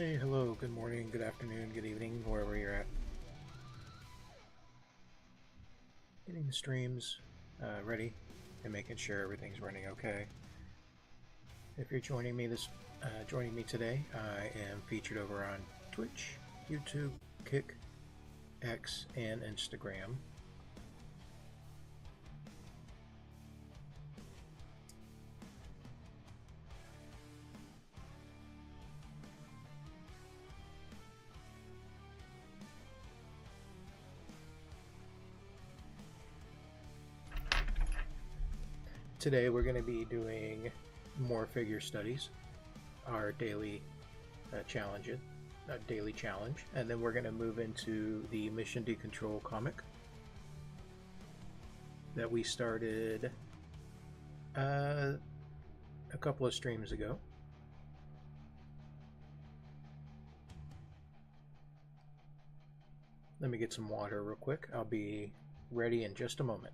Hey, hello, good morning, good afternoon, good evening, wherever you're at. Getting the streams ready and making sure everything's running okay. If you're joining me today, I am featured over on Twitch, YouTube, Kick, X, and Instagram. Today we're going to be doing more figure studies, our daily challenge, and then we're going to move into the Mission Decontrol comic that we started a couple of streams ago. Let me get some water real quick. I'll be ready in just a moment.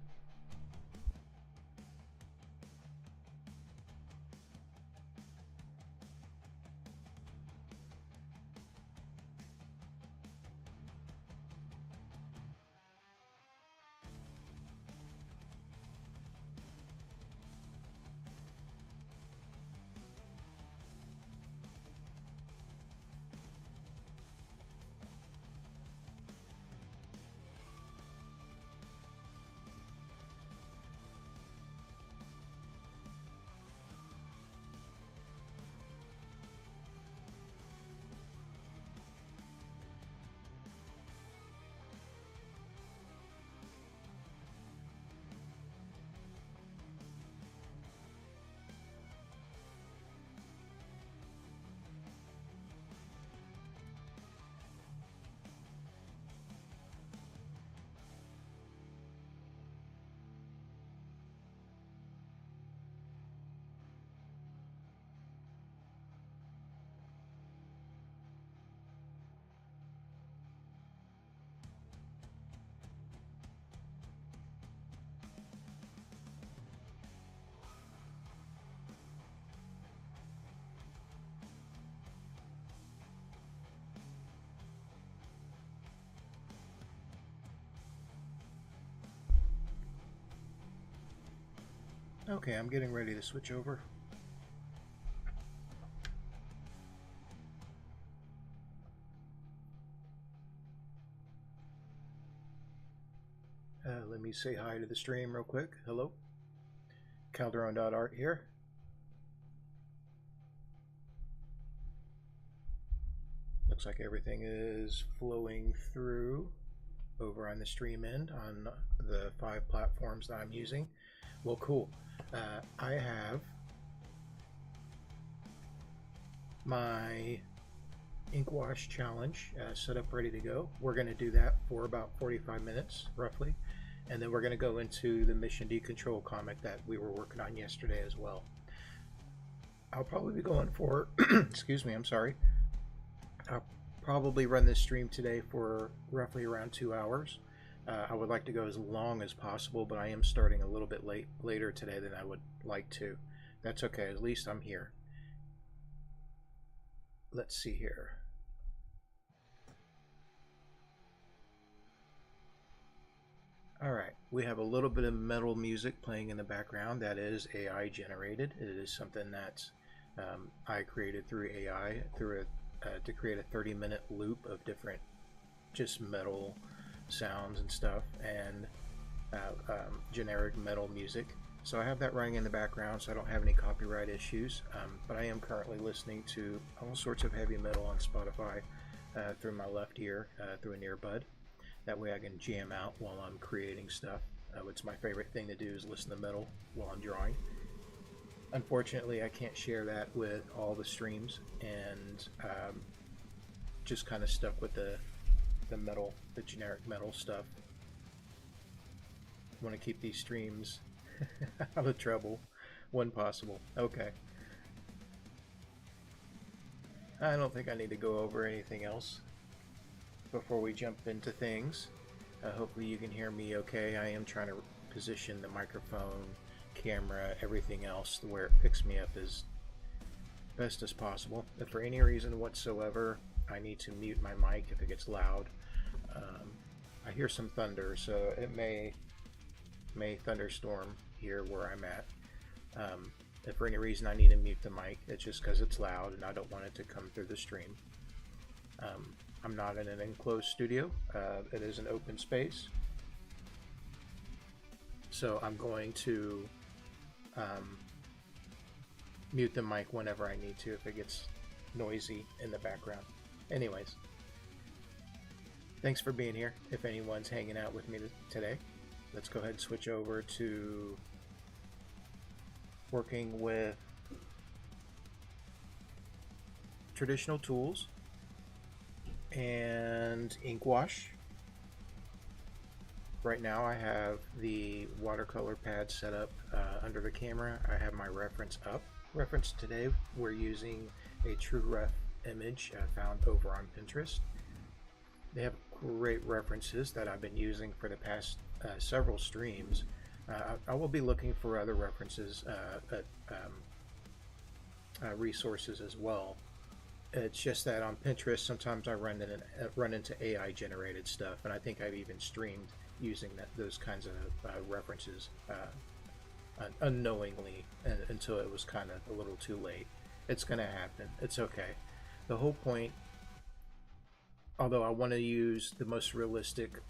Okay, I'm getting ready to switch over. Let me say hi to the stream real quick. Hello. Calderone.art here. Looks like everything is flowing through over on the stream end on the 5 platforms that I'm using. Well, cool. I have my ink wash challenge set up, ready to go. We're going to do that for about 45 minutes roughly, and then we're going to go into the Mission Decontrol comic that we were working on yesterday as well. I'll probably be going for excuse me, I'm sorry. I'll probably run this stream today for roughly around 2 hours. I would like to go as long as possible, but I am starting a little bit later today than I would like to. That's okay, at least I'm here. Let's see here. Alright, we have a little bit of metal music playing in the background. That is AI generated. It is something that I created through AI to create a 30-minute loop of different just metal sounds and stuff, and generic metal music. So I have that running in the background, so I don't have any copyright issues, but I am currently listening to all sorts of heavy metal on Spotify through my left ear, through an earbud. That way I can jam out while I'm creating stuff. It's my favorite thing to do, is listen to metal while I'm drawing. Unfortunately, I can't share that with all the streams, and just kind of stuck with the generic metal stuff. I want to keep these streams out of trouble when possible. Okay. I don't think I need to go over anything else before we jump into things. Hopefully you can hear me okay. I am trying to position the microphone, camera, everything else where it picks me up as best as possible. If for any reason whatsoever I need to mute my mic if it gets loud, I hear some thunder, so it may thunderstorm here where I'm at. If for any reason I need to mute the mic, it's just because it's loud and I don't want it to come through the stream. I'm not in an enclosed studio. It is an open space. So I'm going to mute the mic whenever I need to if it gets noisy in the background. Anyways, thanks for being here. If anyone's hanging out with me today, let's go ahead and switch over to working with traditional tools and ink wash. Right now I have the watercolor pad set up under the camera. I have my reference up. Reference today, we're using a TrueRef image found over on Pinterest. They have great references that I've been using for the past several streams. I will be looking for other references, resources as well. It's just that on Pinterest sometimes I run into AI generated stuff, and I think I've even streamed using those kinds of references unknowingly until it was kind of a little too late. It's gonna happen. It's okay. The whole point, although I want to use the most realistic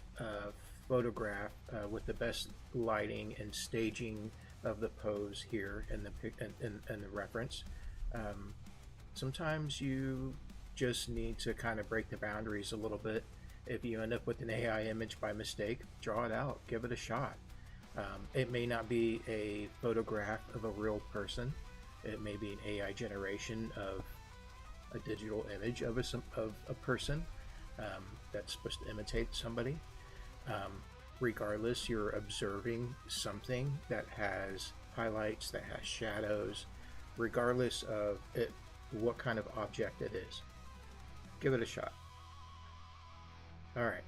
photograph with the best lighting and staging of the pose here in the reference, sometimes you just need to kind of break the boundaries a little bit. If you end up with an AI image by mistake, draw it out, give it a shot. It may not be a photograph of a real person. It may be an AI generation of a digital image of a person that's supposed to imitate somebody. Regardless, you're observing something that has highlights, that has shadows, regardless of what kind of object it is. Give it a shot. All right.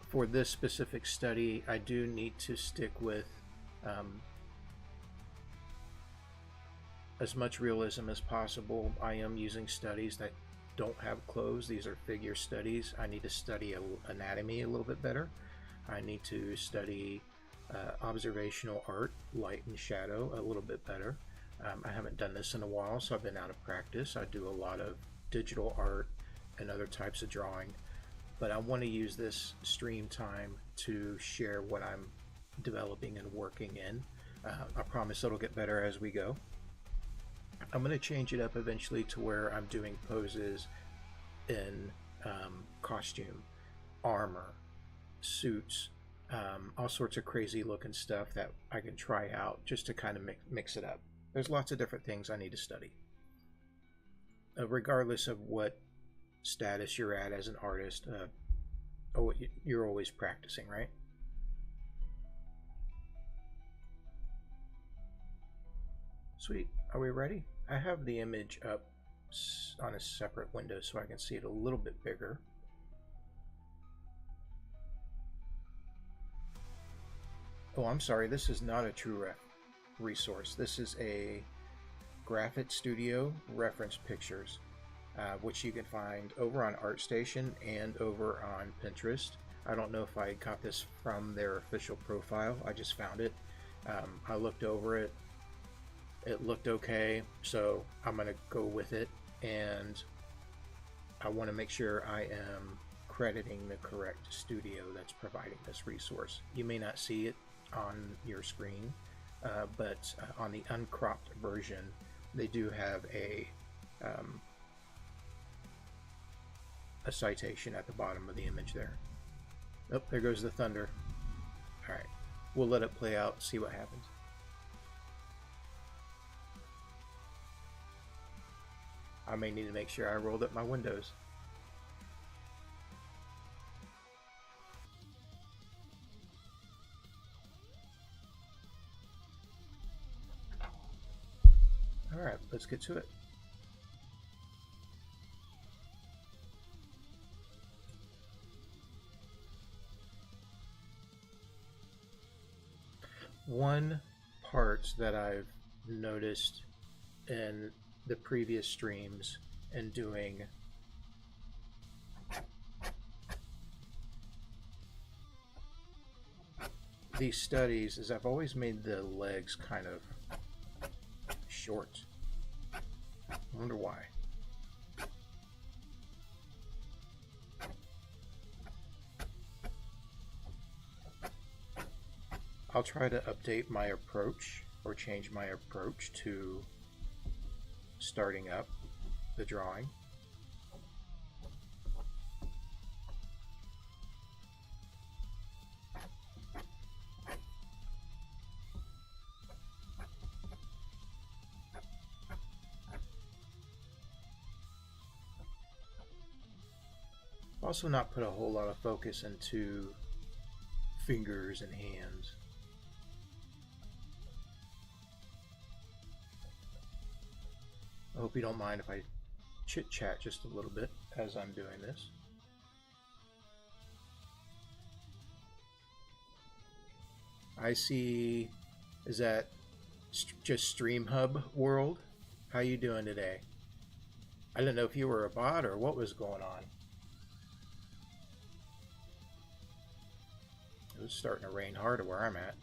For this specific study, I do need to stick with as much realism as possible. I am using studies that don't have clothes. These are figure studies. I need to study anatomy a little bit better. I need to study observational art, light and shadow, a little bit better. I haven't done this in a while, so I've been out of practice. I do a lot of digital art and other types of drawing, but I want to use this stream time to share what I'm developing and working in. I promise it'll get better as we go. I'm going to change it up eventually to where I'm doing poses in costume, armor, suits, all sorts of crazy looking stuff that I can try out just to kind of mix it up. There's lots of different things I need to study. Regardless of what status you're at as an artist, you're always practicing, right? Sweet. Are we ready? I have the image up on a separate window so I can see it a little bit bigger. Oh, I'm sorry. This is not a TrueRef resource. This is a Graphic Studio reference pictures, which you can find over on ArtStation and over on Pinterest. I don't know if I got this from their official profile. I just found it. I looked over it. It looked okay, so I'm going to go with it, and I want to make sure I am crediting the correct studio that's providing this resource. You may not see it on your screen, but on the uncropped version, they do have a citation at the bottom of the image there. Oh, there goes the thunder. All right, we'll let it play out, see what happens. I may need to make sure I rolled up my windows. All right, let's get to it. One part that I've noticed in the previous streams and doing these studies is I've always made the legs kind of short. I wonder why. I'll try to update my approach or change my approach to starting up the drawing. Also not put a whole lot of focus into fingers and hands. I hope you don't mind if I chit-chat just a little bit as I'm doing this. I see, is that just StreamHub World? How you doing today? I didn't know if you were a bot or what was going on. It was starting to rain hard where I'm at.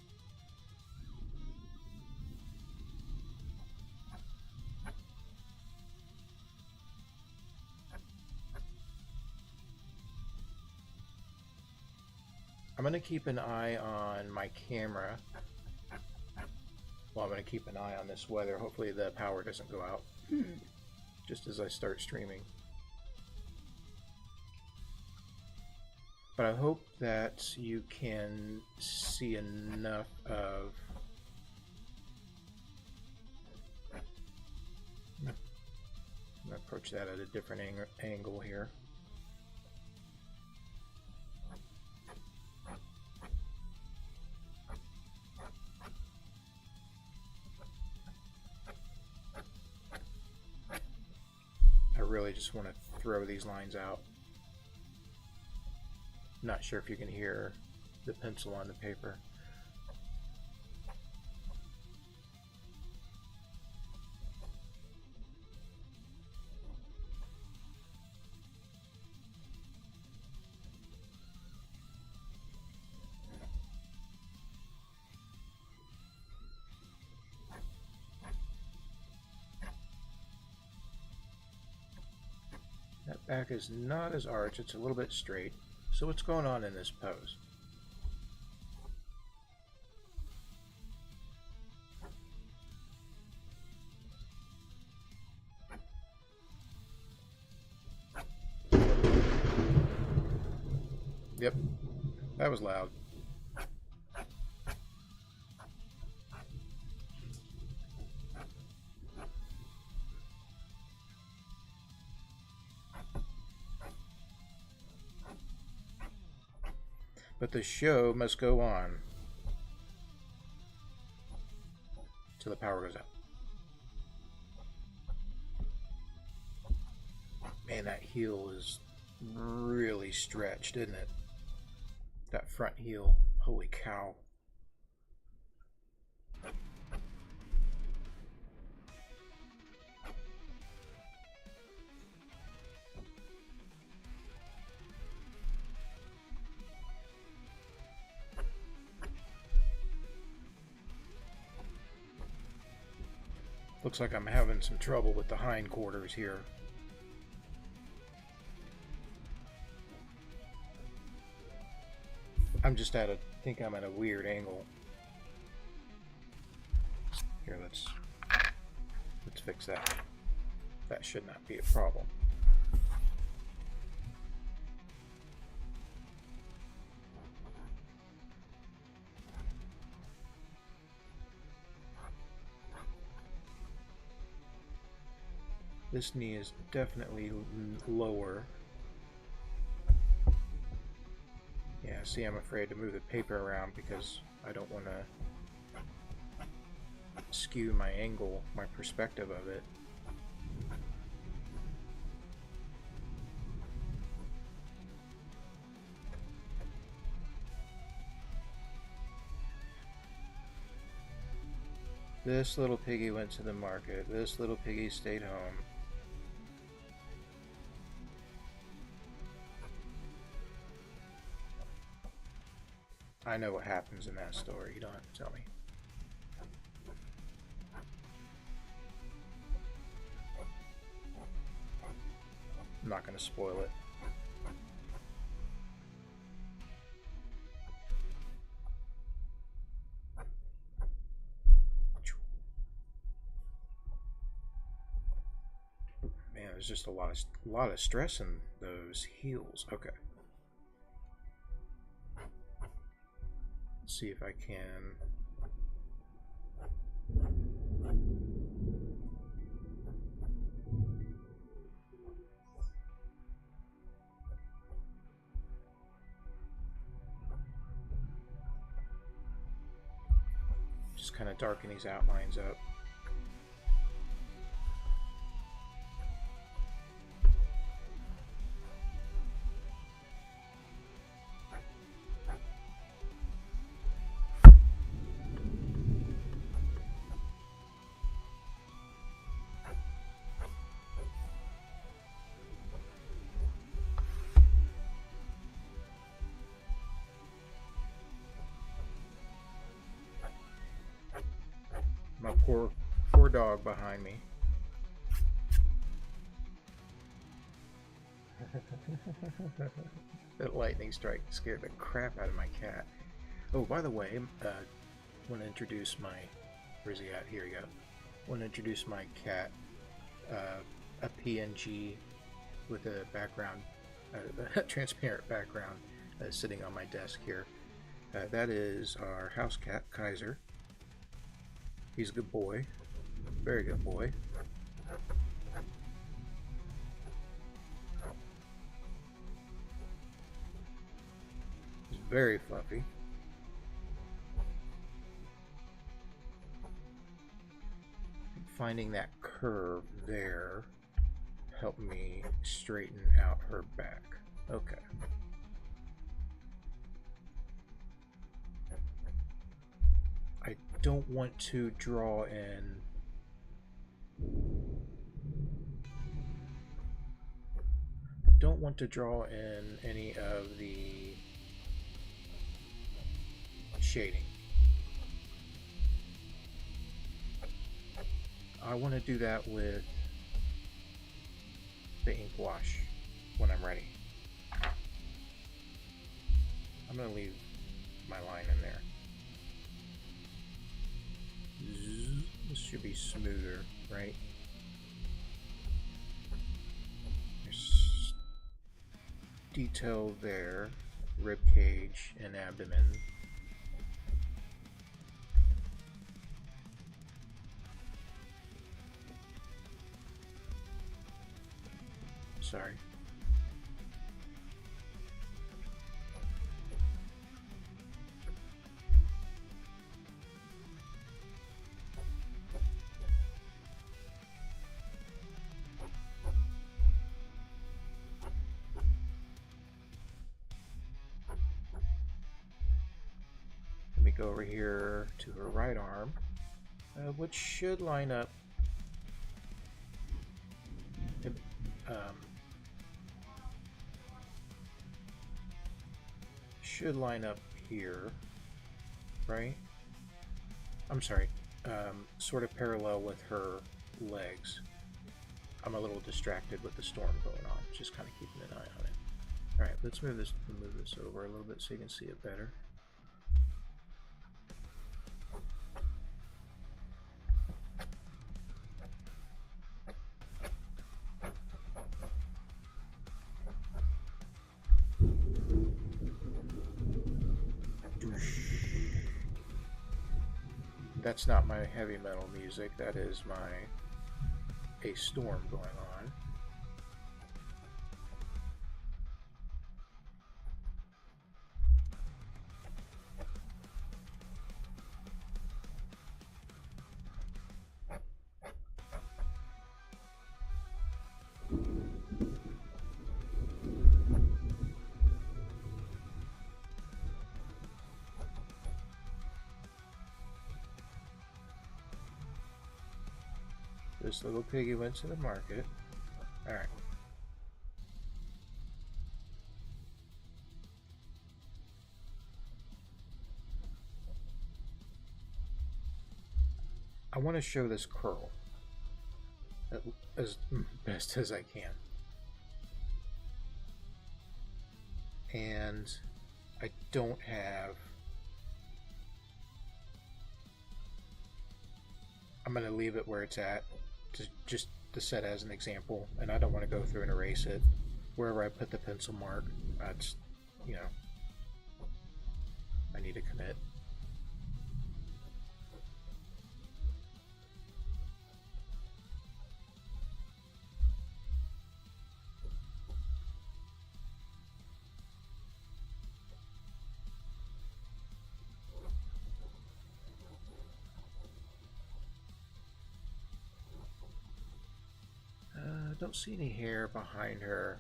I'm going to keep an eye on my camera. Well, I'm going to keep an eye on this weather. Hopefully the power doesn't go out just as I start streaming. But I hope that you can see enough of... I'm going to approach that at a different angle here. I really just want to throw these lines out. Not sure if you can hear the pencil on the paper. That back is not as arched, it's a little bit straight. So what's going on in this pose? Yep, that was loud. But the show must go on till the power goes out. Man, that heel is really stretched, isn't it? That front heel. Holy cow. Looks like I'm having some trouble with the hindquarters here. I'm just at a, I think I'm at a weird angle. Here, let's fix that. That should not be a problem. This knee is definitely lower. Yeah, see, I'm afraid to move the paper around because I don't want to skew my angle, my perspective of it. This little piggy went to the market. This little piggy stayed home. I know what happens in that story. You don't have to tell me. I'm not going to spoil it. Man, there's just a lot of stress in those heels. Okay. Let's see if I can. Just kind of darken these outlines up. My poor dog behind me. That lightning strike scared the crap out of my cat. Oh, by the way, I want to introduce my... Where's he at? Here we go. I want to introduce my cat. A PNG with a background, a transparent background sitting on my desk here. That is our house cat, Kaiser. He's a good boy. Very good boy. He's very fluffy. Finding that curve there helped me straighten out her back. Okay. I don't want to draw in any of the shading. I want to do that with the ink wash when I'm ready. I'm going to leave my line in there. This should be smoother, right? There's detail there, rib cage and abdomen. Sorry. Let me go over here to her right arm, which should line up. Should line up here, right? I'm sorry, sort of parallel with her legs. I'm a little distracted with the storm going on, just kind of keeping an eye on it. All right, let's move this over a little bit so you can see it better. That's not my heavy metal music, that is a storm going on. This little piggy went to the market. Alright. I want to show this curl as best as I can. And I don't have... I'm going to leave it where it's at, just to set as an example, and I don't want to go through and erase it. Wherever I put the pencil mark, that's, you know, I need to commit. Don't see any hair behind her.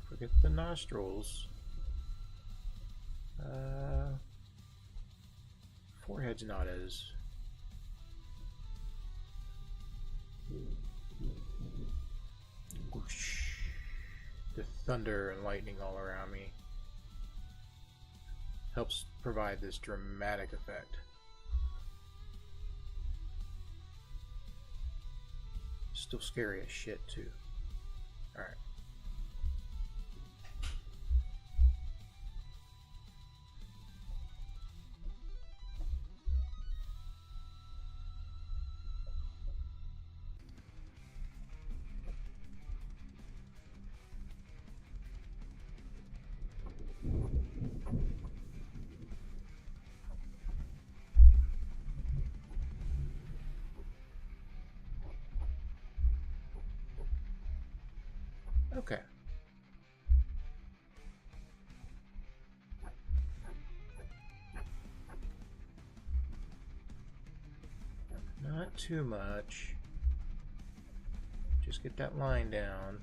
Forget the nostrils. Forehead's not as... Whoosh. The thunder and lightning all around me helps provide this dramatic effect. Still scary as shit too. Alright. Okay. Not too much. Just get that line down.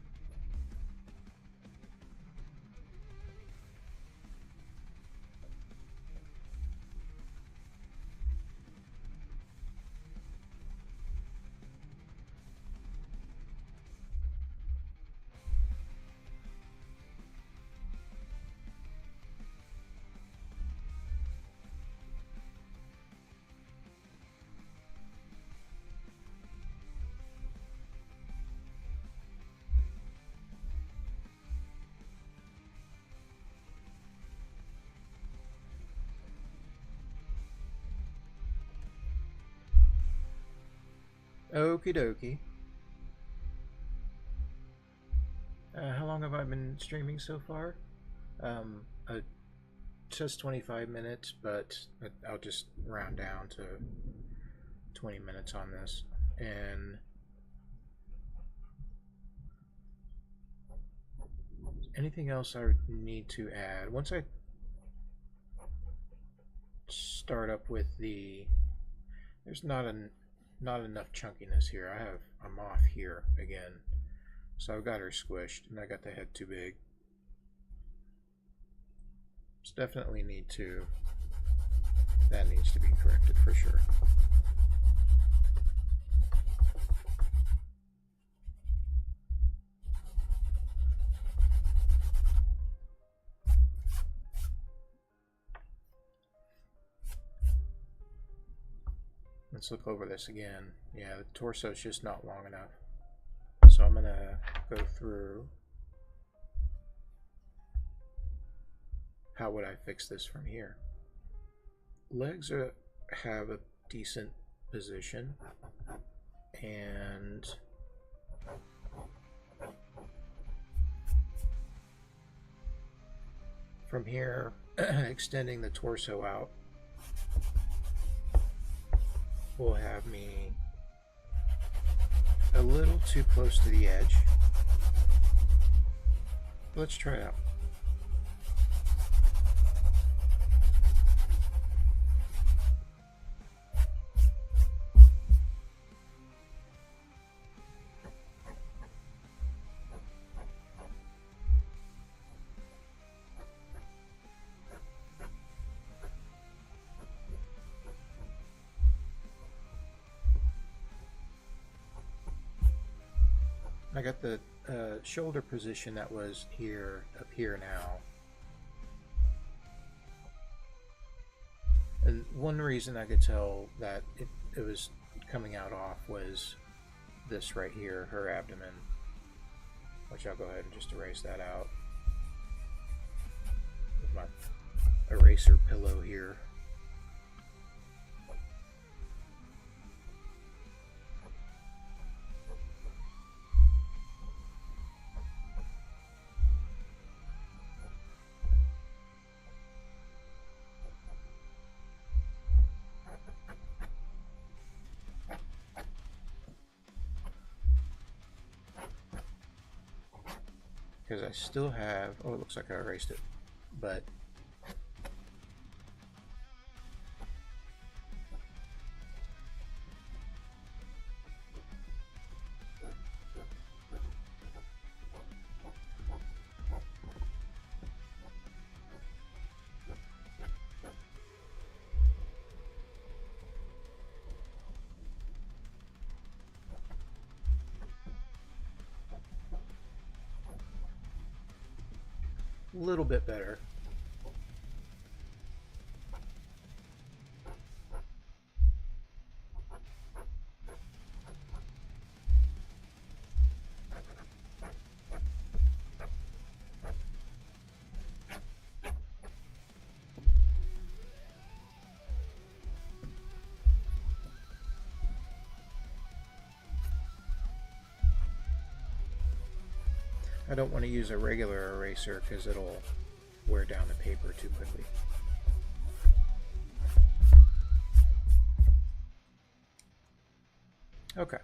Okie dokie. How long have I been streaming so far? It says 25 minutes, but I'll just round down to 20 minutes on this. And anything else I need to add? Once I start up with the... There's not enough chunkiness here. I'm off here again. So I've got her squished and I got the head too big. Just definitely that needs to be corrected for sure. Let's look over this again. Yeah, the torso is just not long enough. So I'm going to go through. How would I fix this from here? Legs have a decent position, and from here, extending the torso out will have me a little too close to the edge. Let's try it out. I got the shoulder position that was here, up here now. And one reason I could tell that it was coming out off was this right here, her abdomen, which I'll go ahead and just erase that out with my eraser pillow here. Because I still have, oh, it looks like I erased it, but a little bit better. I don't want to use a regular eraser because it'll wear down the paper too quickly. Okay.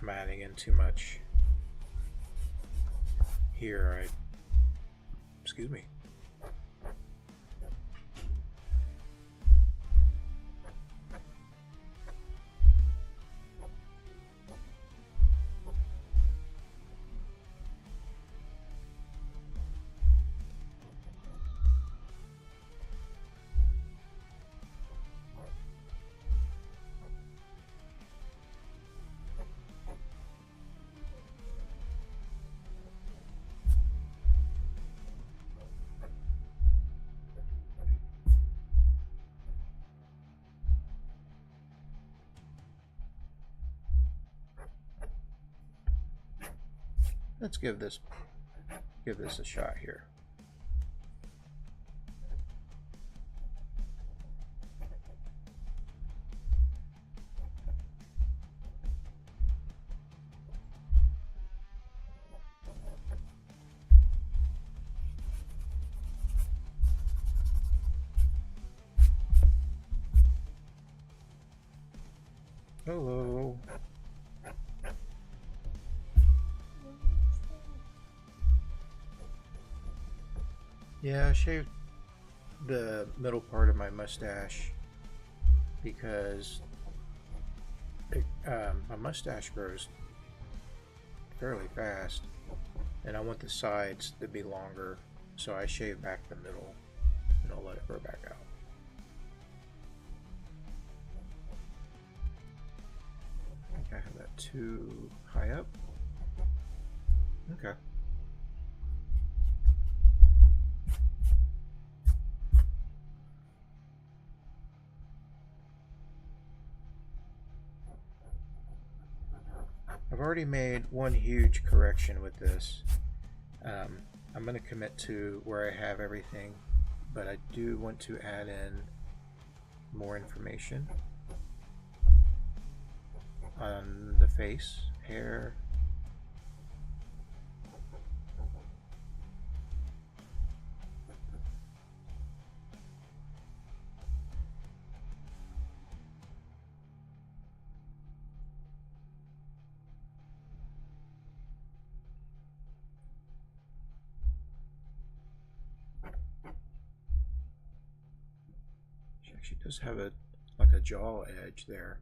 I'm adding in too much here. Excuse me. Let's give this a shot here. Hello. Yeah, I shaved the middle part of my mustache because my mustache grows fairly fast, and I want the sides to be longer, so I shave back the middle and I'll let it grow back out. I think I have that too high up. Okay. I've already made one huge correction with this. I'm going to commit to where I have everything, but I do want to add in more information on the face, hair. She does have a like a jaw edge there.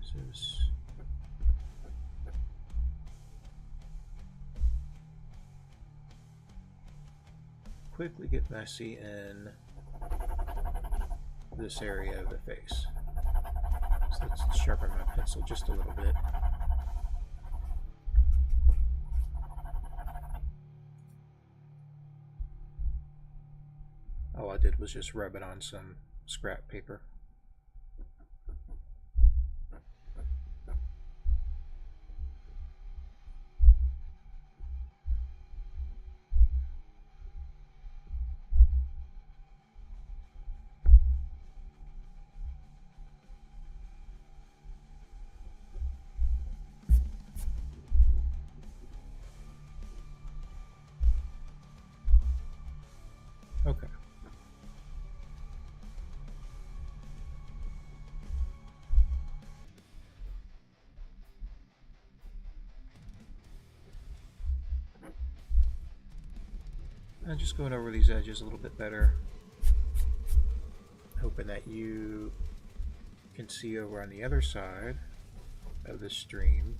This is quickly get messy in this area of the face. So let's sharpen my pencil just a little bit. All I did was just rub it on some scrap paper. Okay. I'm just going over these edges a little bit better, hoping that you can see over on the other side of the stream.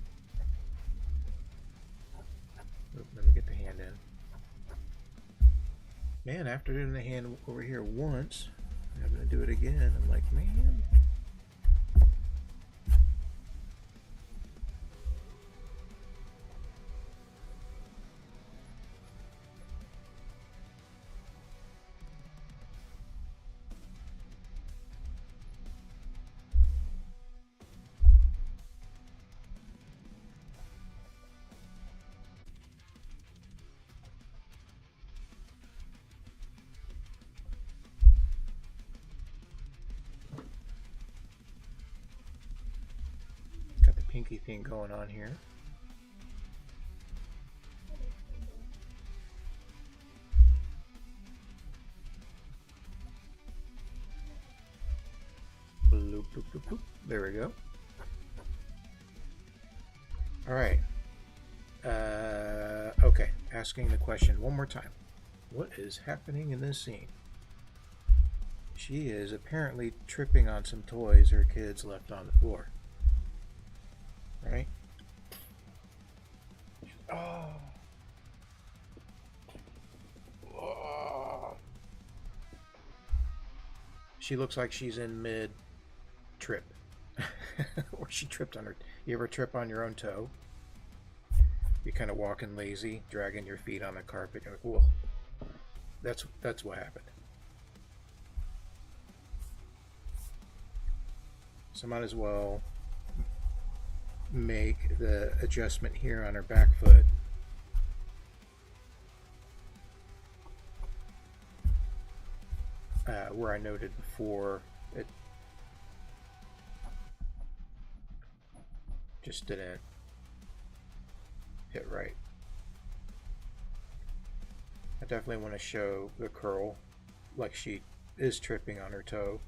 Oh, let me get the hand in. Man, after doing the hand over here once, I'm going to do it again. I'm like, man. Pinky thing going on here. Bloop, bloop, bloop, bloop. There we go. All right. Okay. Asking the question one more time. What is happening in this scene? She is apparently tripping on some toys her kids left on the floor. Right? Oh. Oh. She looks like she's in mid-trip. Or she tripped on her. You ever trip on your own toe? You're kind of walking lazy, dragging your feet on the carpet. You're like, whoa. That's what happened. So might as well make the adjustment here on her back foot. Where I noted before it just didn't hit right. I definitely want to show the curl like she is tripping on her toe.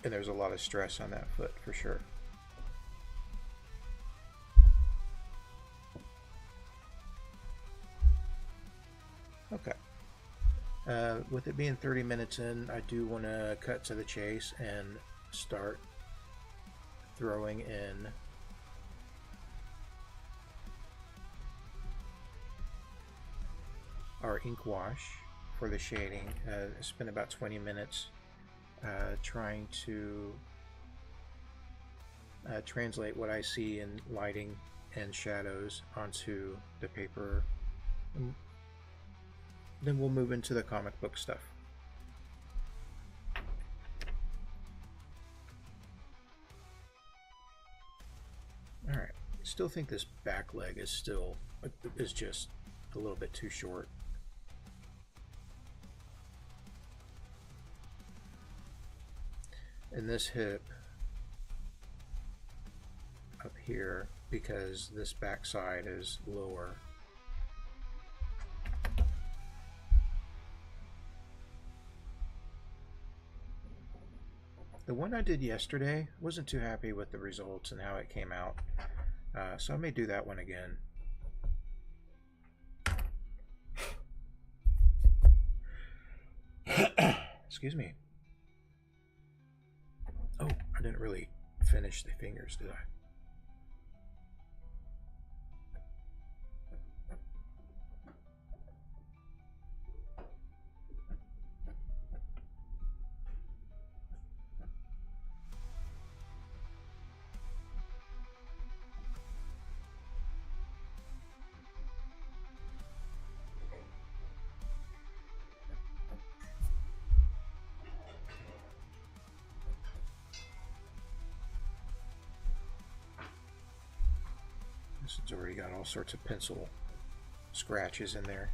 And there's a lot of stress on that foot for sure. Okay. With it being 30 minutes in, I do want to cut to the chase and start throwing in our ink wash for the shading. I spent about 20 minutes trying to translate what I see in lighting and shadows onto the paper. And then we'll move into the comic book stuff. Alright, still think this back leg is just a little bit too short. And this hip up here, because this back side is lower. The one I did yesterday, wasn't too happy with the results and how it came out, so I may do that one again. Excuse me. Oh, I didn't really finish the fingers, did I? It's already got all sorts of pencil scratches in there.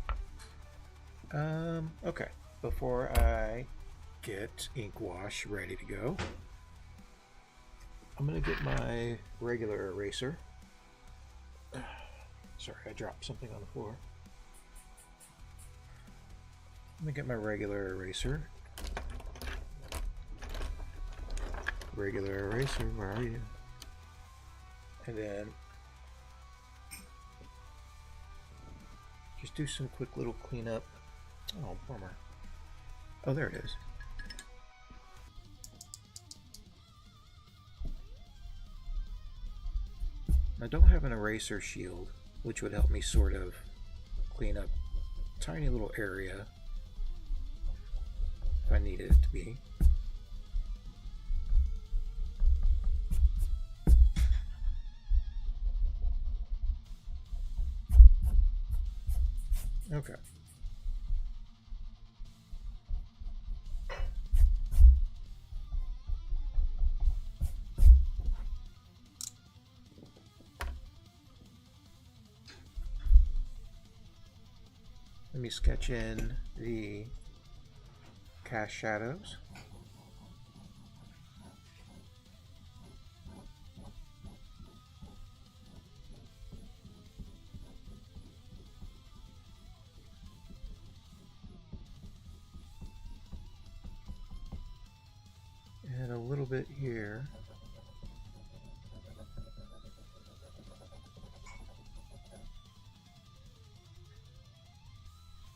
Okay, before I get ink wash ready to go, I'm gonna get my regular eraser. Sorry, I dropped something on the floor. I'm gonna get my regular eraser. Regular eraser, where are you? And then just do some quick little cleanup. Oh, bummer. Oh, there it is. I don't have an eraser shield, which would help me sort of clean up a tiny little area if I needed it to be. Okay. Let me sketch in the cast shadows. And a little bit here.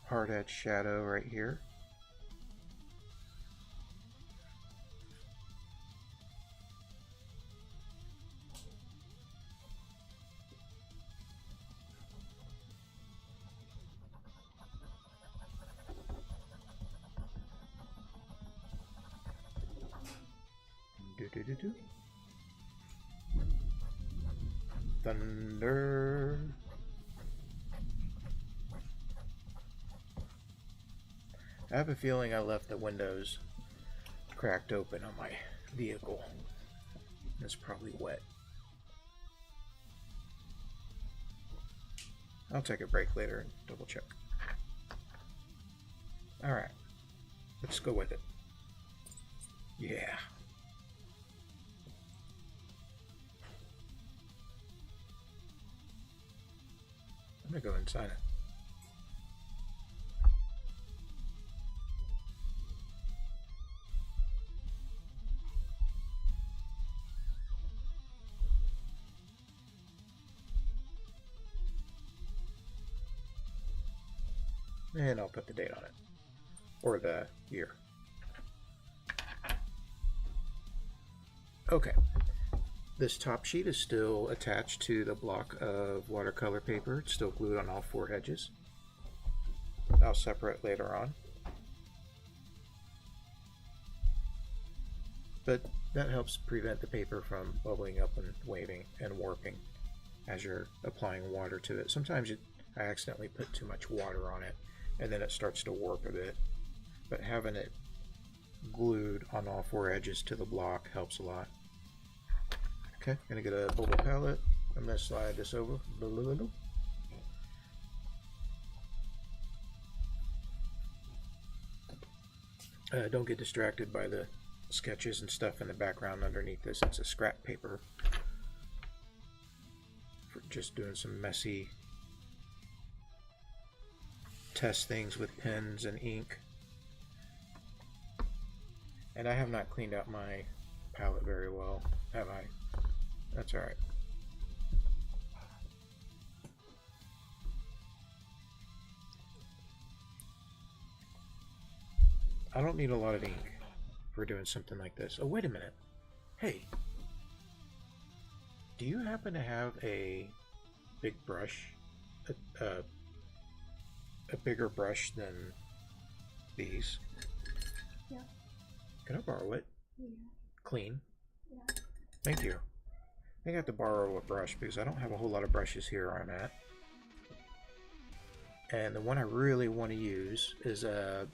Hard edge shadow right here. Do. Thunder. I have a feeling I left the windows cracked open on my vehicle. It's probably wet. I'll take a break later and double check. Alright, let's go with it. Yeah. I'm gonna go ahead and sign it. And I'll put the date on it, or the year. Okay, this top sheet is still attached to the block of watercolor paper. It's still glued on all four edges. I'll separate later on. but that helps prevent the paper from bubbling up and waving and warping as you're applying water to it. Sometimes I accidentally put too much water on it and then it starts to warp a bit, but having it glued on all four edges to the block helps a lot. Okay, gonna get a bubble palette. I'm gonna slide this over. Don't get distracted by the sketches and stuff in the background underneath this. It's a scrap paper for just doing some messy test things with pens and ink. And I have not cleaned out my palette very well, have I? That's alright. I don't need a lot of ink for doing something like this. Oh, wait a minute. Hey, do you happen to have a big brush? A bigger brush than these? Yeah. Can I borrow it? Yeah. Clean? Yeah. Thank you. I think I have to borrow a brush because I don't have a whole lot of brushes here where I'm at. And the one I really want to use is a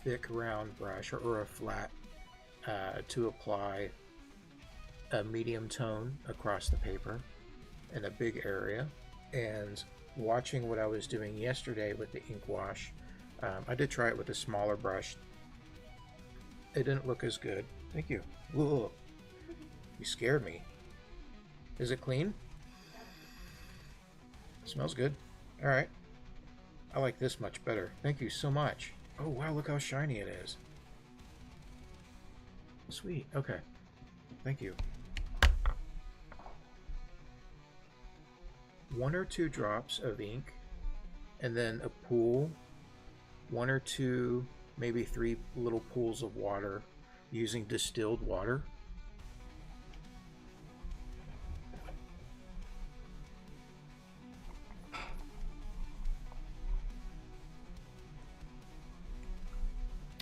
thick round brush or a flat to apply a medium tone across the paper in a big area. And watching what I was doing yesterday with the ink wash, I did try it with a smaller brush. It didn't look as good. Thank you. Whoa, you scared me. Is it clean? It smells good. All right. I like this much better. Thank you so much. Oh wow, look how shiny it is. Sweet. Okay. Thank you. 1 or 2 drops of ink, and then a pool, 1 or 2, maybe 3 little pools of water using distilled water.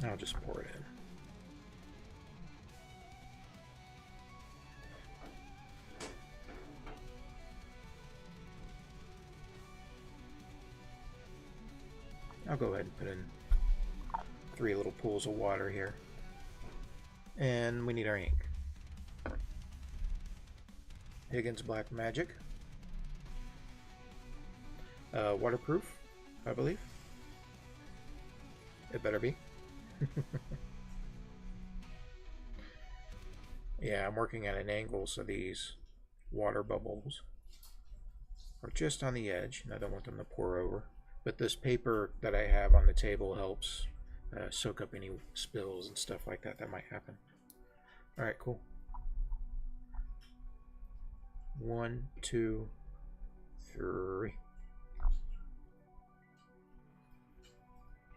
I'll just pour it in. I'll go ahead and put in 3 little pools of water here. And we need our ink. Higgins Black Magic. Waterproof, I believe. It better be. Yeah, I'm working at an angle so these water bubbles are just on the edge and I don't want them to pour over. But this paper that I have on the table helps soak up any spills and stuff like that that might happen. Alright, cool. 1, 2, 3.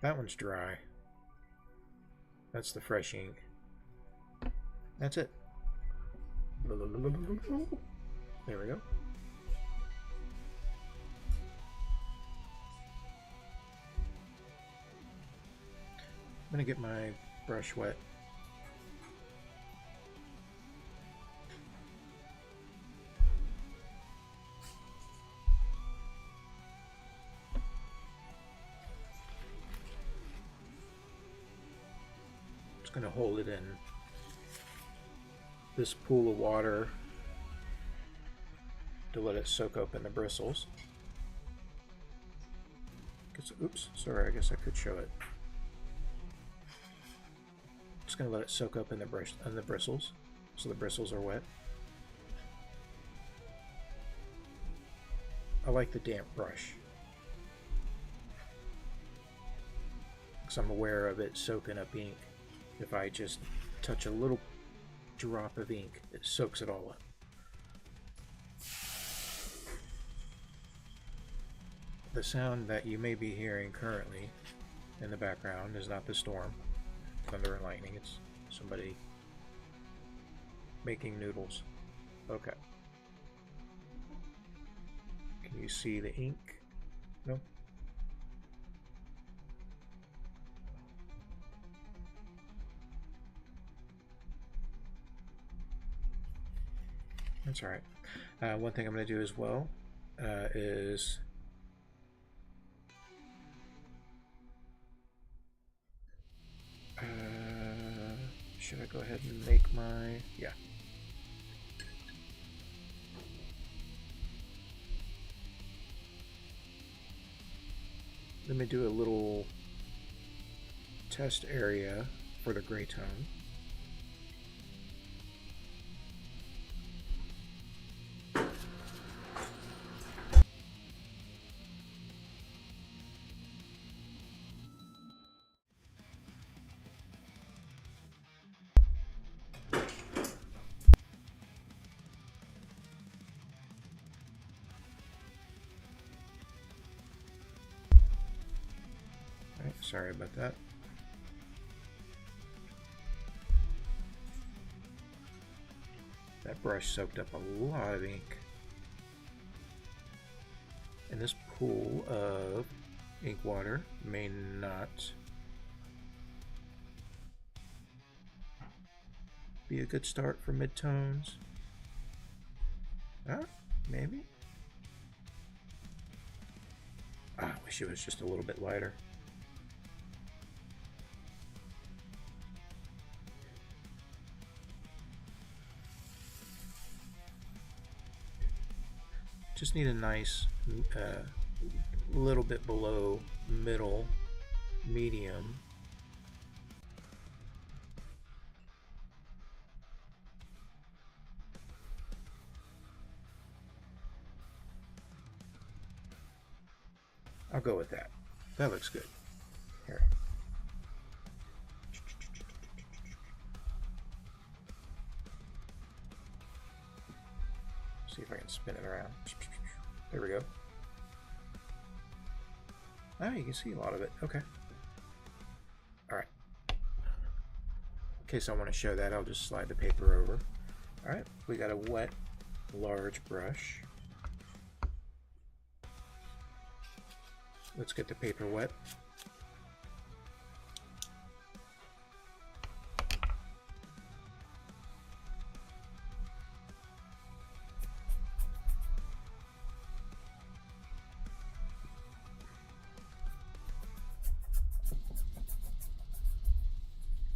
That one's dry. That's the fresh ink. That's it. There we go. I'm gonna get my brush wet. Just gonna hold it in this pool of water to let it soak up in the bristles. Oops, sorry, I guess I could show it. Just gonna let it soak up in the bristles, so the bristles are wet. I like the damp brush, because I'm aware of it soaking up ink. If I just touch a little drop of ink, it soaks it all up. The sound that you may be hearing currently in the background is not the storm, thunder and lightning. It's somebody making noodles. Okay. Can you see the ink? No? That's all right. One thing I'm going to do as well is should I go ahead and make my, yeah. Let me do a little test area for the gray tone. Right, sorry about that. That brush soaked up a lot of ink. And this pool of ink water may not be a good start for midtones. Maybe? I wish it was just a little bit lighter. Just need a nice little bit below middle medium. I'll go with that. That looks good. Here. See if I can spin it around. There we go. Oh, you can see a lot of it. Okay. Alright. In case I want to show that, I'll just slide the paper over. Alright, we got a wet, large brush. Let's get the paper wet.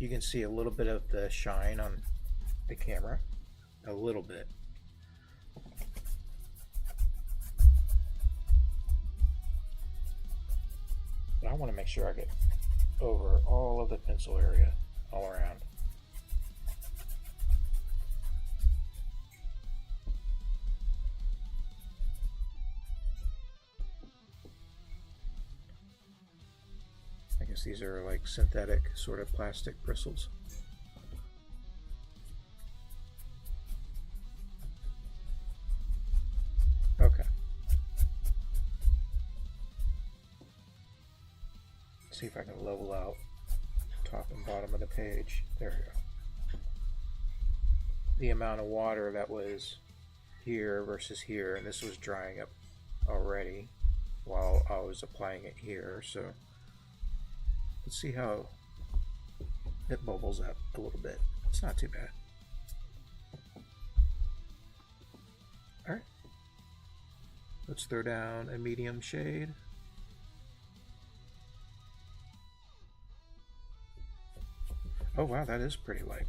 You can see a little bit of the shine on the camera, a little bit. But I want to make sure I get over all of the pencil area all around. I guess these are like synthetic sort of plastic bristles. Okay. Let's see if I can level out top and bottom of the page. There we go. The amount of water that was here versus here, and this was drying up already while I was applying it here, so let's see how it bubbles up a little bit. It's not too bad. Alright. Let's throw down a medium shade. Oh wow, that is pretty light.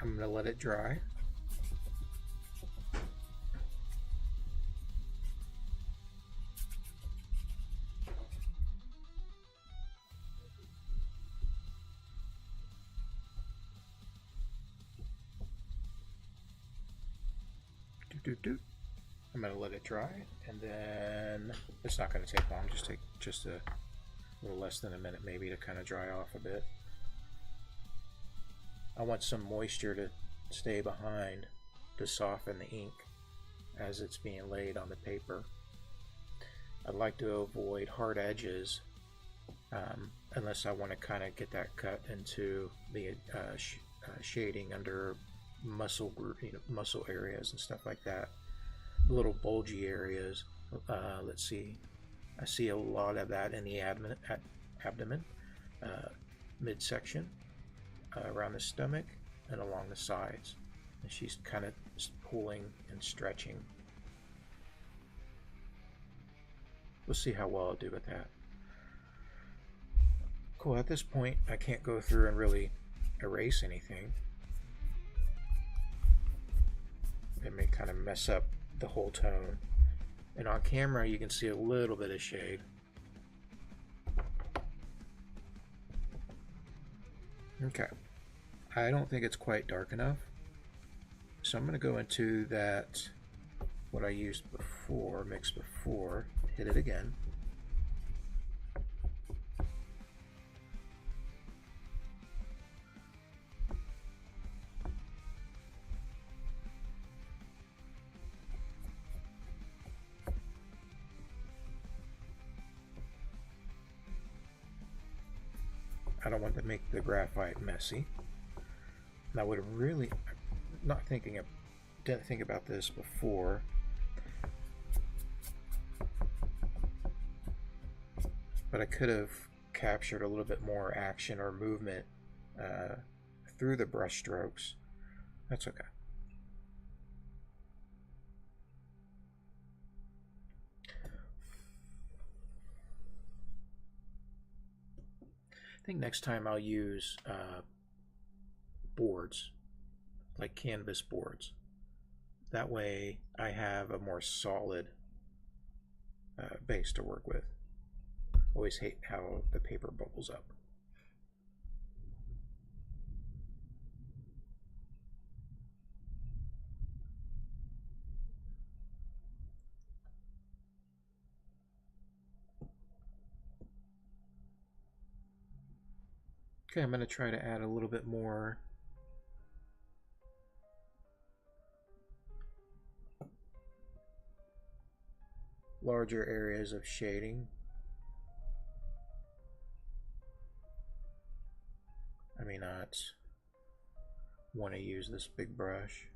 I'm going to let it dry. I'm going to let it dry, and then it's not going to take long, just a little less than a minute maybe to kind of dry off a bit. I want some moisture to stay behind to soften the ink as it's being laid on the paper. I'd like to avoid hard edges unless I want to kind of get that cut into the shading under muscle group, muscle areas and stuff like that. Little bulgy areas. Let's see. I see a lot of that in the abdomen, midsection, around the stomach, and along the sides. And she's kind of pulling and stretching. We'll see how well I'll do with that. Cool, at this point I can't go through and really erase anything. It may kind of mess up the whole tone. And on camera you can see a little bit of shade. Okay, I don't think it's quite dark enough. So I'm going to go into that, what I used before, mixed before, hit it again. I don't want to make the graphite messy. And I would have really, didn't think about this before. But I could have captured a little bit more action or movement through the brush strokes. That's okay. I think next time I'll use boards, like canvas boards. That way I have a more solid base to work with. Always hate how the paper bubbles up. Okay, I'm going to try to add a little bit more larger areas of shading. I may not want to use this big brush.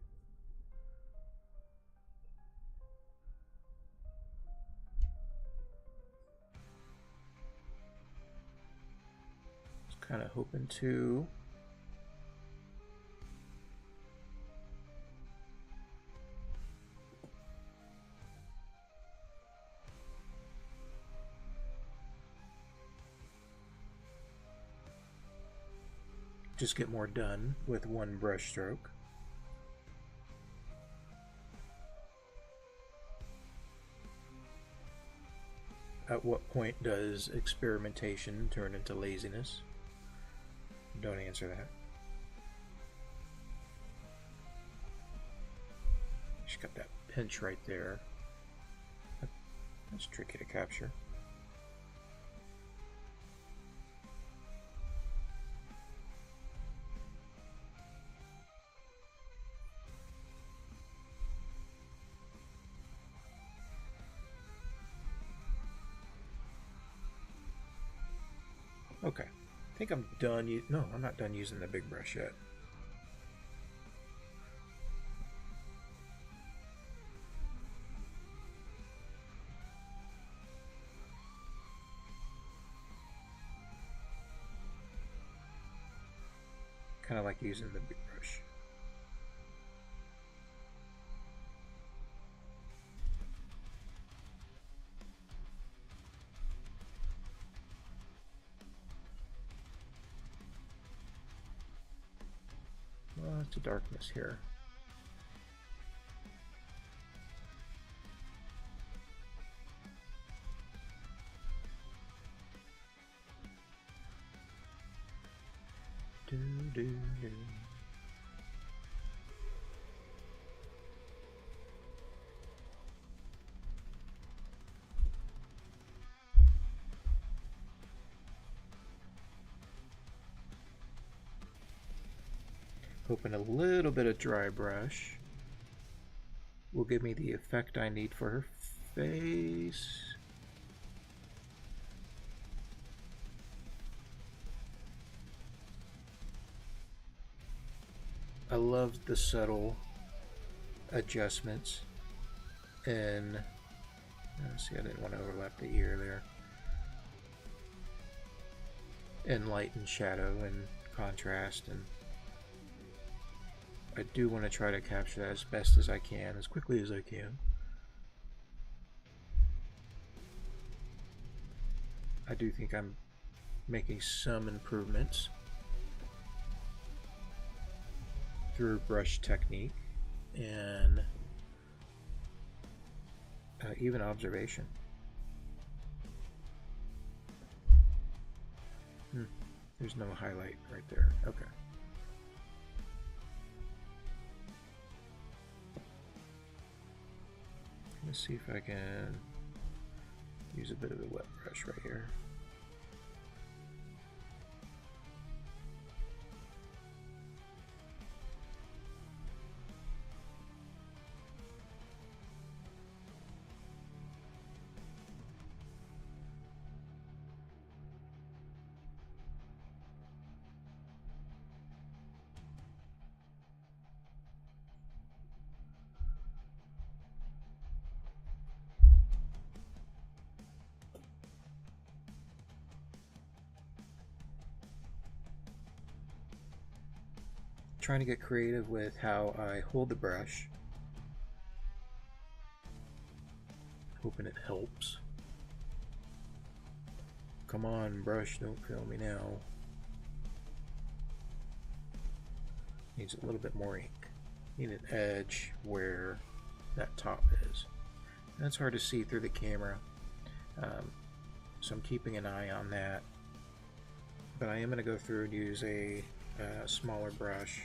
Just kind of hoping to just get more done with one brush stroke. At what point does experimentation turn into laziness? Don't answer that. Just got that pinch right there. That's tricky to capture. Okay, I think I'm done. No, I'm not done using the big brush yet. Kind of like using the big brush. Lots of darkness here. Do, do, do. Hoping a little bit of dry brush will give me the effect I need for her face. I love the subtle adjustments and see, I didn't want to overlap the ear there. And light and shadow and contrast, and I do want to try to capture that as best as I can, as quickly as I can. I do think I'm making some improvements through brush technique and even observation. There's no highlight right there. Okay. Let's see if I can use a bit of a wet brush right here. Trying to get creative with how I hold the brush. Hoping it helps. Come on, brush, don't fail me now. Needs a little bit more ink. Need an edge where that top is. That's hard to see through the camera, so I'm keeping an eye on that. But I am going to go through and use a smaller brush,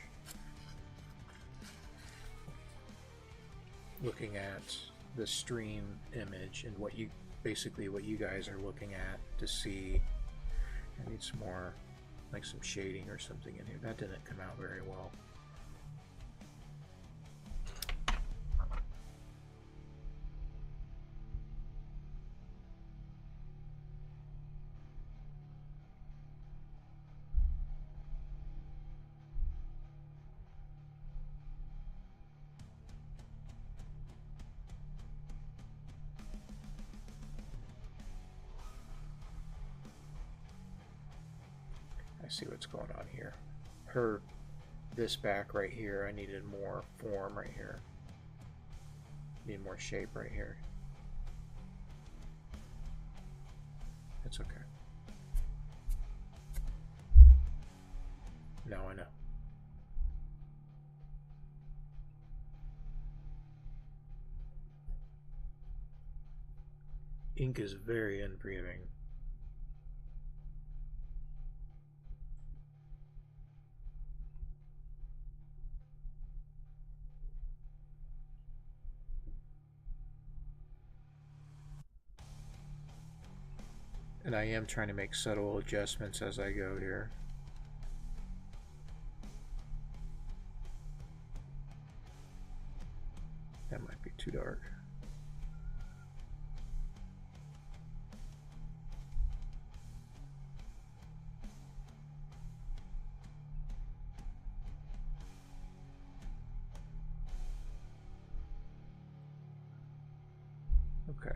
looking at the stream image and what you guys are looking at to see. I need some more, like some shading or something in here. That didn't come out very well. See what's going on here. This back right here, I needed more form right here. Need more shape right here. It's okay. Now I know. Ink is very unforgiving. And I am trying to make subtle adjustments as I go here. That might be too dark. Okay.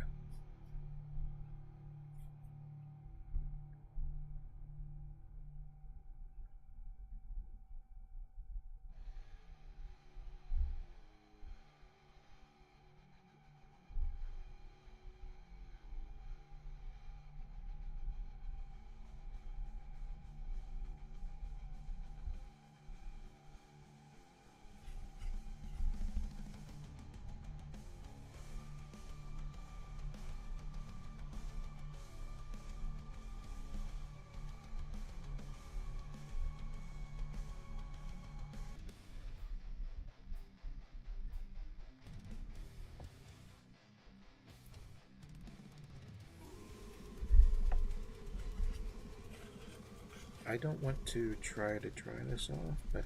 I don't want to try to dry this off, but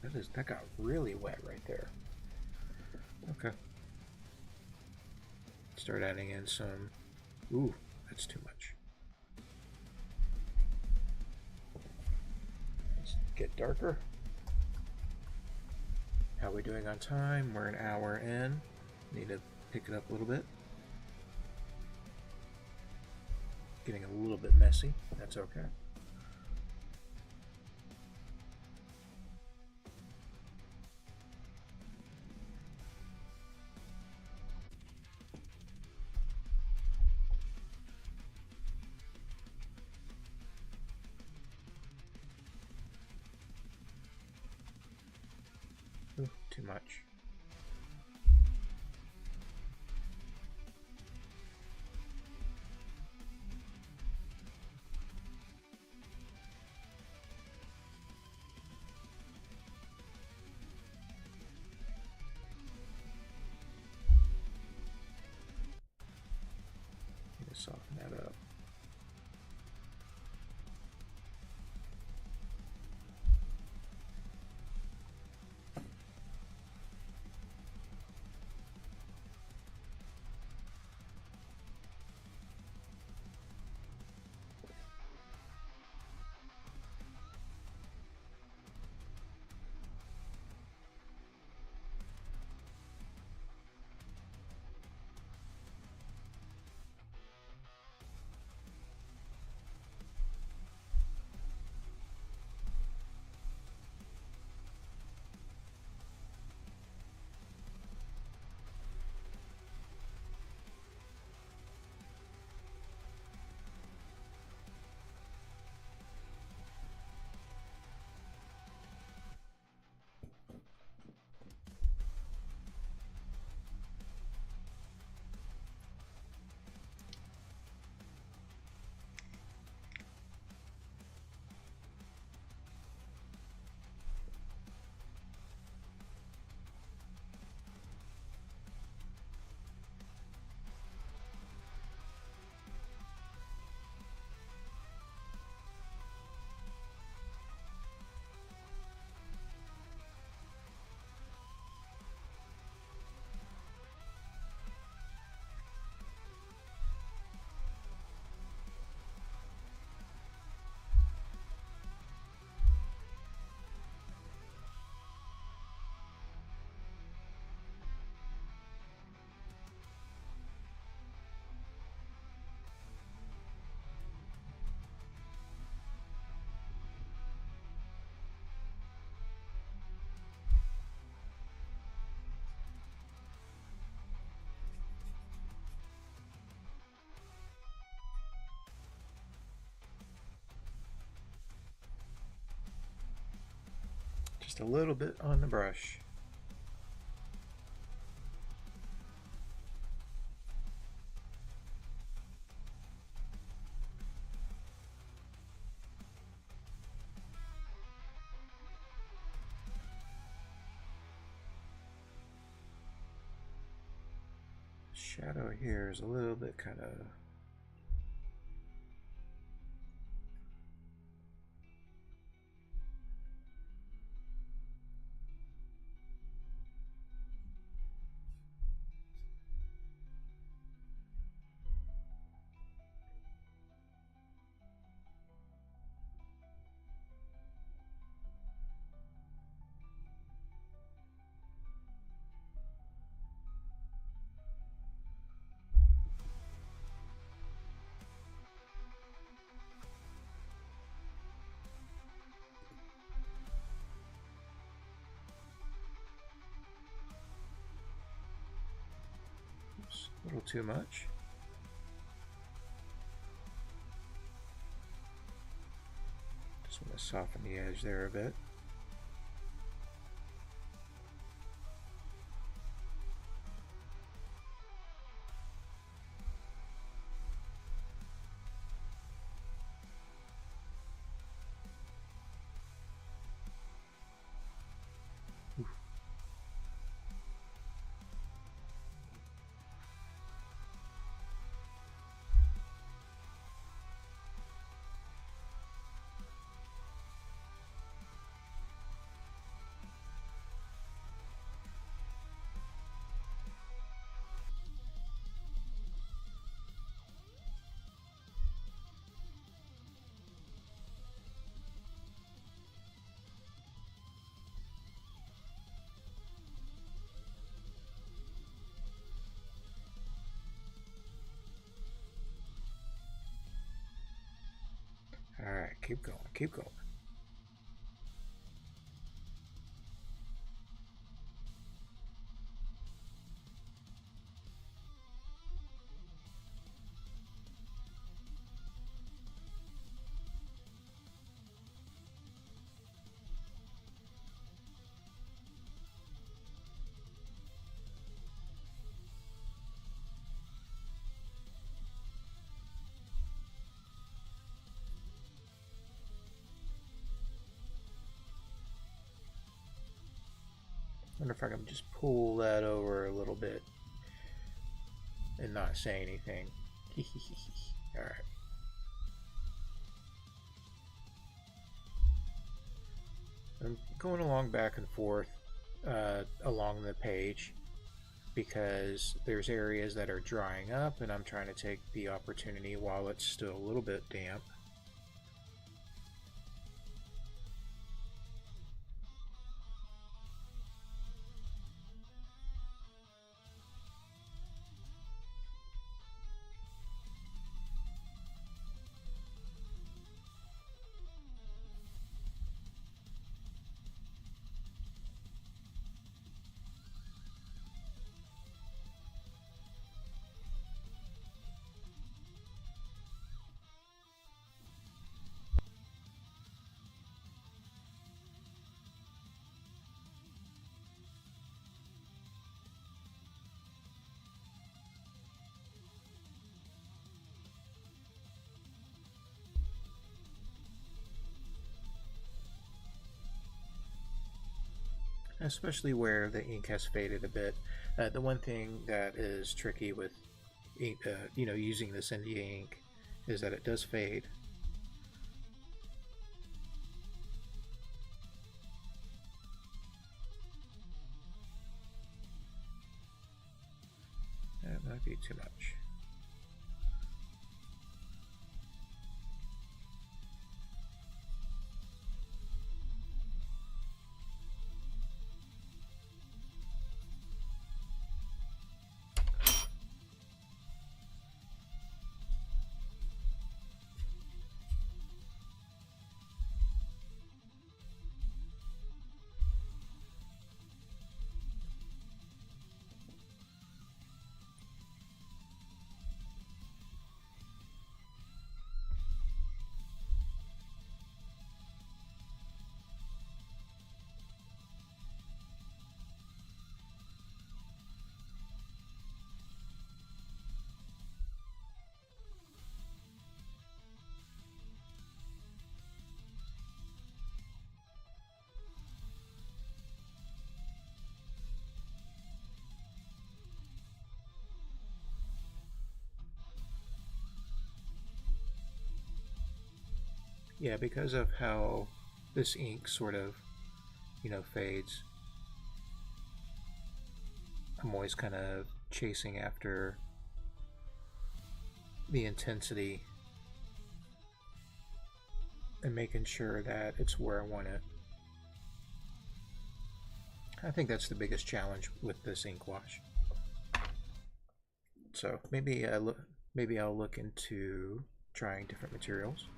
that got really wet right there. Okay. Start adding in some. Ooh, that's too much. Let's get darker. How are we doing on time? We're an hour in. Need to pick it up a little bit. Getting a little bit messy. That's okay. Ooh, too much. Need to soften that up. Just a little bit on the brush. Shadow here is a little bit kind of a little too much. Just want to soften the edge there a bit. Keep going. Keep going. I wonder if I can just pull that over a little bit and not say anything. Alright. I'm going along back and forth along the page because there's areas that are drying up, and I'm trying to take the opportunity while it's still a little bit damp. Especially where the ink has faded a bit. The one thing that is tricky with ink, using this India ink is that it does fade. That might be too much. Yeah, because of how this ink sort of, fades, I'm always kind of chasing after the intensity and making sure that it's where I want it. I think that's the biggest challenge with this ink wash. So maybe I'll look into trying different materials.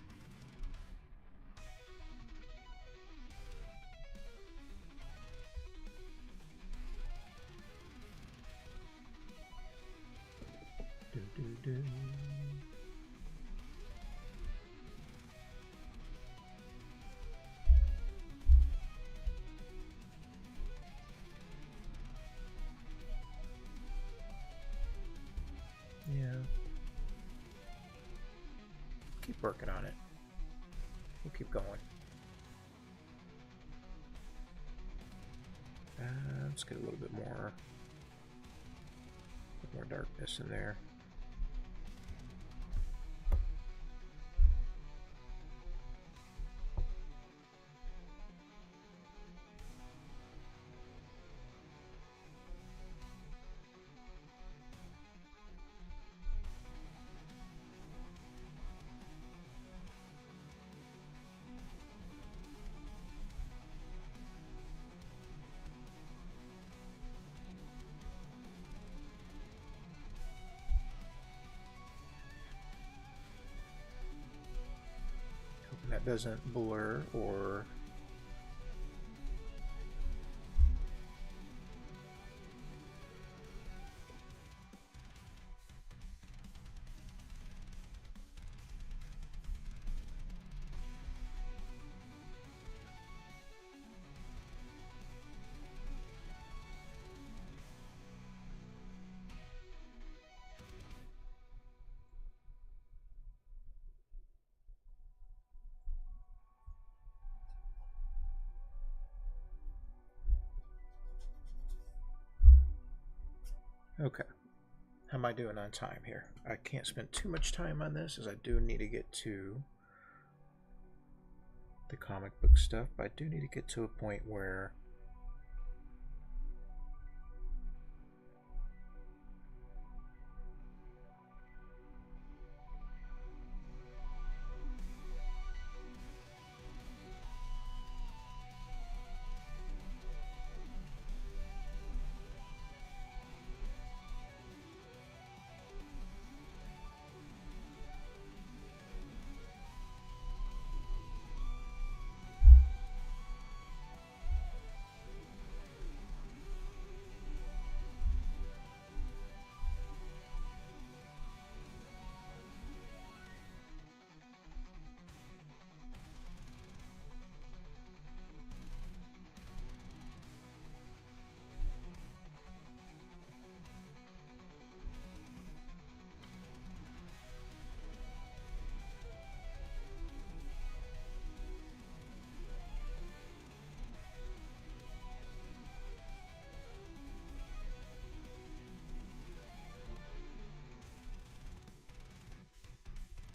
Yeah. Keep working on it. We'll keep going. Let's get a little bit more darkness in there. that doesn't blur or okay. How am I doing on time here? I can't spend too much time on this as I do need to get to the comic book stuff, but I do need to get to a point where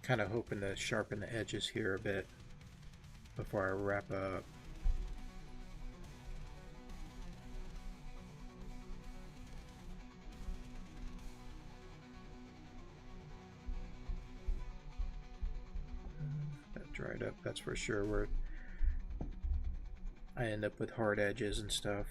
kind of hoping to sharpen the edges here a bit before I wrap up. That dried up, that's for sure, where I end up with hard edges and stuff.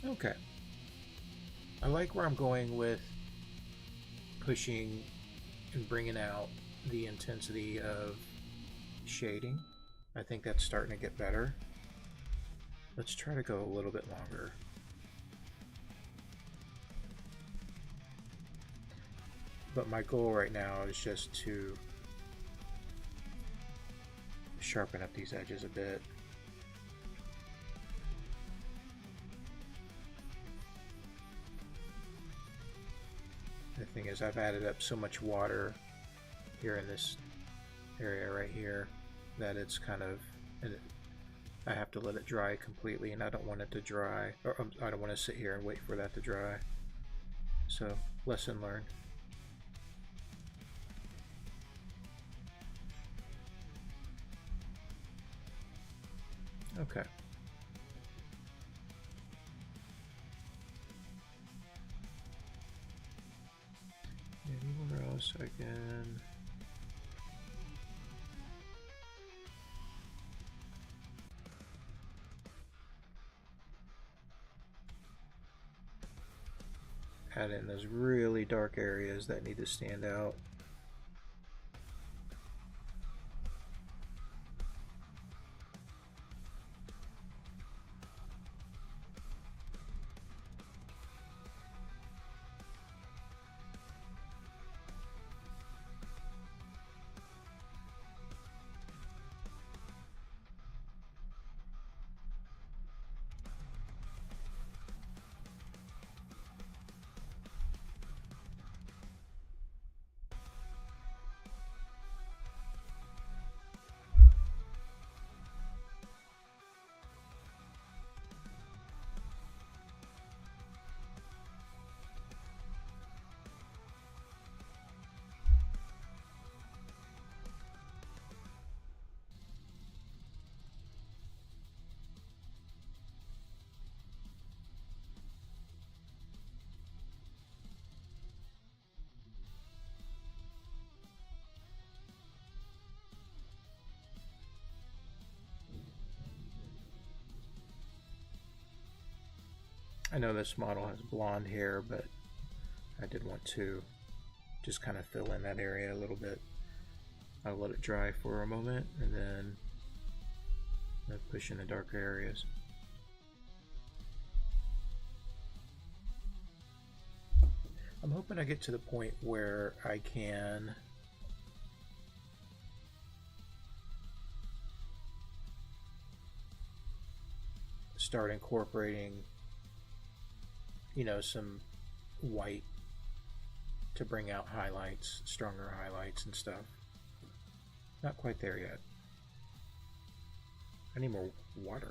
Okay. I like where I'm going with pushing and bringing out the intensity of shading. I think that's starting to get better. Let's try to go a little bit longer. But my goal right now is just to sharpen up these edges a bit. The thing is, I've added up so much water here in this area right here that it's kind of, I have to let it dry completely, and I don't want it to dry, or I don't want to sit here and wait for that to dry. So, lesson learned. Okay. Anywhere else I can? Add in those really dark areas that need to stand out. I know this model has blonde hair, but I did want to just kind of fill in that area a little bit. I'll let it dry for a moment and then push in the darker areas. I'm hoping I get to the point where I can start incorporating, you know, some white to bring out highlights, stronger highlights and stuff. Not quite there yet. I need more water.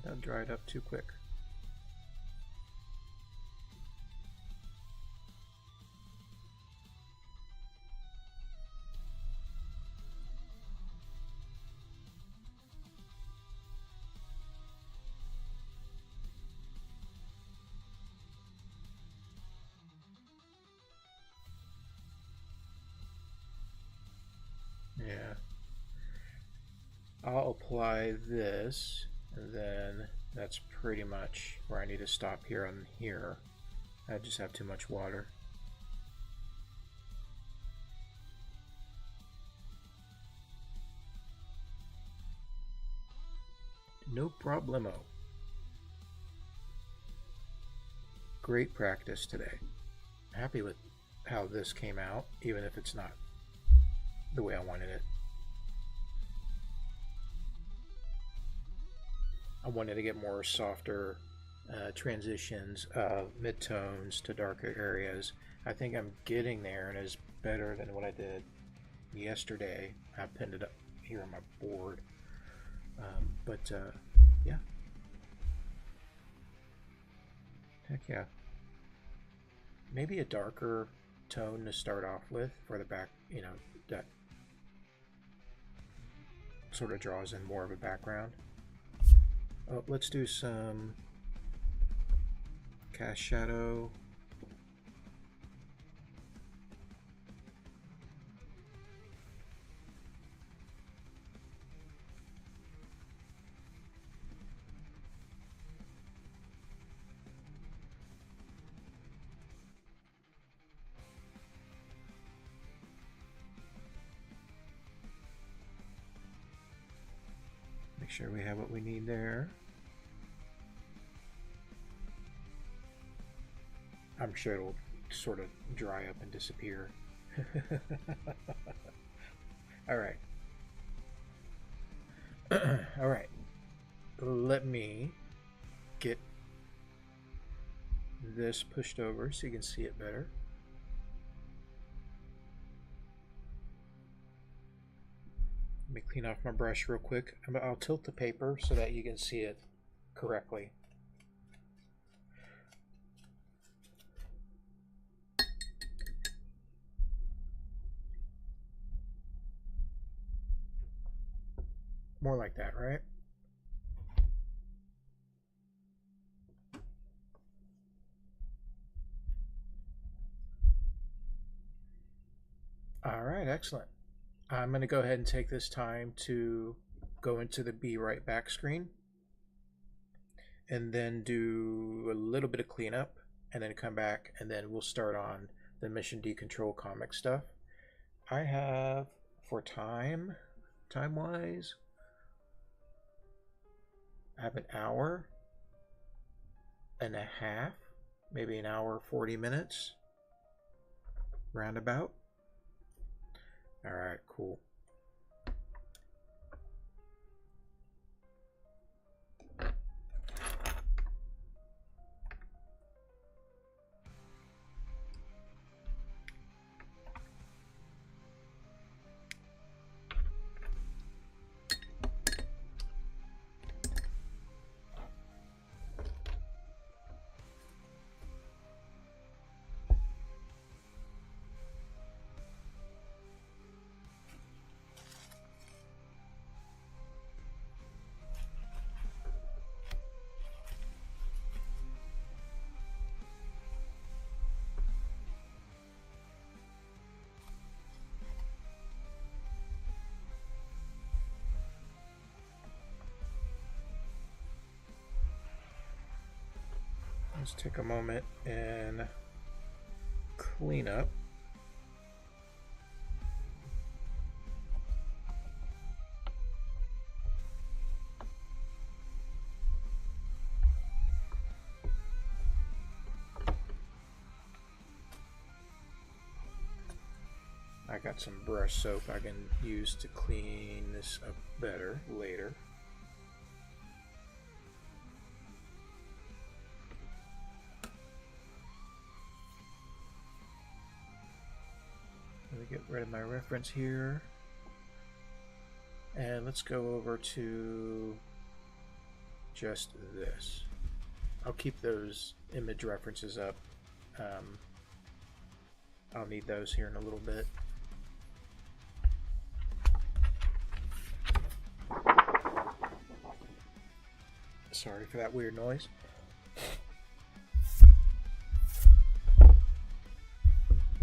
That dried up too quick. Yeah. I'll apply this, and then that's pretty much where I need to stop here on here. I just have too much water. No problemo. Great practice today. Happy with how this came out, even if it's not the way I wanted it. I wanted to get more softer transitions of midtones to darker areas. I think I'm getting there, and it's better than what I did yesterday. I pinned it up here on my board. Yeah. Heck yeah. Maybe a darker tone to start off with for the back, you know, that sort of draws in more of a background. Oh, let's do some cast shadow. Make sure we have what we need there. I'm sure it'll sort of dry up and disappear. All right. All right. Let me get this pushed over so you can see it better. Let me clean off my brush real quick. I'll tilt the paper so that you can see it correctly. More like that, right? All right, excellent. I'm going to go ahead and take this time to go into the Be Right Back screen and then do a little bit of cleanup and then come back, and then we'll start on the Mission Decontrol comic stuff. I have, for time-wise, I have an hour and a half, maybe an hour 40 minutes, roundabout. All right, cool. Let's take a moment and clean up. I got some brush soap I can use to clean this up better later. Let me get rid of my reference here. And let's go over to just this. I'll keep those image references up. I'll need those here in a little bit. Sorry for that weird noise.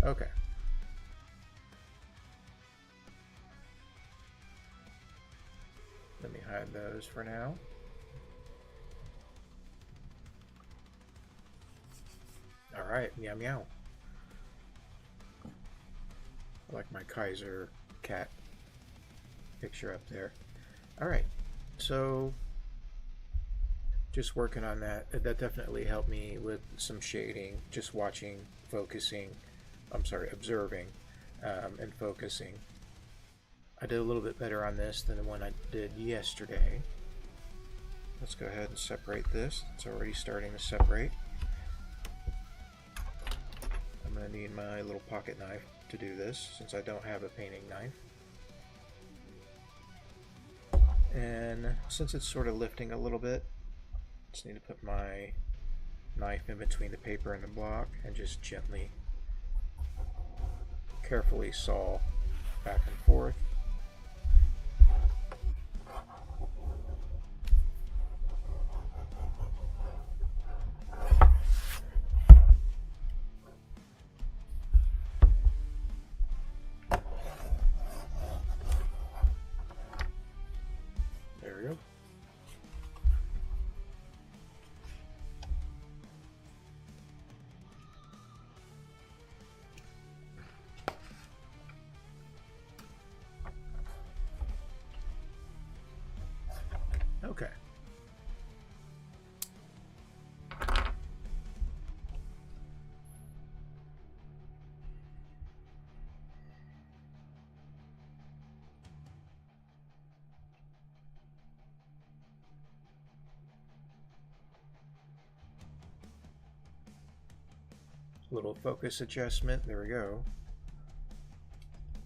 Okay. Let me hide those for now. All right, meow meow. I like my Kaiser cat picture up there. All right, so just working on that. That definitely helped me with some shading, just watching, focusing, observing, and focusing. I did a little bit better on this than the one I did yesterday. Let's go ahead and separate this. It's already starting to separate. I'm going to need my little pocket knife to do this since I don't have a painting knife. And since it's sort of lifting a little bit, just need to put my knife in between the paper and the block and just gently, carefully saw back and forth. There we go. Okay. Little focus adjustment. There we go.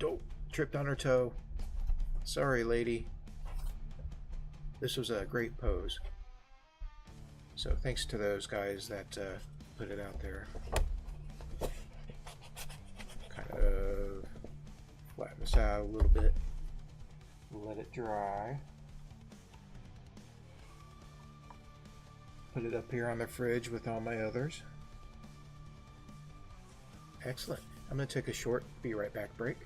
Dope. Tripped on her toe. Sorry, lady. This was a great pose. So thanks to those guys that put it out there. Kind of flatten this out a little bit. Let it dry. Put it up here on the fridge with all my others. Excellent. I'm going to take a short be right back break.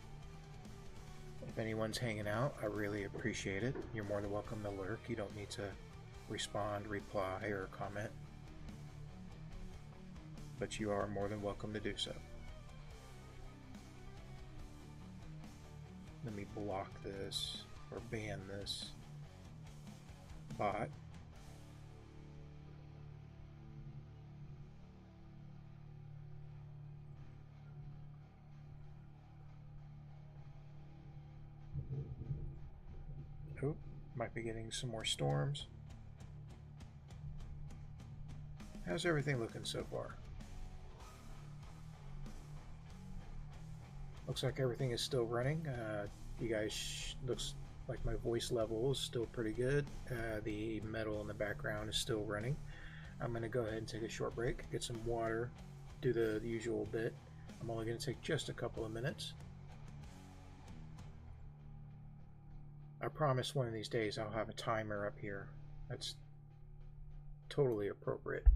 If anyone's hanging out, I really appreciate it. You're more than welcome to lurk. You don't need to respond, reply, or comment. But you are more than welcome to do so. Let me block this or ban this bot. Oh, might be getting some more storms. How's everything looking so far? Looks like everything is still running. You guys, looks like my voice level is still pretty good. The metal in the background is still running. I'm going to go ahead and take a short break, get some water, do the usual bit. I'm only going to take just a couple of minutes. I promise one of these days I'll have a timer up here that's totally appropriate.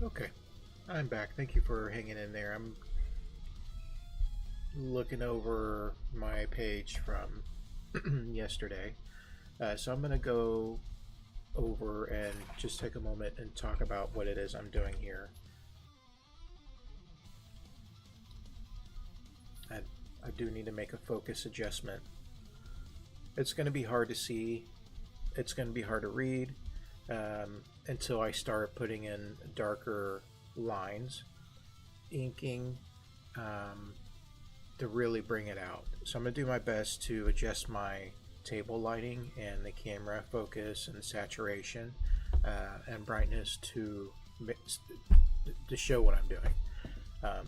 Okay, I'm back. Thank you for hanging in there. I'm looking over my page from yesterday. So I'm going to go over and just take a moment and talk about what it is I'm doing here. I, I do need to make a focus adjustment. It's going to be hard to see, it's going to be hard to read until I start putting in darker lines, inking, um, to really bring it out. So I'm going to do my best to adjust my table lighting and the camera focus and saturation and brightness to show what I'm doing. Um,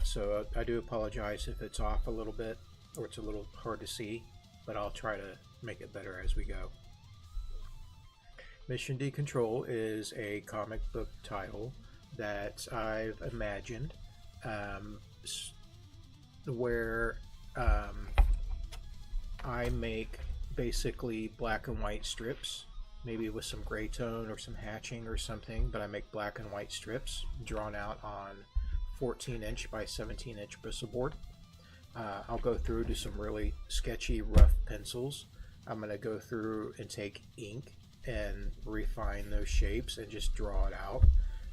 so I do apologize if it's off a little bit or it's a little hard to see, but I'll try to make it better as we go. Mission Decontrol is a comic book title that I've imagined um, where I make basically black and white strips, maybe with some gray tone or some hatching or something, but I make black and white strips drawn out on 14-inch by 17-inch bristle board. I'll go through to some really sketchy rough pencils. I'm going to go through and take ink and refine those shapes and just draw it out.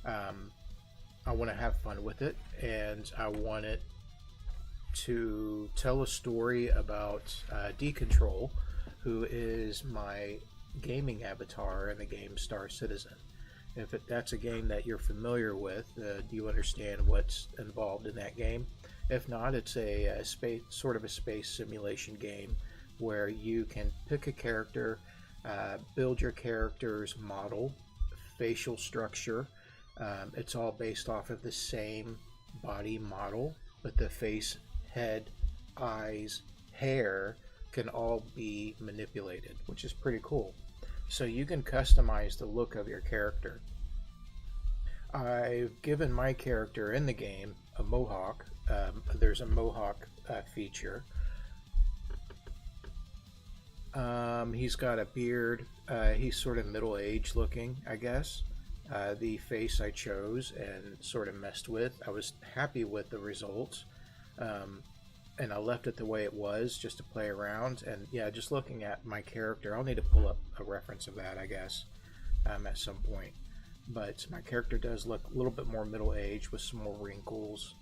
I want to have fun with it, and I want it to tell a story about Decontrol, who is my gaming avatar in the game Star Citizen. If that's a game that you're familiar with, do you understand what's involved in that game? If not, it's a space, sort of a space simulation game where you can pick a character, build your character's model, facial structure. It's all based off of the same body model, but the face, head, eyes, hair can all be manipulated, which is pretty cool. So you can customize the look of your character. I've given my character in the game a mohawk. There's a mohawk feature. He's got a beard. He's sort of middle-aged looking, I guess. The face I chose and sort of messed with. I was happy with the results. And I left it the way it was just to play around. And yeah, just looking at my character, I'll need to pull up a reference of that, I guess, at some point. But my character does look a little bit more middle-aged with some more wrinkles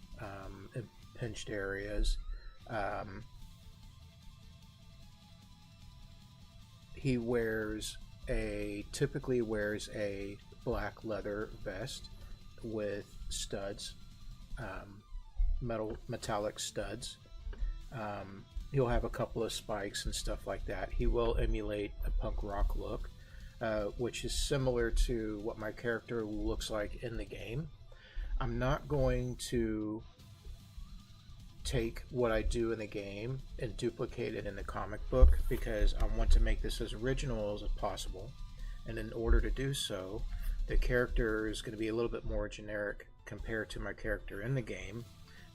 and pinched areas. He typically wears a black leather vest with studs, metallic studs. He'll have a couple of spikes and stuff like that. He will emulate a punk rock look, which is similar to what my character looks like in the game. I'm not going to take what I do in the game and duplicate it in the comic book because I want to make this as original as possible. And in order to do so, the character is going to be a little bit more generic compared to my character in the game,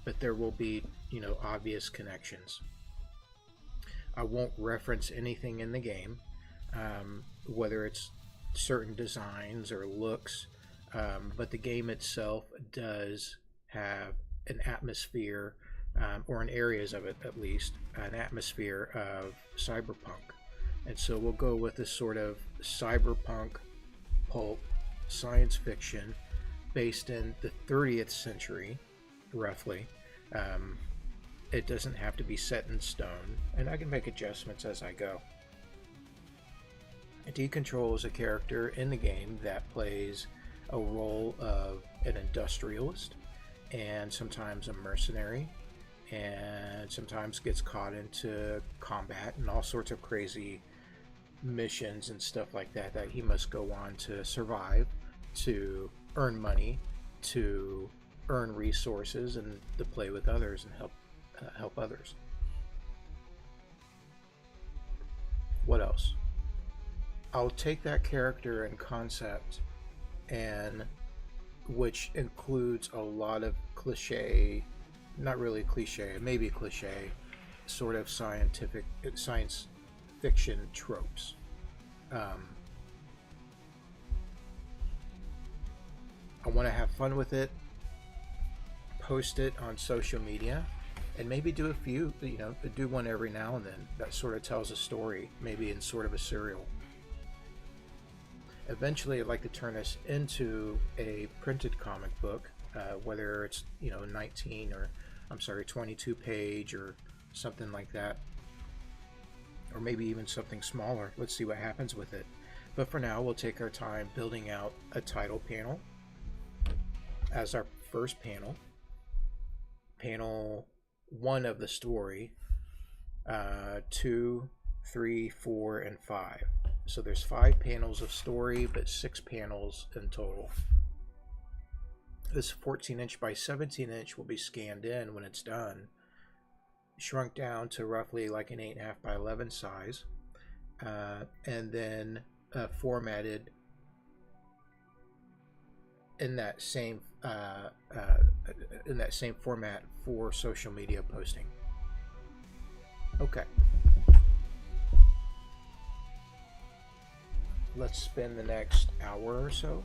but there will be, obvious connections. I won't reference anything in the game, whether it's certain designs or looks, but the game itself does have an atmosphere, or in areas of it at least, an atmosphere of cyberpunk. And so we'll go with this sort of cyberpunk pulp science fiction based in the 30th century, roughly. It doesn't have to be set in stone, and I can make adjustments as I go. Decontrol is a character in the game that plays a role of an industrialist and sometimes a mercenary, and sometimes gets caught into combat and all sorts of crazy missions and stuff like that that he must go on to survive, to earn money, to earn resources, and to play with others and help others. What else? I'll take that character and concept, and which includes a lot of cliche, not really cliche, maybe cliche, sort of science fiction tropes. I want to have fun with it, post it on social media, and maybe do a few, do one every now and then that sort of tells a story, maybe in sort of a serial. Eventually, I'd like to turn this into a printed comic book, whether it's 19 or 22 page or something like that, or maybe even something smaller. Let's see what happens with it. But for now, we'll take our time building out a title panel as our first panel. Panel 1 of the story, 2, 3, 4, and 5. So there's 5 panels of story, but 6 panels in total. This 14-inch by 17-inch will be scanned in when it's done, shrunk down to roughly like an 8.5 by 11 size, and then formatted in that same format for social media posting. Okay. Let's spend the next hour or so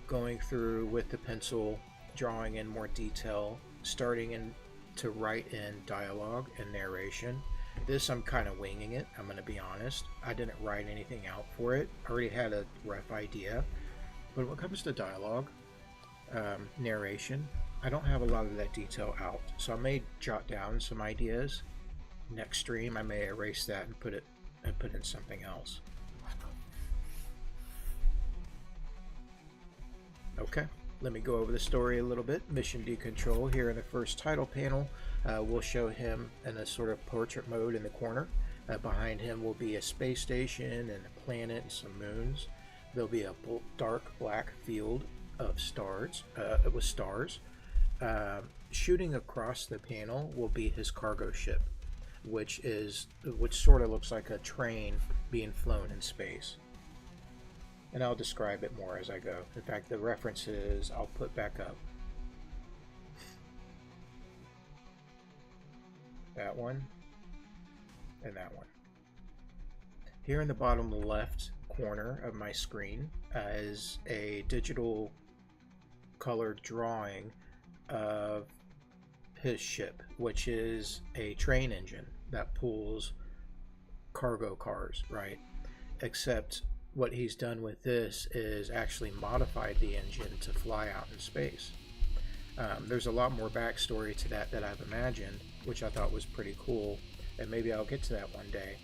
going through with the pencil, drawing in more detail, starting to write in dialogue and narration. This, I'm kind of winging it, I'm going to be honest. I didn't write anything out for it. I already had a rough idea. But when it comes to dialogue, narration, I don't have a lot of that detail out. So I may jot down some ideas. Next stream, I may erase that and put in something else. Okay, let me go over the story a little bit. Mission Decontrol. Here in the first title panel, we'll show him in a sort of portrait mode in the corner. Behind him will be a space station and a planet and some moons. There'll be a dark black field of stars, with stars. Shooting across the panel will be his cargo ship, which sort of looks like a train being flown in space. And I'll describe it more as I go. In fact, the references I'll put back up. That one and that one. Here in the bottom left corner of my screen is a digital colored drawing of his ship, which is a train engine that pulls cargo cars, right? Except what he's done with this is actually modified the engine to fly out in space. There's a lot more backstory to that I've imagined, which I thought was pretty cool, and maybe I'll get to that one day.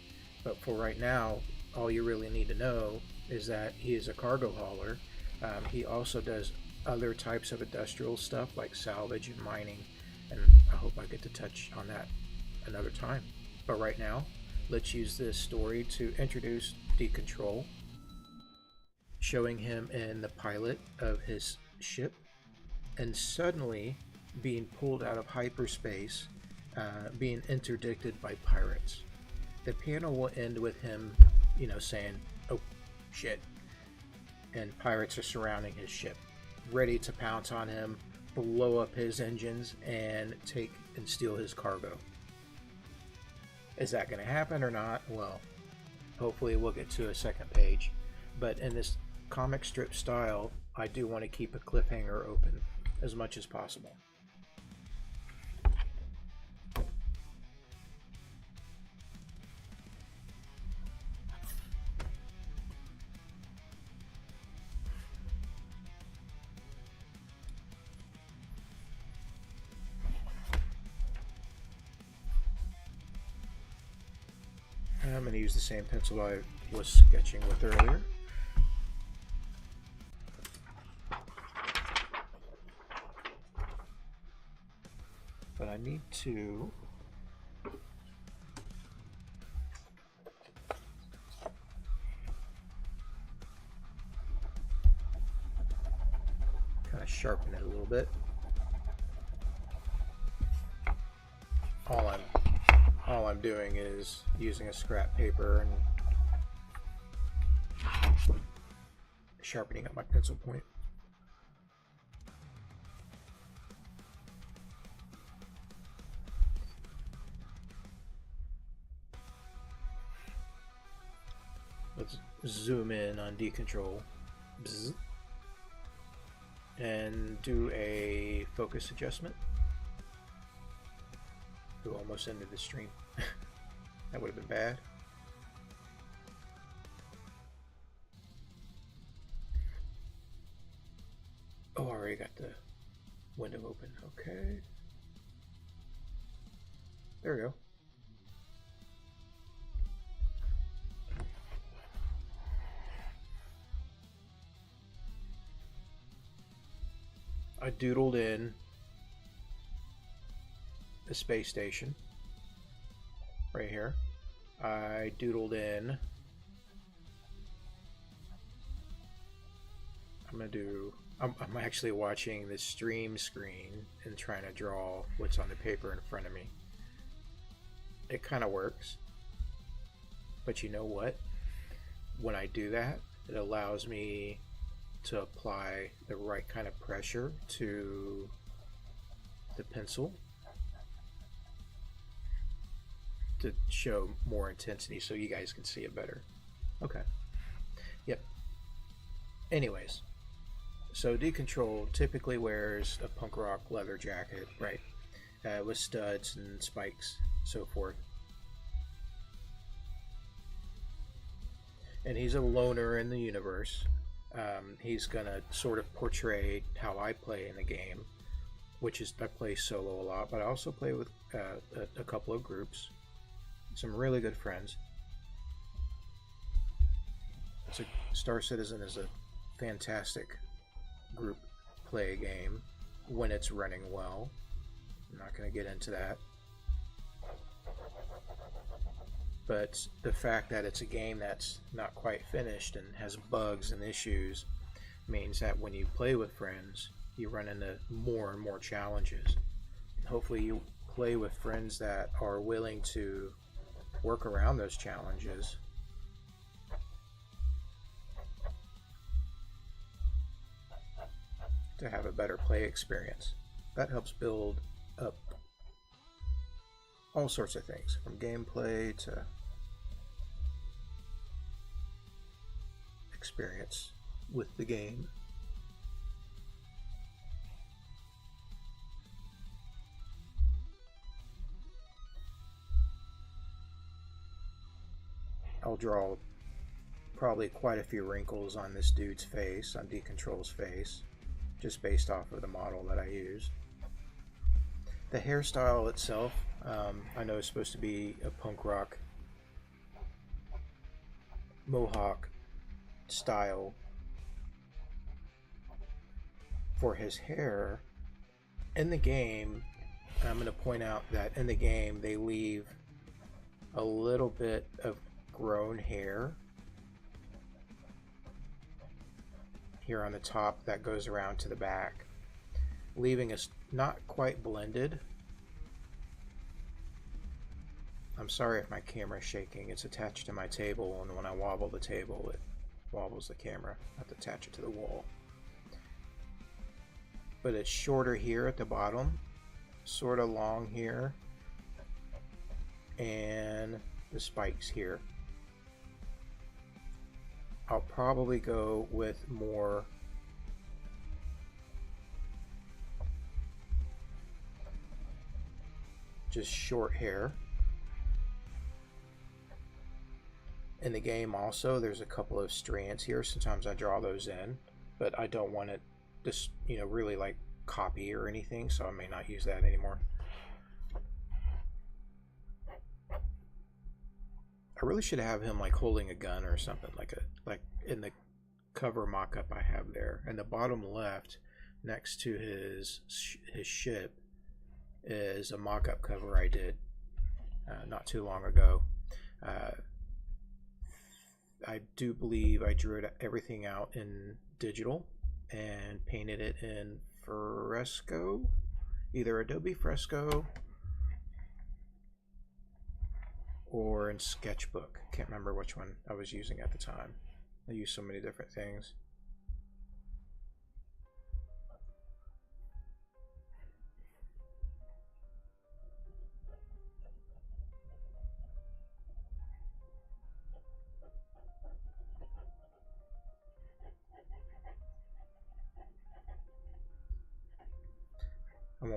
But for right now, all you really need to know is that he is a cargo hauler. He also does other types of industrial stuff like salvage and mining, and I hope I get to touch on that another time. But right now, let's use this story to introduce Decontrol, showing him in the pilot of his ship and suddenly being pulled out of hyperspace, being interdicted by pirates. The panel will end with him, saying, "Oh, shit," and pirates are surrounding his ship, ready to pounce on him, blow up his engines, and take and steal his cargo. Is that going to happen or not? Well, hopefully we'll get to a second page. But in this comic strip style, I do want to keep a cliffhanger open as much as possible. I'm going to use the same pencil I was sketching with earlier. But I need to kind of sharpen it a little bit. All I'm doing is using a scrap paper and sharpening up my pencil point. Let's zoom in on Decontrol. Bzz. and do a focus adjustment. Who almost ended the stream. That would have been bad. Oh, I already got the window open. Okay. There we go. I doodled in the space station right here. I doodled in. I'm actually watching the stream screen and trying to draw what's on the paper in front of me. It kind of works. But you know what? When I do that, it allows me to apply the right kind of pressure to the pencil to show more intensity so you guys can see it better. Okay. Yep. Anyways, so Decontrol typically wears a punk rock leather jacket, right, with studs and spikes, so forth. And he's a loner in the universe. He's gonna sort of portray how I play in the game, which is I play solo a lot, but I also play with a couple of groups, some really good friends. So Star Citizen is a fantastic group play game when it's running well. I'm not going to get into that. But the fact that it's a game that's not quite finished and has bugs and issues means that when you play with friends, you run into more and more challenges. Hopefully you play with friends that are willing to work around those challenges. To have a better play experience. That helps build up all sorts of things, from gameplay to experience with the game. I'll draw probably quite a few wrinkles on this dude's face, on Decontrol's face, just based off of the model that I used. The hairstyle itself, I know is supposed to be a punk rock mohawk style for his hair. In the game, I'm going to point out that in the game they leave a little bit of grown hair here on the top that goes around to the back, leaving us not quite blended. I'm sorry if my camera is shaking. It's attached to my table, and when I wobble the table, it wobbles the camera. I have to attach it to the wall. But it's shorter here at the bottom, sort of long here, and the spikes here. I'll probably go with more just short hair. In the game also, there's a couple of strands here. Sometimes I draw those in, but I don't want it just, really like copy or anything, so I may not use that anymore. I really should have him like holding a gun or something, like in the cover mock-up I have there. In the bottom left, next to his ship, is a mock-up cover I did not too long ago. I do believe I drew everything out in digital and painted it in Fresco, either Adobe Fresco or in Sketchbook. Can't remember which one I was using at the time. I used so many different things.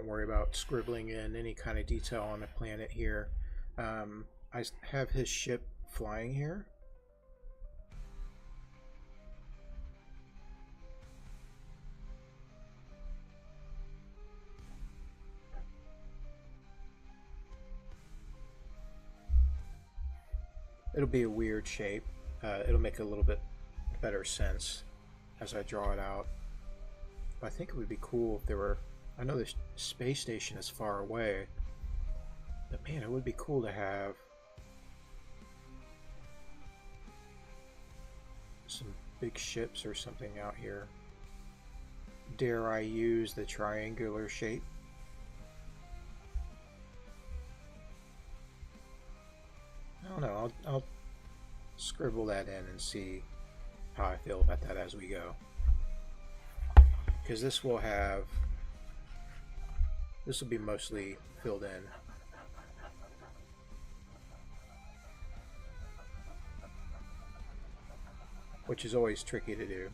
worry about scribbling in any kind of detail on the planet here. I have his ship flying here. It'll be a weird shape. It'll make a little bit better sense as I draw it out. I think it would be cool if there were... I know the space station is far away, but man, it would be cool to have some big ships or something out here. Dare I use the triangular shape? I don't know. I'll scribble that in and see how I feel about that as we go. Because this will be mostly filled in. Which is always tricky to do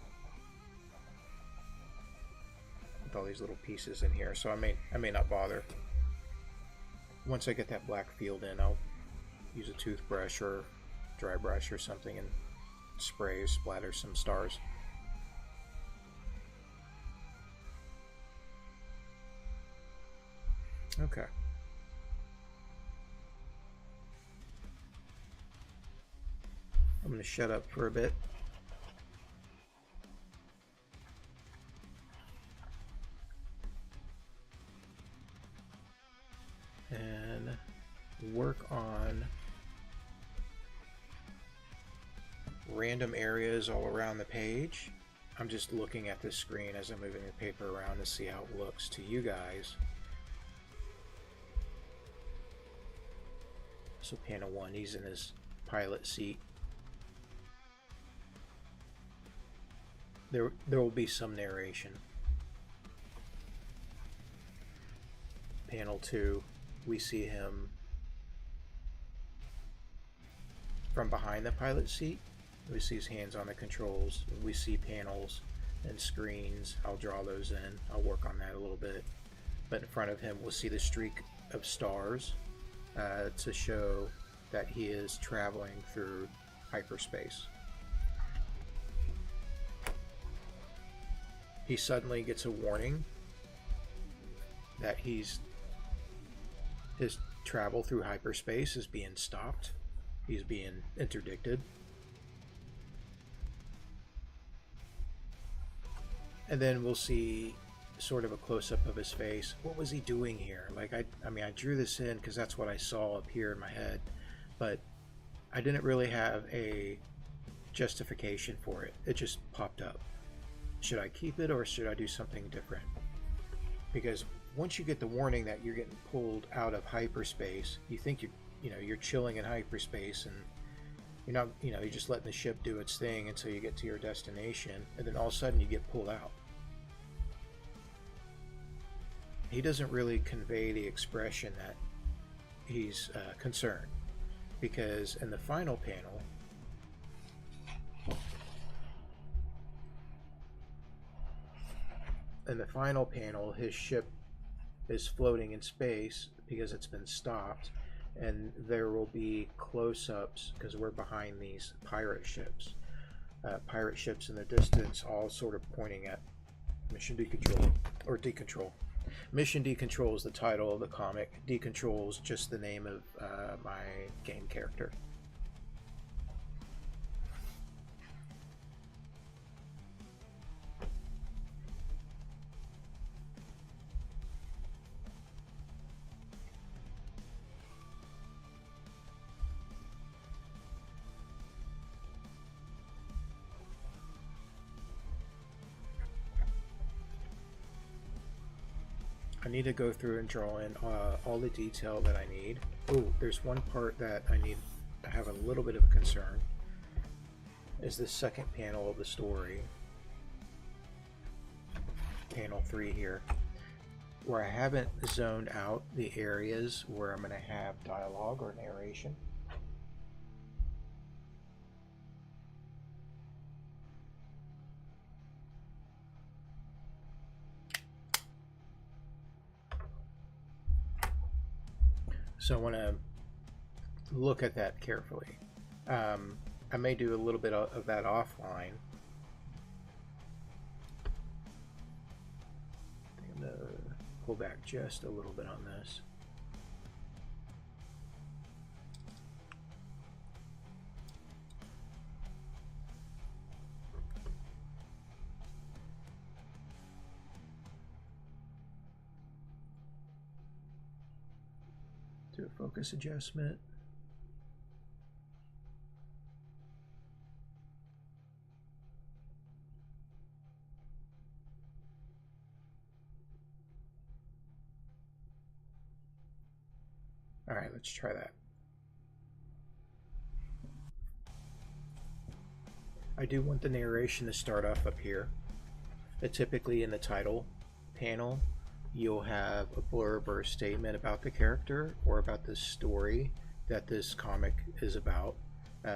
with all these little pieces in here. So I may not bother. Once I get that black field in, I'll use a toothbrush or dry brush or something and spray or splatter some stars. Okay. I'm going to shut up for a bit. And work on random areas all around the page. I'm just looking at this screen as I'm moving the paper around to see how it looks to you guys. So panel 1, he's in his pilot seat. There will be some narration. Panel 2, we see him from behind the pilot seat. We see his hands on the controls. We see panels and screens. I'll draw those in. I'll work on that a little bit. But in front of him, we'll see the streak of stars to show that he is traveling through hyperspace. He suddenly gets a warning that his travel through hyperspace is being stopped. He's being interdicted. And then we'll see sort of a close-up of his face. What was he doing here? Like, I mean, I drew this in because that's what I saw up here in my head, but I didn't really have a justification for it. It just popped up. Should I keep it or should I do something different? Because once you get the warning that you're getting pulled out of hyperspace, you think you're chilling in hyperspace, and you're not, you're just letting the ship do its thing until you get to your destination, and then all of a sudden you get pulled out. He doesn't really convey the expression that he's concerned, because in the final panel, his ship is floating in space because it's been stopped, and there will be close-ups because we're behind these pirate ships in the distance, all sort of pointing at mission decontrol or decontrol. Mission Decontrol is the title of the comic. Decontrol is just the name of my game character. I need to go through and draw in all the detail that I need. Oh, there's one part that I have a little bit of a concern. Is the second panel of the story, panel 3 here, where I haven't zoned out the areas where I'm going to have dialogue or narration. So I want to look at that carefully. I may do a little bit of that offline. I think I'm going to pull back just a little bit on this. Do a focus adjustment. All right, let's try that. I do want the narration to start off up here. Typically in the title panel, you'll have a blurb or a statement about the character or about the story that this comic is about.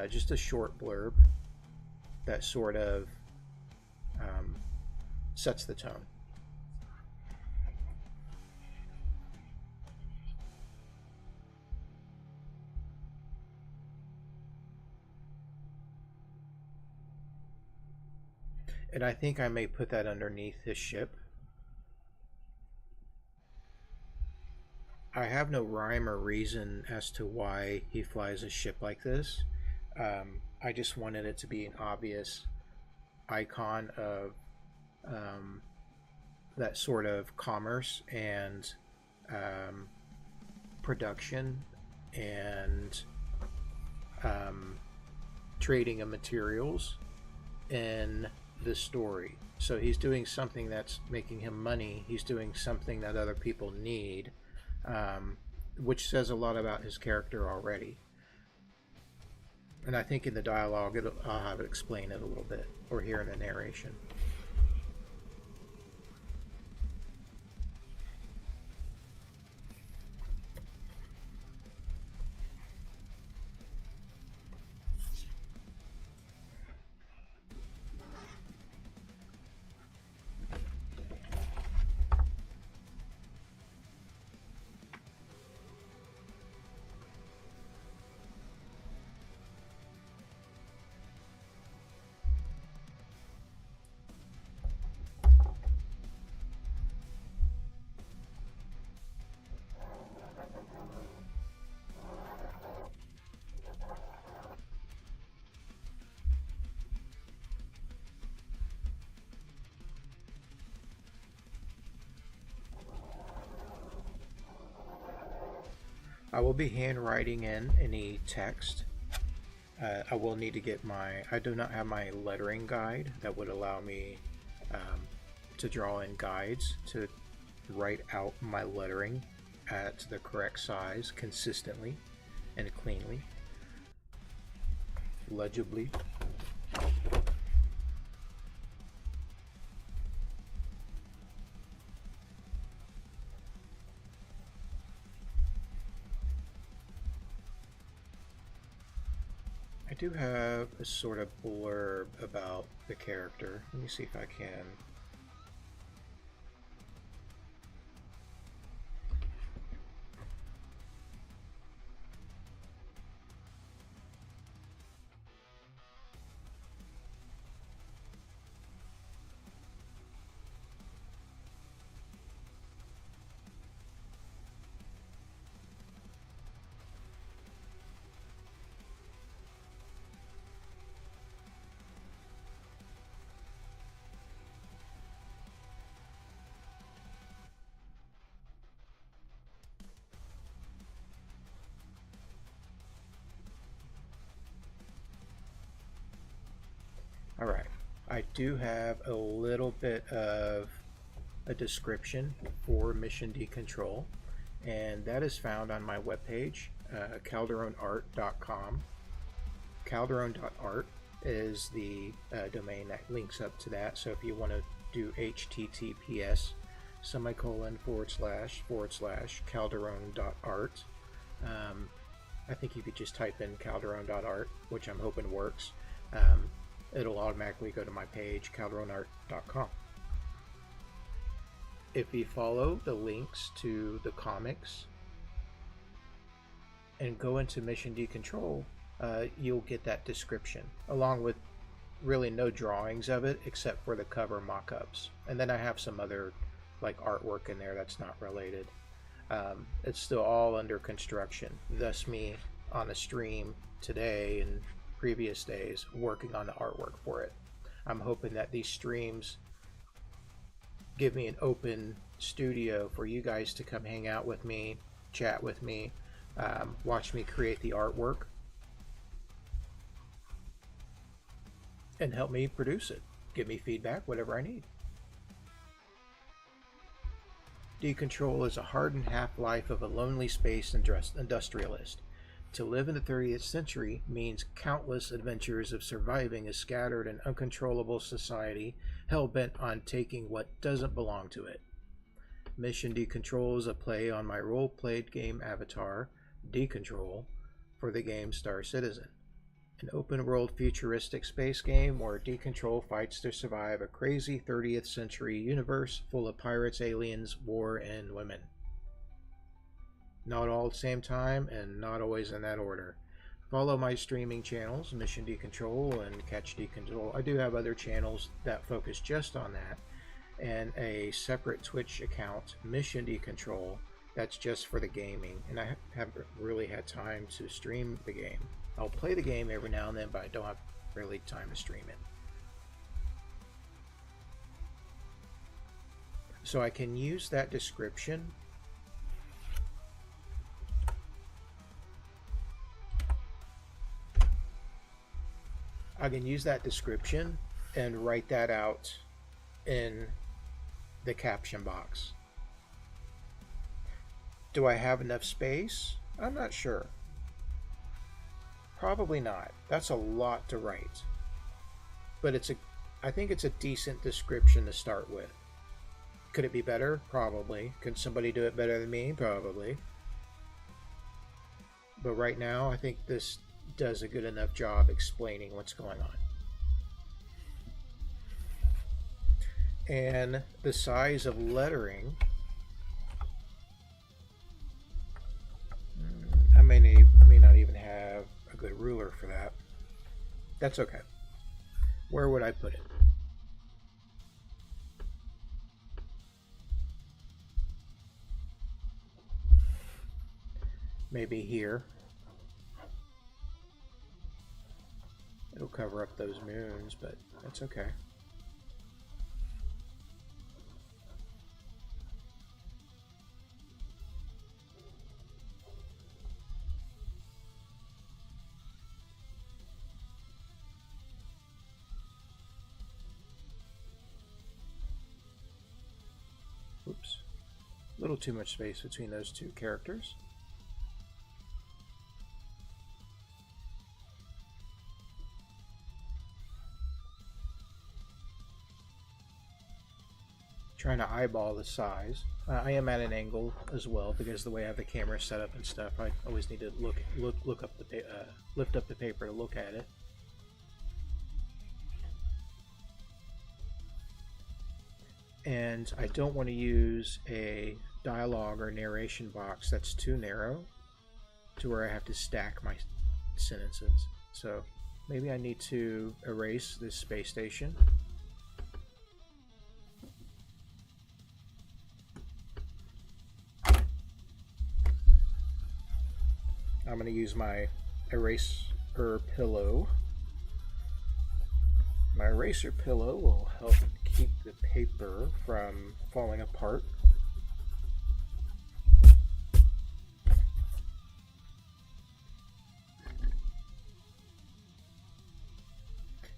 Just a short blurb that sort of sets the tone. And I think I may put that underneath his ship. I have no rhyme or reason as to why he flies a ship like this. I just wanted it to be an obvious icon of that sort of commerce and production and trading of materials in the story. So he's doing something that's making him money. He's doing something that other people need, which says a lot about his character already. And I think in the dialogue, I'll have it explain it a little bit, or here in the narration. I will be handwriting in any text. I will need to get I do not have my lettering guide that would allow me to draw in guides to write out my lettering at the correct size consistently and cleanly, legibly. I do have a sort of blurb about the character. Let me see if I can. All right, I do have a little bit of a description for Mission Decontrol, and that is found on my webpage, Calderone.art.com. Calderone.art is the domain that links up to that. So if you want to do HTTPS // Calderone.art, I think you could just type in Calderone.art, which I'm hoping works. It'll automatically go to my page, Calderone.art.com. If you follow the links to the comics and go into Mission Decontrol, you'll get that description along with really no drawings of it except for the cover mock-ups. And then I have some other like artwork in there that's not related. It's still all under construction, thus me on the stream today and previous days working on the artwork for it. I'm hoping that these streams give me an open studio for you guys to come hang out with me, chat with me, watch me create the artwork, and help me produce it. Give me feedback, whatever I need. Decontrol is a hardened half-life of a lonely space industrialist. To live in the 30th century means countless adventures of surviving a scattered and uncontrollable society hell-bent on taking what doesn't belong to it. Mission Decontrol is a play on my role-played game avatar, Decontrol, for the game Star Citizen. An open-world futuristic space game where Decontrol fights to survive a crazy 30th century universe full of pirates, aliens, war, and women. Not all at the same time and not always in that order. Follow my streaming channels, Mission Decontrol and Catch Decontrol. I do have other channels that focus just on that, and a separate Twitch account, Mission Decontrol, that's just for the gaming, and I haven't really had time to stream the game. I'll play the game every now and then, but I don't have really time to stream it. So I can use that description and write that out in the caption box. Do I have enough space? I'm not sure. Probably not. That's a lot to write. But I think it's a decent description to start with. Could it be better? Probably. Can somebody do it better than me? Probably. But right now, I think this does a good enough job explaining what's going on. And the size of lettering, I may not even have a good ruler for that. That's okay. Where would I put it? Maybe here. It'll cover up those moons, but that's okay. Oops. A little too much space between those two characters. Trying to eyeball the size. I am at an angle as well because the way I have the camera set up and stuff. I always need to look up the lift up the paper to look at it. And I don't want to use a dialogue or narration box that's too narrow to where I have to stack my sentences. So maybe I need to erase this space station. I'm going to use my eraser pillow. My eraser pillow will help keep the paper from falling apart.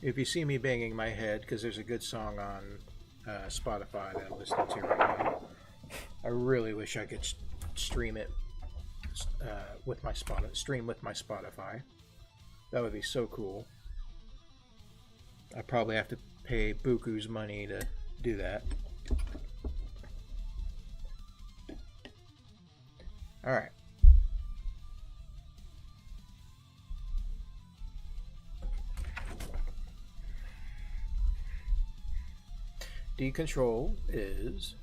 If you see me banging my head, because there's a good song on Spotify that I'm listening to right now, I really wish I could stream it with my Spotify. That would be so cool. I probably have to pay buku's money to do that. All right. Decontrol is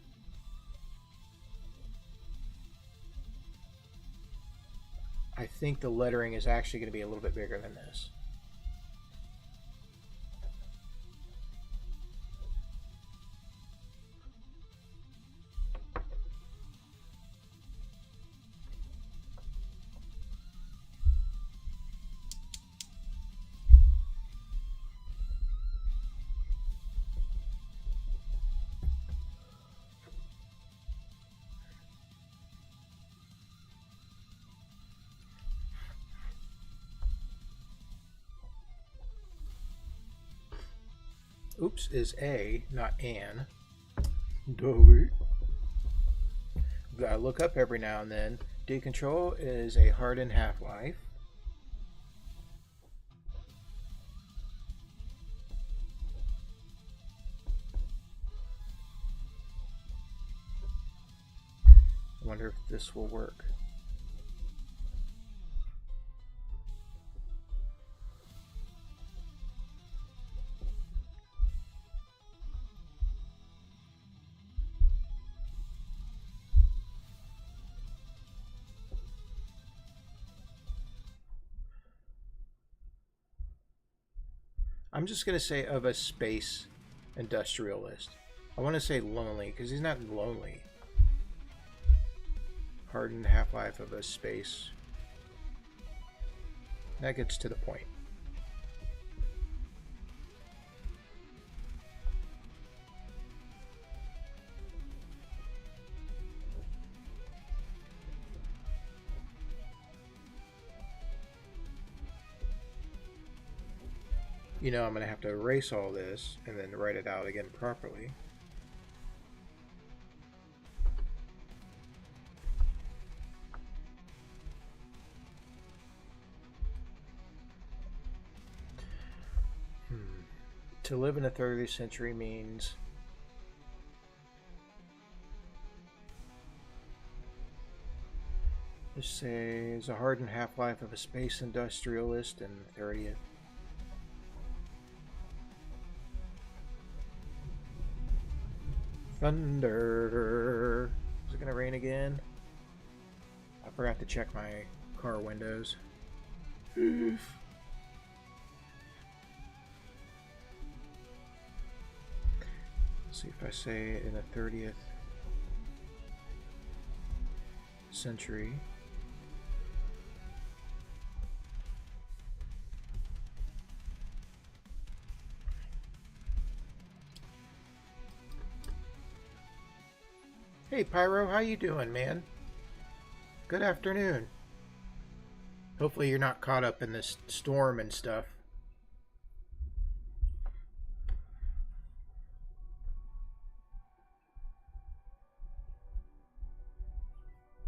I think the lettering is actually going to be a little bit bigger than this. Oops is A, not an. Doggy. Gotta look up every now and then. Decontrol is a hardened half-life. I wonder if this will work. I'm just going to say of a space industrialist. I want to say lonely because he's not lonely. Hardened half-life of a space. That gets to the point. You know I'm going to have to erase all this and then write it out again properly. To live in the 30th century means let's say is a hardened half-life of a space industrialist in the 30th. Thunder. Is it gonna rain again? I forgot to check my car windows. Oof. Let's see if I say in the 30th century. Hey Pyro, how you doing, man? Good afternoon. Hopefully you're not caught up in this storm and stuff.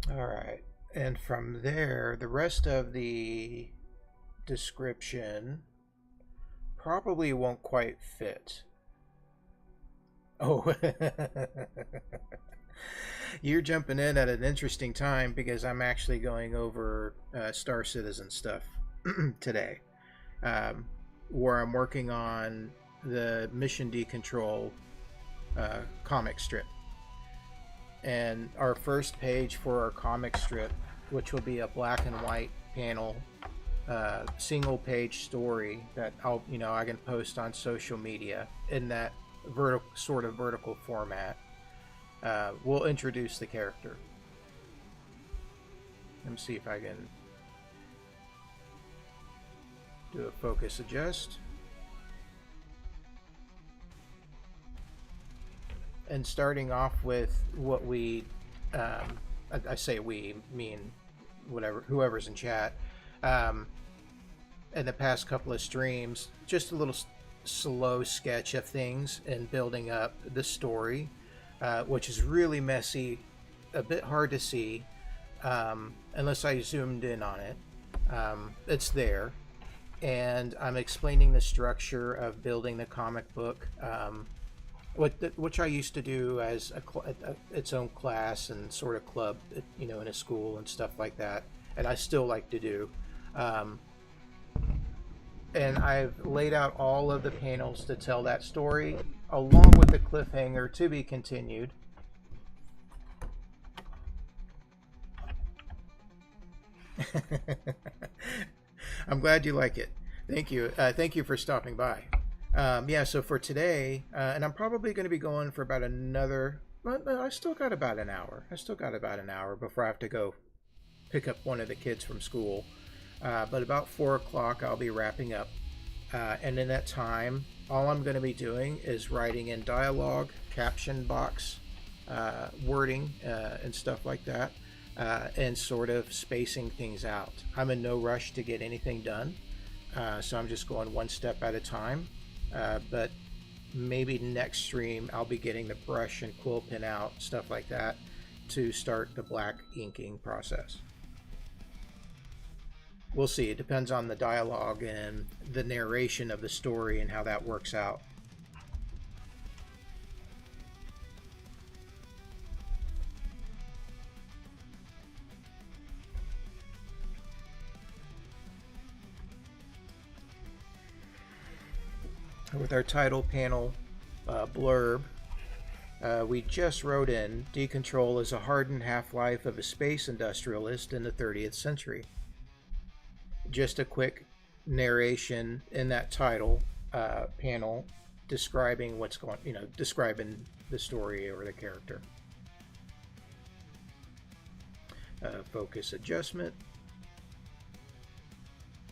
Alright, and from there, the rest of the description probably won't quite fit. Oh, you're jumping in at an interesting time because I'm actually going over Star Citizen stuff today, where I'm working on the Mission Decontrol comic strip. And our first page for our comic strip, which will be a black and white panel, single page story that I can post on social media in that vertical format. We'll introduce the character. Let me see if I can do a focus adjust. And starting off with what we, I say we, mean whoever's in chat, in the past couple of streams, just a little slow sketch of things and building up the story, which is really messy, a bit hard to see, unless I zoomed in on it. It's there, and I'm explaining the structure of building the comic book, which I used to do as its own class and sort of club, in a school and stuff like that, and I still like to do. And I've laid out all of the panels to tell that story, along with the cliffhanger to be continued. I'm glad you like it. Thank you. Thank you for stopping by. Yeah, so for today, and I'm probably going to be going for about another. Well, I still got about an hour. I still got about an hour before I have to go pick up one of the kids from school. But about 4 o'clock, I'll be wrapping up. And in that time, all I'm going to be doing is writing in dialogue, caption box, wording, and stuff like that, and sort of spacing things out. I'm in no rush to get anything done, so I'm just going one step at a time. But maybe next stream I'll be getting the brush and quill pen out, stuff like that, to start the black inking process. We'll see. It depends on the dialogue and the narration of the story and how that works out. With our title panel blurb, we just wrote in, Decontrol is a hardened half-life of a space industrialist in the 30th century. Just a quick narration in that title panel describing what's going, describing the story or the character. Focus adjustment.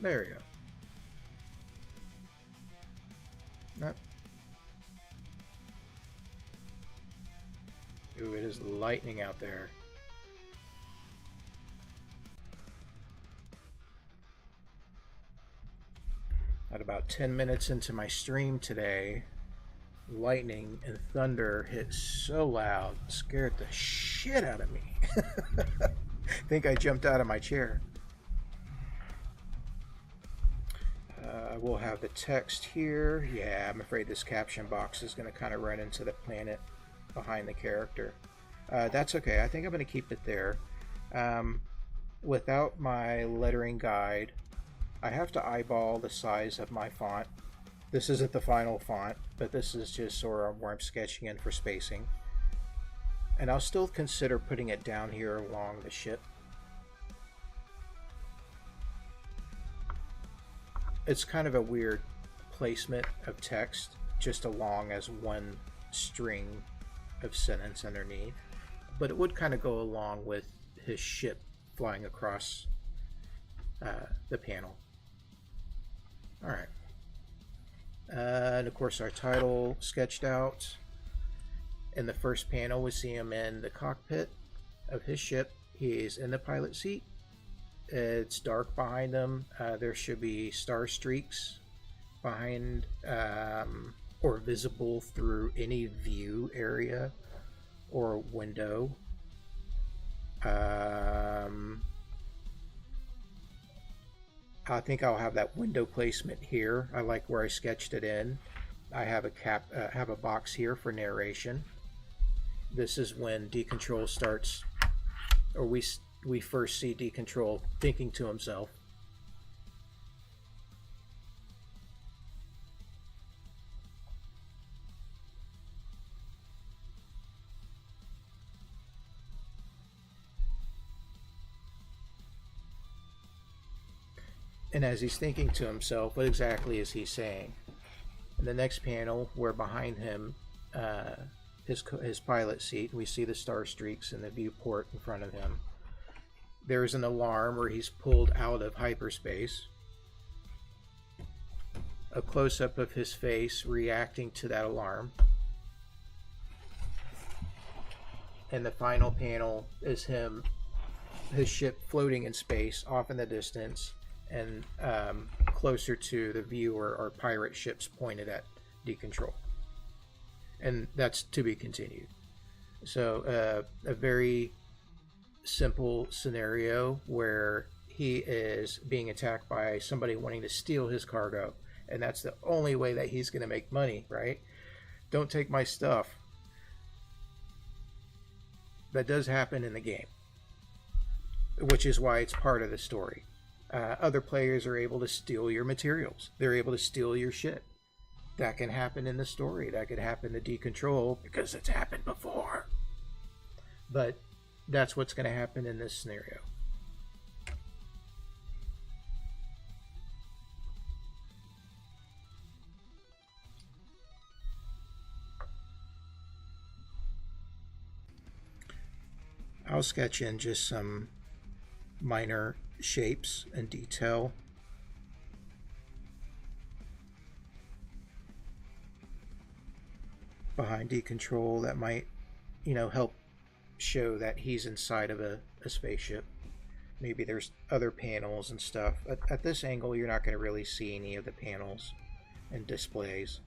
There you go. Nope. Ooh, it is lightning out there. At about 10 minutes into my stream today, lightning and thunder hit so loud, scared the shit out of me. I think I jumped out of my chair. We'll have the text here. Yeah, I'm afraid this caption box is going to kind of run into the planet behind the character. That's okay. I think I'm going to keep it there. Without my lettering guide, I have to eyeball the size of my font. This isn't the final font, but this is just sort of where I'm sketching in for spacing. And I'll still consider putting it down here along the ship. It's kind of a weird placement of text, just along as one string of sentence underneath. But it would kind of go along with his ship flying across the panel. All right. And of course our title sketched out. In the first panel we see him in the cockpit of his ship. He's in the pilot seat. It's dark behind him. There should be star streaks behind or visible through any view area or window. I think I'll have that window placement here. I like where I sketched it in. I have a box here for narration. This is when Decontrol starts, or we first see Decontrol thinking to himself. And as he's thinking to himself, what exactly is he saying? In the next panel, we're behind him, his pilot seat. We see the star streaks in the viewport in front of him. There's an alarm where he's pulled out of hyperspace. A close-up of his face reacting to that alarm. And the final panel is his ship floating in space off in the distance, and closer to the viewer or pirate ships pointed at Decontrol. And that's to be continued. So a very simple scenario where he is being attacked by somebody wanting to steal his cargo, and that's the only way that he's going to make money, right? Don't take my stuff. That does happen in the game, which is why it's part of the story. Other players are able to steal your materials. They're able to steal your shit. That can happen in the story. That could happen to Decontrol because it's happened before. But that's what's going to happen in this scenario. I'll sketch in just some minor shapes and detail. Behind decontrol that might, help show that he's inside of a spaceship. Maybe there's other panels and stuff. At this angle, you're not going to really see any of the panels and displays.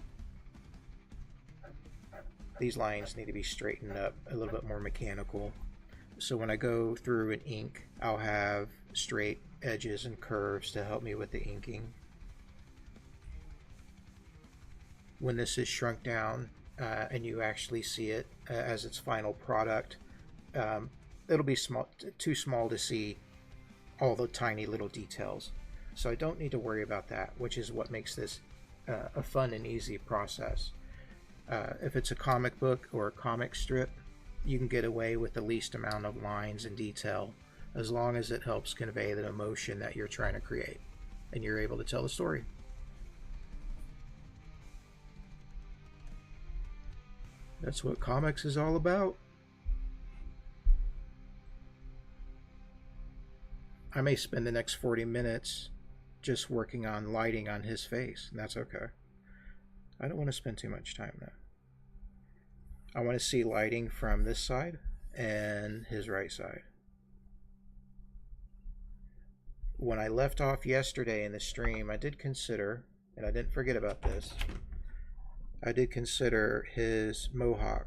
These lines need to be straightened up, a little bit more mechanical. So when I go through and ink, I'll have straight edges and curves to help me with the inking. When this is shrunk down and you actually see it as its final product, it'll be too small to see all the tiny little details. So I don't need to worry about that, which is what makes this a fun and easy process. If it's a comic book or a comic strip, you can get away with the least amount of lines and detail as long as it helps convey the emotion that you're trying to create and you're able to tell the story. That's what comics is all about. I may spend the next 40 minutes just working on lighting on his face, and that's okay. I don't want to spend too much time though. I want to see lighting from this side and his right side. When I left off yesterday in the stream, I did consider, and I didn't forget about this, I did consider his mohawk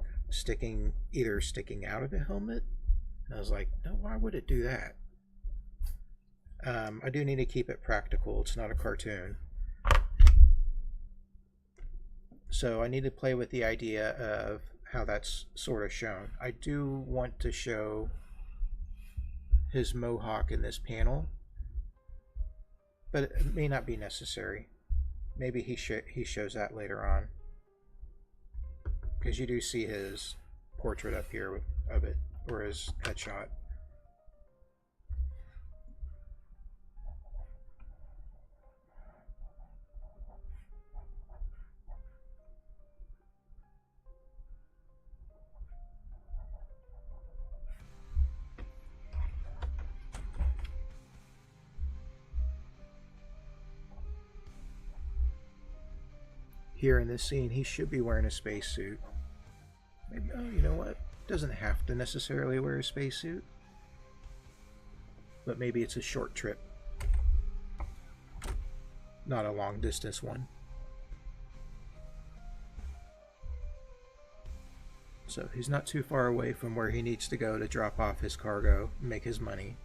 either sticking out of the helmet. And I was like, no, why would it do that? I do need to keep it practical. It's not a cartoon. So I need to play with the idea of how that's sort of shown. I do want to show his mohawk in this panel, but it may not be necessary. Maybe he shows that later on, because you do see his portrait up here of it, or his headshot. Here in this scene, he should be wearing a spacesuit. Maybe, oh, you know what? Doesn't have to necessarily wear a spacesuit. But maybe it's a short trip. Not a long distance one. So he's not too far away from where he needs to go to drop off his cargo, make his money,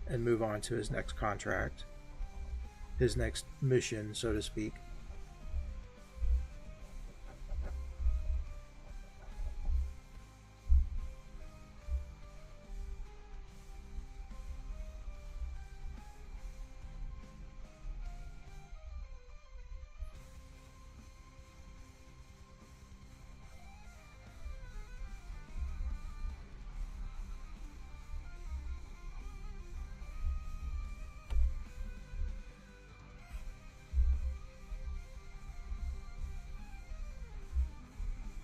and move on to his next contract. His next mission, so to speak.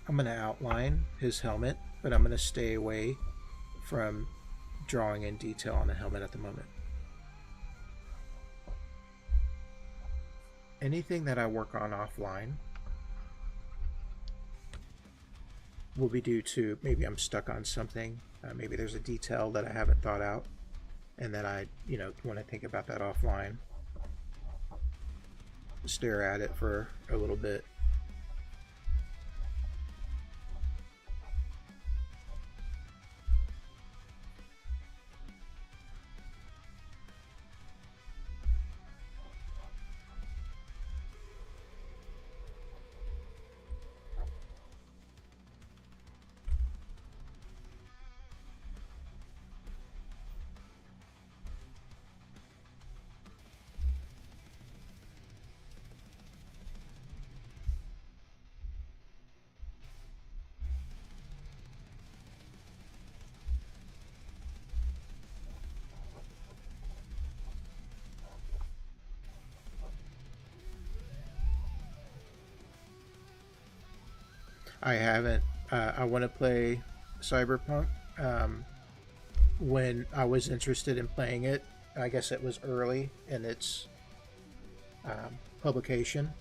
I'm going to outline his helmet, but I'm going to stay away from drawing in detail on the helmet at the moment. Anything that I work on offline will be due to maybe I'm stuck on something. Maybe there's a detail that I haven't thought out, and then I, want to think about that offline. Stare at it for a little bit. I haven't. I want to play Cyberpunk. when I was interested in playing it, I guess it was early in its publication,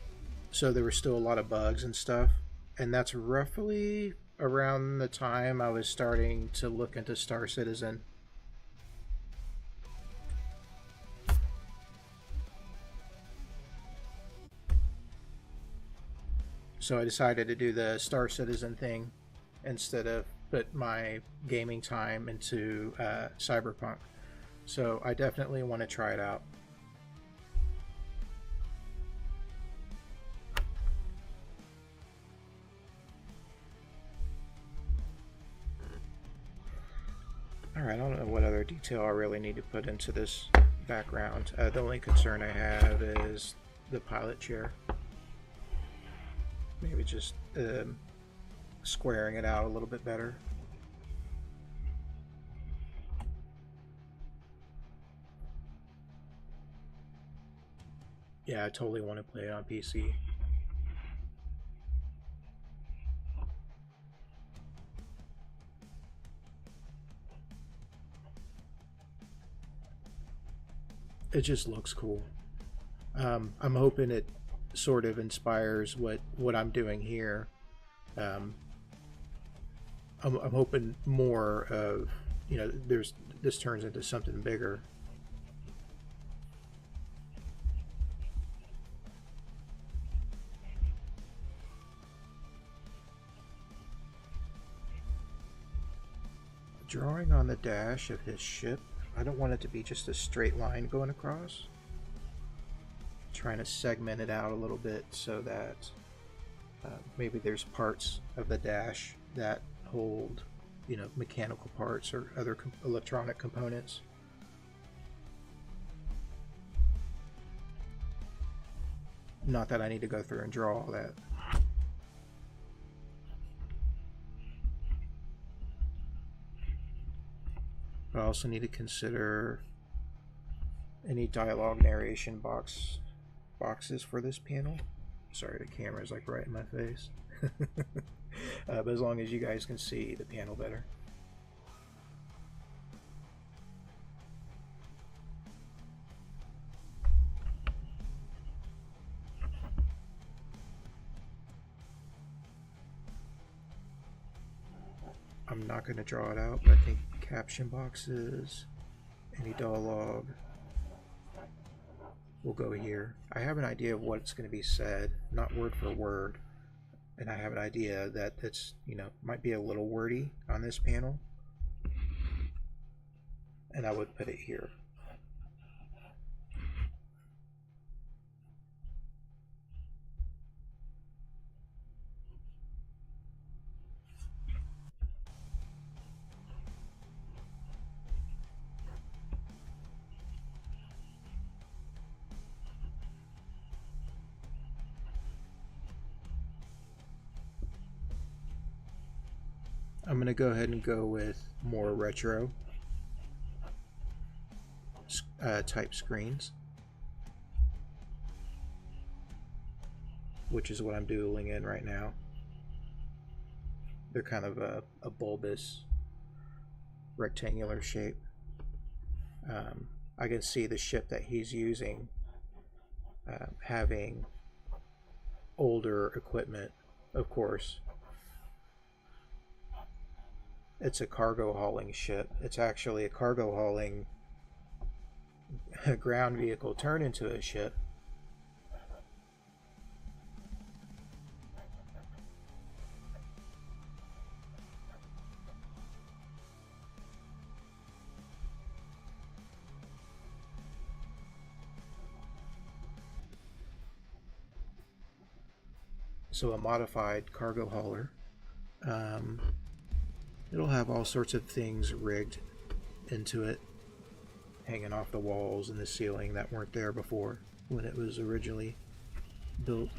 so there were still a lot of bugs and stuff. And that's roughly around the time I was starting to look into Star Citizen. So I decided to do the Star Citizen thing instead of put my gaming time into Cyberpunk. So I definitely want to try it out. Alright, I don't know what other detail I really need to put into this background. The only concern I have is the pilot chair. Maybe just squaring it out a little bit better. Yeah, I totally want to play it on PC. It just looks cool. I'm hoping it sort of inspires what I'm doing here. I'm hoping more of, you know, this turns into something bigger. Drawing on the dash of his ship, I don't want it to be just a straight line going across. Trying to segment it out a little bit so that maybe there's parts of the dash that hold, you know, mechanical parts or other electronic components. Not that I need to go through and draw all that. But I also need to consider any dialogue narration boxes for this panel. Sorry, the camera's like right in my face. But as long as you guys can see the panel better. I'm not going to draw it out, but I think caption boxes, any dialogue will go here. I have an idea of what's going to be said, not word for word, and I have an idea that it's, you know, might be a little wordy on this panel, and I would put it here. I'm going to go ahead and go with more retro type screens, which is what I'm doodling in right now. They're kind of a bulbous rectangular shape. I can see the ship that he's using having older equipment, of course. It's a cargo hauling ship. It's actually a cargo hauling ground vehicle turned into a ship. So a modified cargo hauler. It'll have all sorts of things rigged into it, hanging off the walls and the ceiling that weren't there before when it was originally built.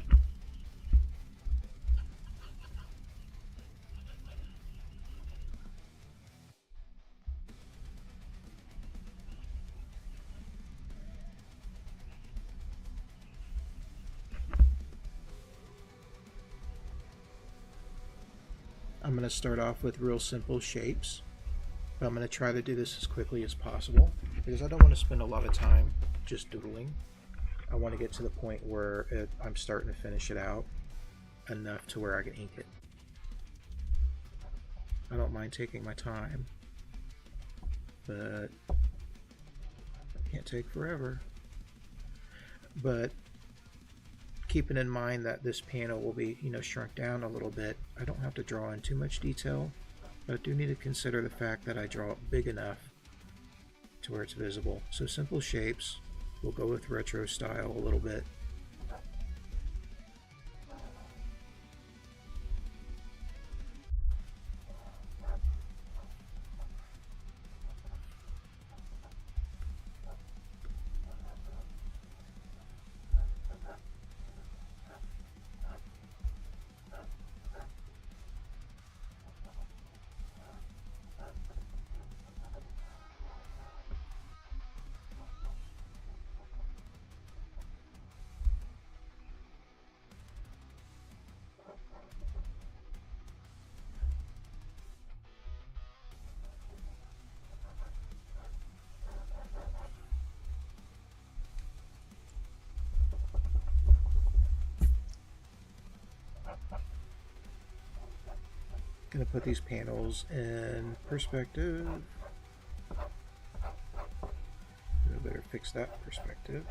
I'm going to start off with real simple shapes. But I'm going to try to do this as quickly as possible because I don't want to spend a lot of time just doodling. I want to get to the point where I'm starting to finish it out enough to where I can ink it. I don't mind taking my time, but it can't take forever. But keeping in mind that this panel will be, shrunk down a little bit, I don't have to draw in too much detail, but I do need to consider the fact that I draw it big enough to where it's visible. So simple shapes, we'll go with retro style a little bit. Gonna put these panels in perspective. I better fix that perspective.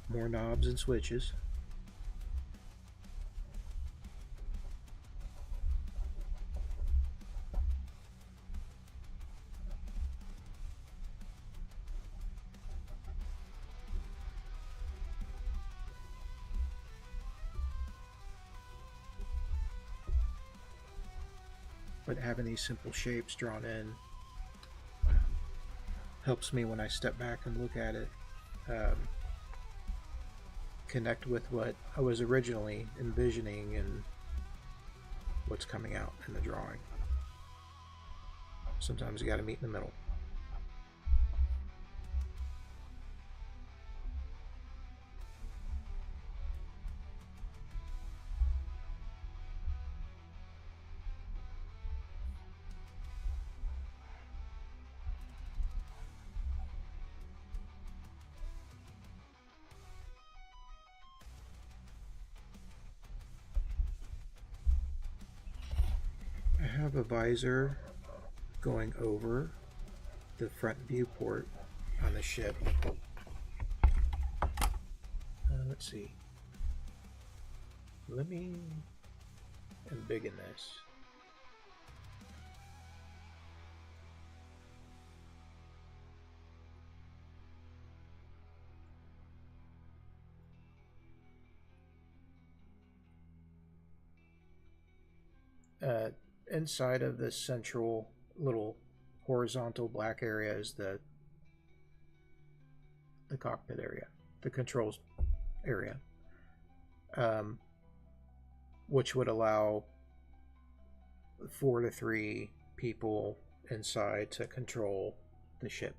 More knobs and switches. But having these simple shapes drawn in helps me when I step back and look at it, connect with what I was originally envisioning and what's coming out in the drawing. Sometimes you got to meet in the middle. I have a visor going over the front viewport on the ship. Let's see. Let me embiggen this. Inside of this central little horizontal black area is the cockpit area, the controls area, which would allow 4 to 3 people inside to control the ship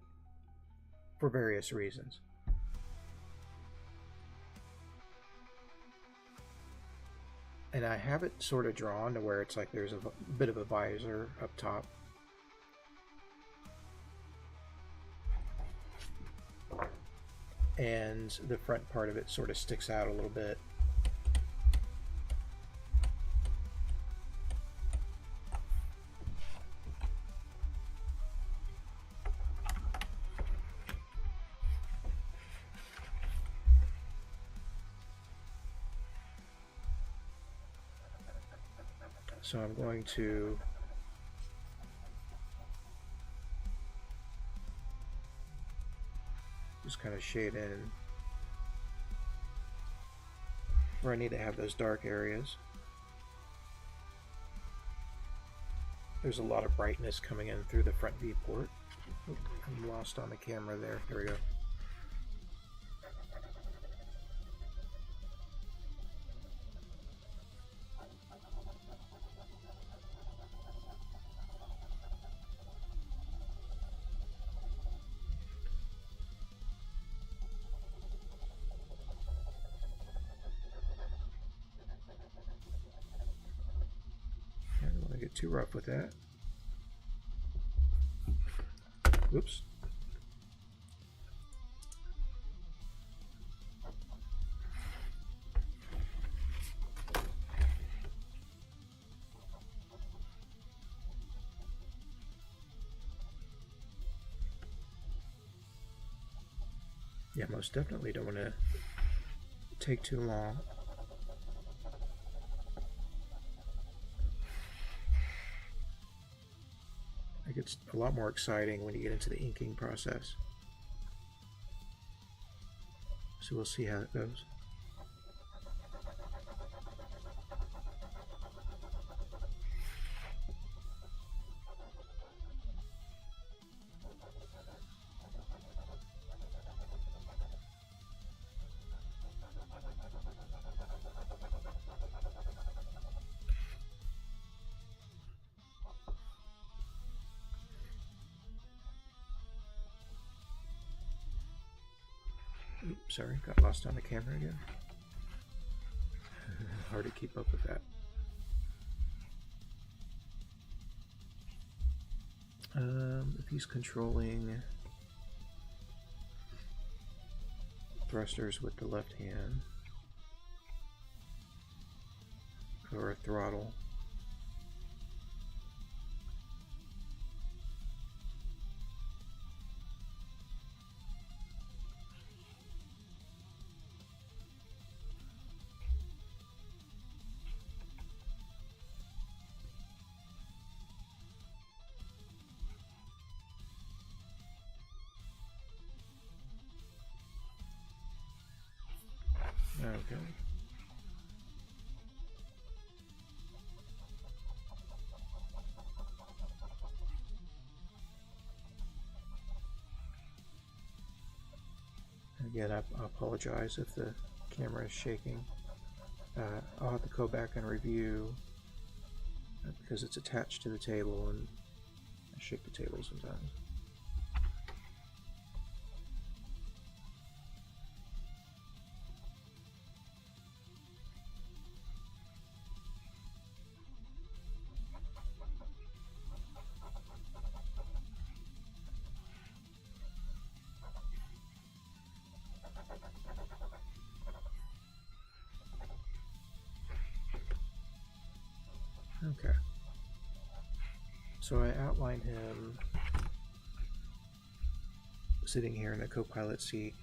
for various reasons. And I have it sort of drawn to where it's like there's a bit of a visor up top. And the front part of it sort of sticks out a little bit. So I'm going to just kind of shade in where I need to have those dark areas. There's a lot of brightness coming in through the front viewport. I'm lost on the camera there. There we go. get too rough with that. Oops. Yeah, most definitely don't want to take too long. It gets a lot more exciting when you get into the inking process. So we'll see how it goes. Oops, sorry, got lost on the camera again. Hard to keep up with that. If he's controlling thrusters with the left hand or a throttle, okay. Again, I apologize if the camera is shaking. I'll have to go back and review because it's attached to the table and I shake the table sometimes. Okay. So I outlined him sitting here in the co-pilot seat,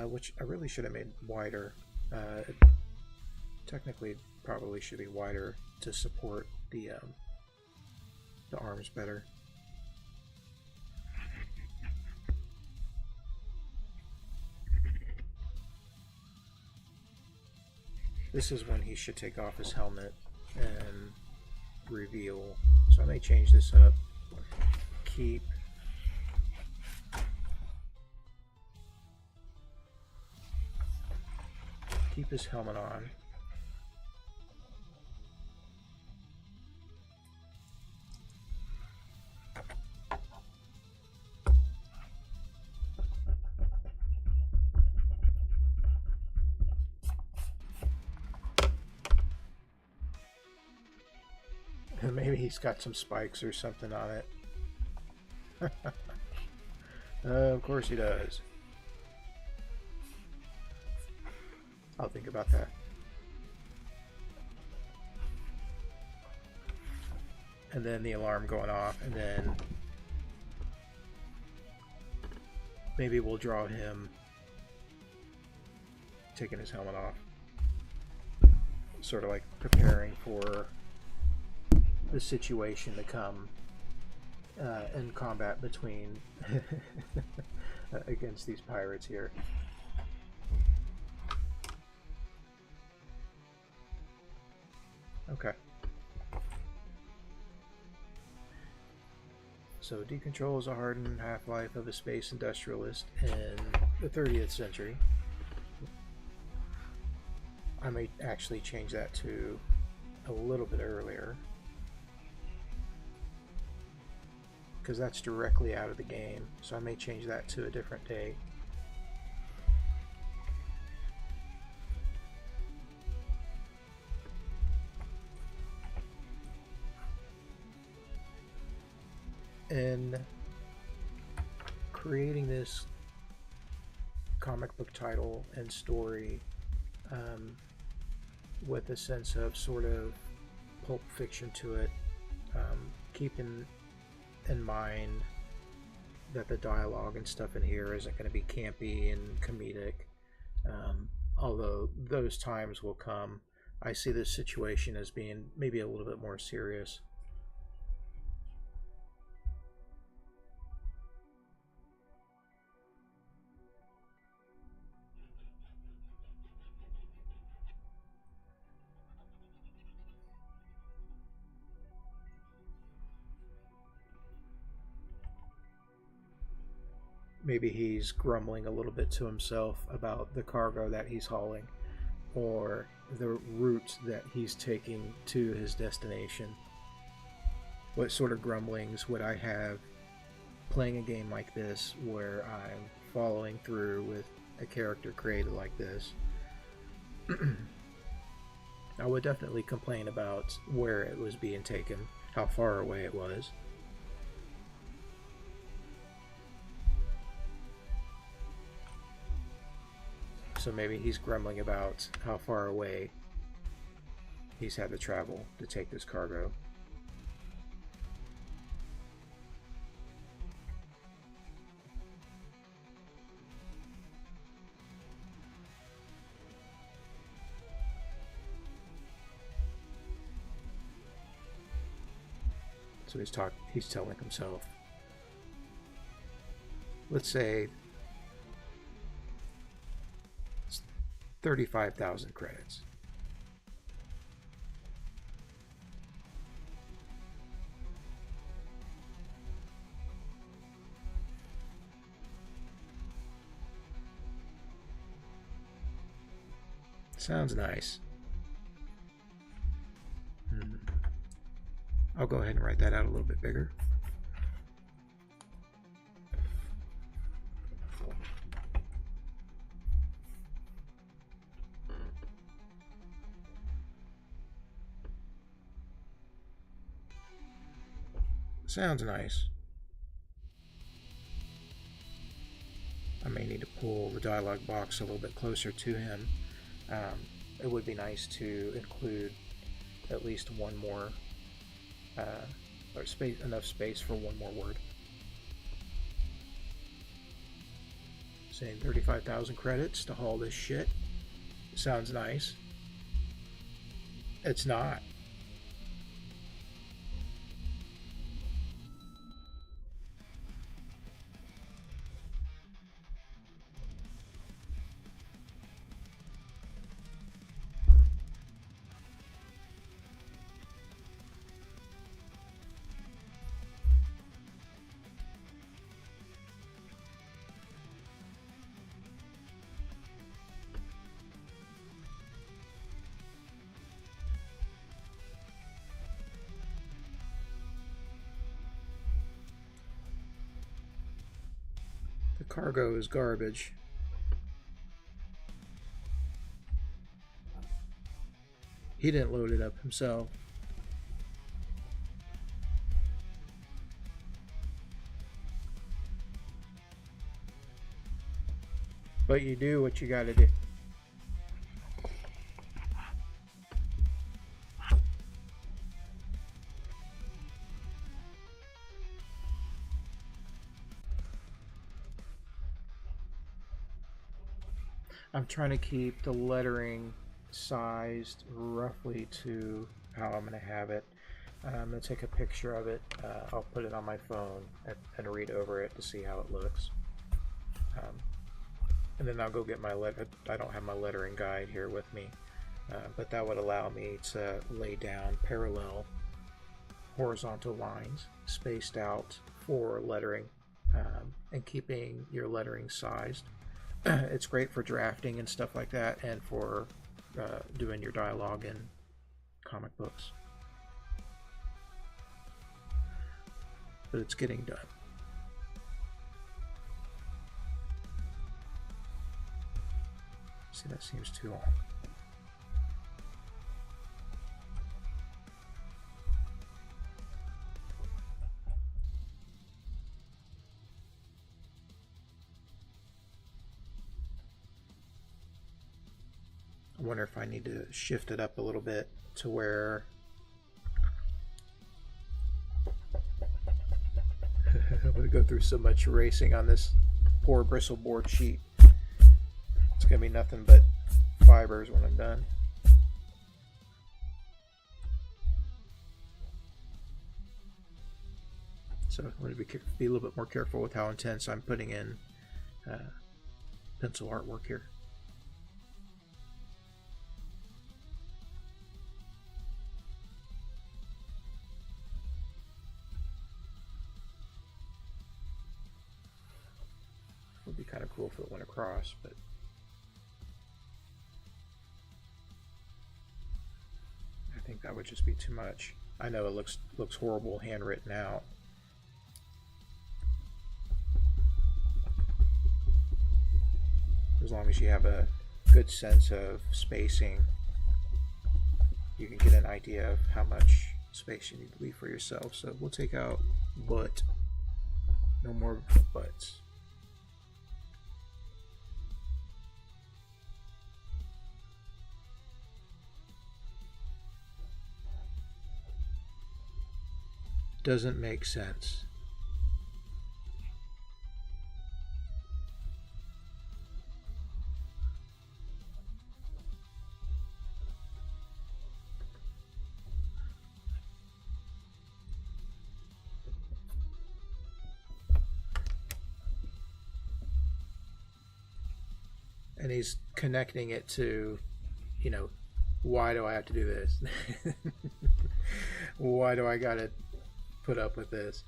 which I really should have made wider. It technically probably should be wider to support the arms better. This is when he should take off his helmet and reveal. So I may change this up. Keep his helmet on. Maybe he's got some spikes or something on it. Of course he does. I'll think about that. And then the alarm going off, and then maybe we'll draw him taking his helmet off. Sort of like preparing for the situation to come in combat between against these pirates here. Okay. So decontrol is a hardened half-life of a space industrialist in the 30th century. I may actually change that to a little bit earlier, because that's directly out of the game, so I may change that to a different date. in creating this comic book title and story with a sense of sort of pulp fiction to it, keeping in mind that the dialogue and stuff in here isn't going to be campy and comedic, although those times will come. I see this situation as being maybe a little bit more serious. Maybe he's grumbling a little bit to himself about the cargo that he's hauling or the route that he's taking to his destination. What sort of grumblings would I have playing a game like this where I'm following through with a character created like this? I would definitely complain about where it was being taken, how far away it was. So maybe he's grumbling about how far away he's had to travel to take this cargo. So he's telling himself, let's say 35,000 credits. Sounds nice. I'll go ahead and write that out a little bit bigger. Sounds nice. I may need to pull the dialogue box a little bit closer to him. It would be nice to include at least one more, or enough space for one more word. Saying 35,000 credits to haul this shit. Sounds nice. It's not. The cargo is garbage. He didn't load it up himself. But you do what you gotta do. I'm trying to keep the lettering sized roughly to how I'm going to have it. I'm going to take a picture of it. I'll put it on my phone and read over it to see how it looks. And then I'll go get my I don't have my lettering guide here with me, but that would allow me to lay down parallel horizontal lines spaced out for lettering and keeping your lettering sized. It's great for drafting and stuff like that, and for doing your dialogue in comic books. But it's getting done. See, that seems too long. I wonder if I need to shift it up a little bit to where I'm going to go through so much erasing on this poor bristles sheet. It's going to be nothing but fibers when I'm done. So I'm going to be a little bit more careful with how intense I'm putting in pencil artwork here. It would be kind of cool if it went across, but I think that would just be too much. I know it looks horrible handwritten out. As long as you have a good sense of spacing, you can get an idea of how much space you need to leave for yourself. So we'll take out but. No more buts. Doesn't make sense. And he's connecting it to, you know, why do I have to do this? Why do I gotta put up with this?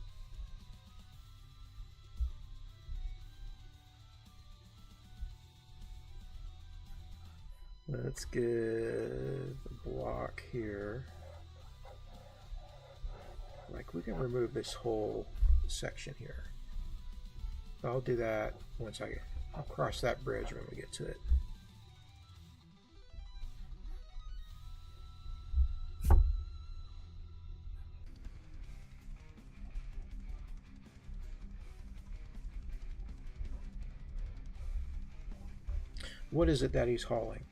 Let's get the block here. Like, we can remove this whole section here. I'll do that once I'll cross that bridge when we get to it. What is it that he's hauling?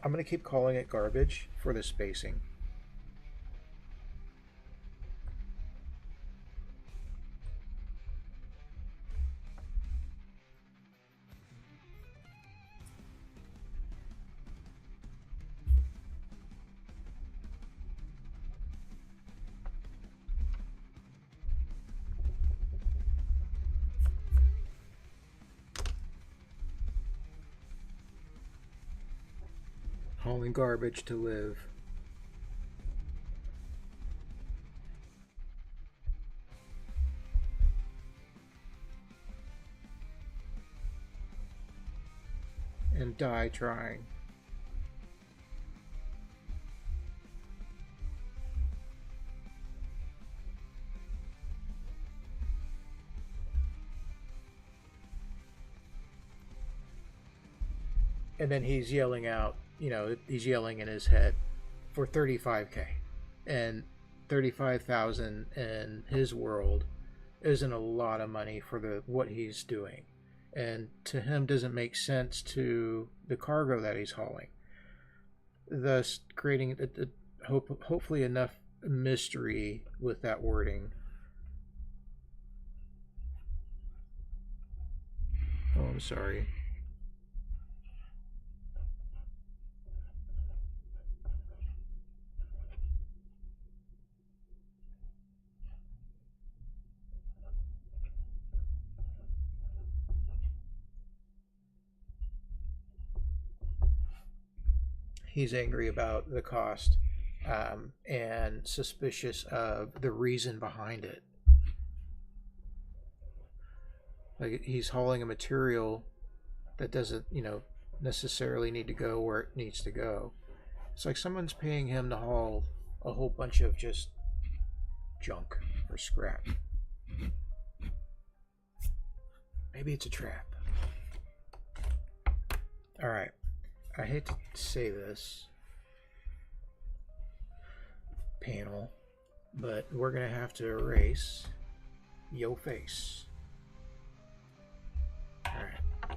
I'm going to keep calling it garbage for the spacing. Hauling garbage to live. And die trying. And then he's yelling out, you know, he's yelling in his head for 35K. And 35,000 in his world isn't a lot of money for what he's doing. And to him doesn't make sense to the cargo that he's hauling. Thus creating hopefully enough mystery with that wording. Oh, I'm sorry. He's angry about the cost and suspicious of the reason behind it. Like, he's hauling a material that doesn't, you know, necessarily need to go where it needs to go. It's like someone's paying him to haul a whole bunch of just junk or scrap. Maybe it's a trap. All right. I hate to say this, panel, but we're going to have to erase yo face. All right.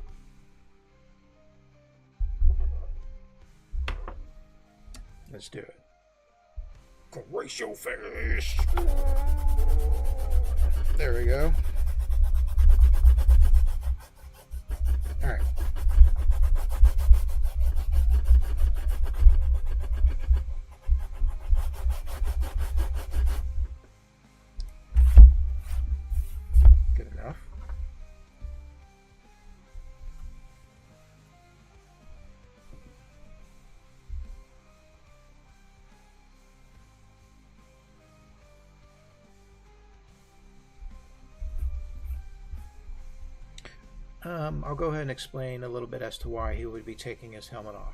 Let's do it. Grace your face. There we go. All right. Good enough. I'll go ahead and explain a little bit as to why he would be taking his helmet off.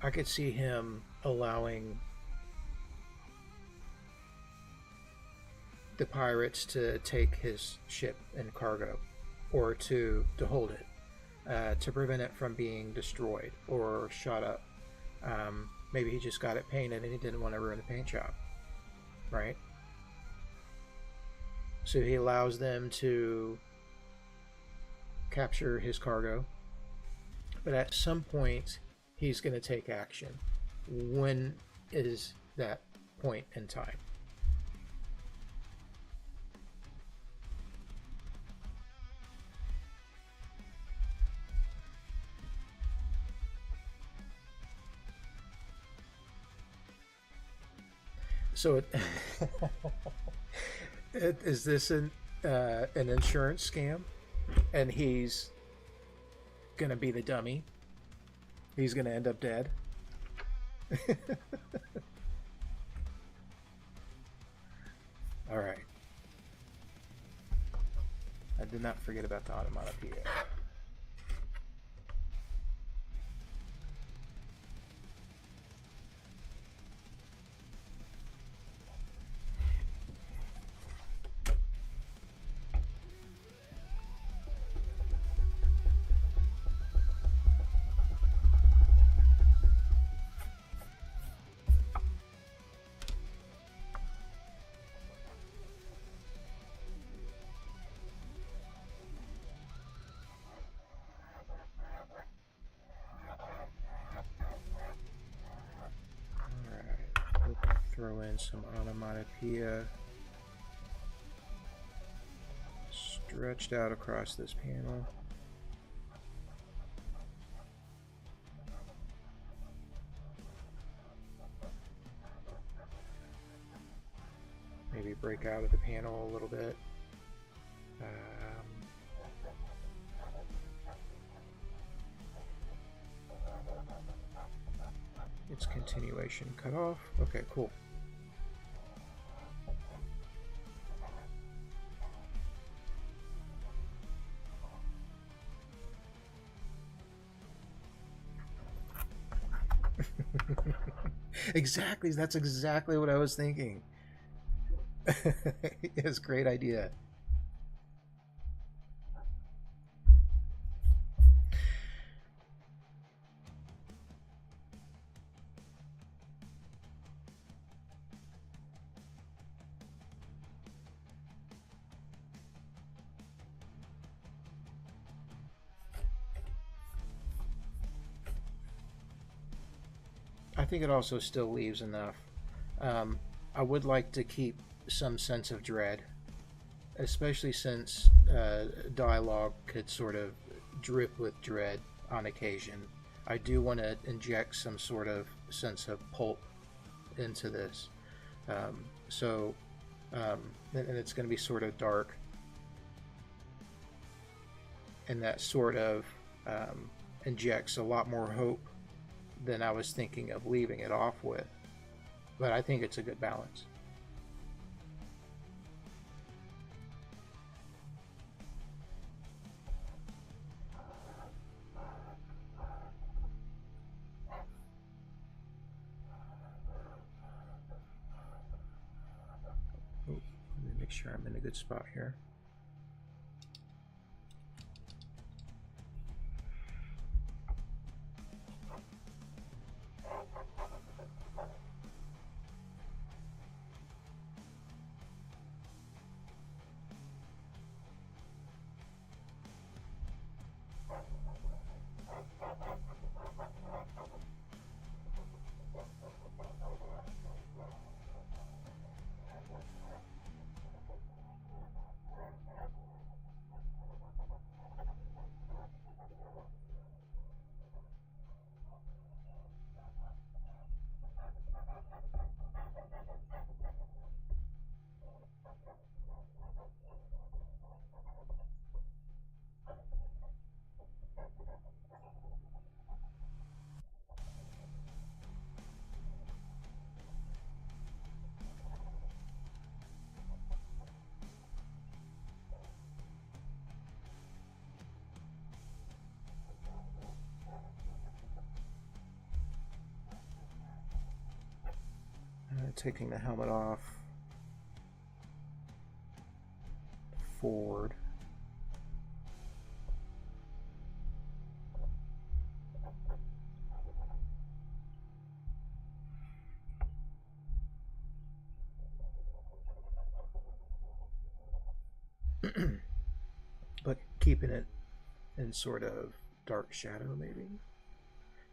I could see him allowing the pirates to take his ship and cargo, or to hold it, to prevent it from being destroyed or shot up. Maybe he just got it painted and he didn't want to ruin the paint job, right? So he allows them to capture his cargo, but at some point he's going to take action. When is that point in time? So is this an insurance scam, and he's gonna be the dummy? He's gonna end up dead. All right. I did not forget about the onomatopoeia. Throw in some onomatopoeia stretched out across this panel. Maybe break out of the panel a little bit. Its continuation cut off. Okay, cool. Exactly, that's exactly what I was thinking. It's a great idea. I think it also still leaves enough. I would like to keep some sense of dread, especially since dialogue could sort of drip with dread on occasion. I do want to inject some sort of sense of pulp into this. And it's going to be sort of dark, and that sort of injects a lot more hope than I was thinking of leaving it off with. But I think it's a good balance. Let me make sure I'm in a good spot here. Taking the helmet off, forward. But keeping it in sort of dark shadow, maybe?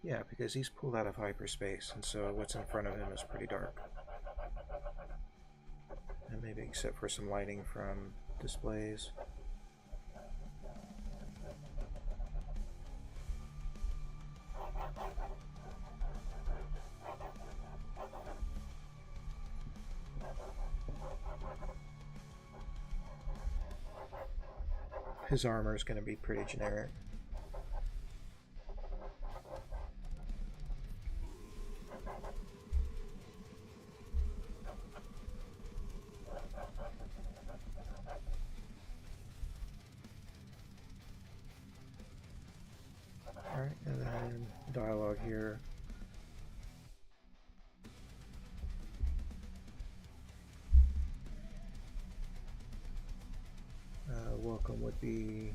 Yeah, because he's pulled out of hyperspace, and so what's in front of him is pretty dark. And maybe except for some lighting from displays. His armor is going to be pretty generic. Alright, and then dialogue here. Welcome would be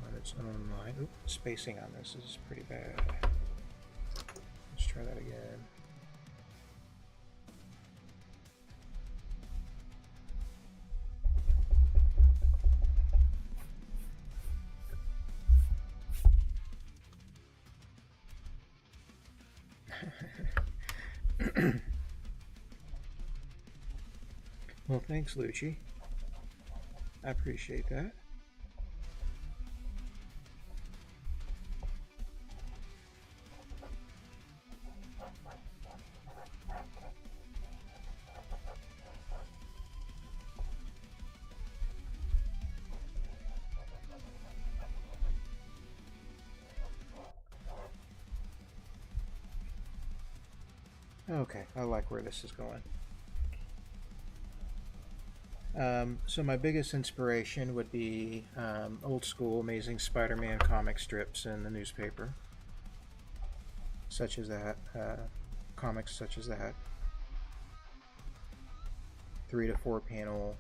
on its own line. Oop, spacing on this is pretty bad. Let's try that again. Well, thanks, Lucci. I appreciate that. Okay, I like where this is going. So my biggest inspiration would be old school Amazing Spider-Man comic strips in the newspaper, such as that, comics such as that, 3 to 4 panel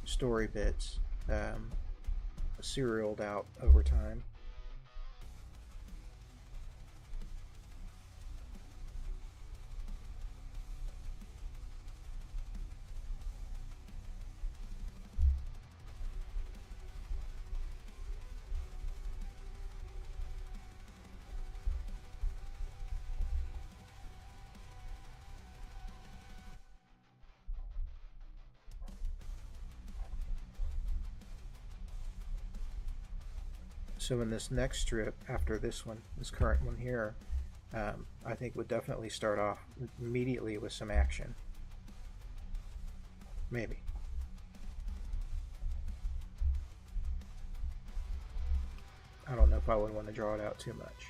story bits, serialed out over time. So in this next strip, after this one, this current one here, I think would definitely start off immediately with some action. Maybe. I don't know if I would want to draw it out too much.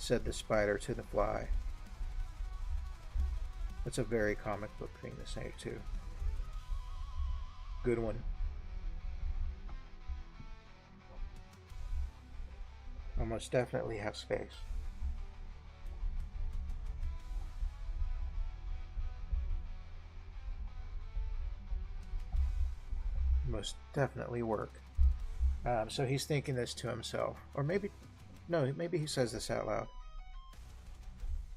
Said the spider to the fly. That's a very comic book thing to say too. Good one. Almost definitely have space. Most definitely work. So he's thinking this to himself, or maybe, no, maybe he says this out loud.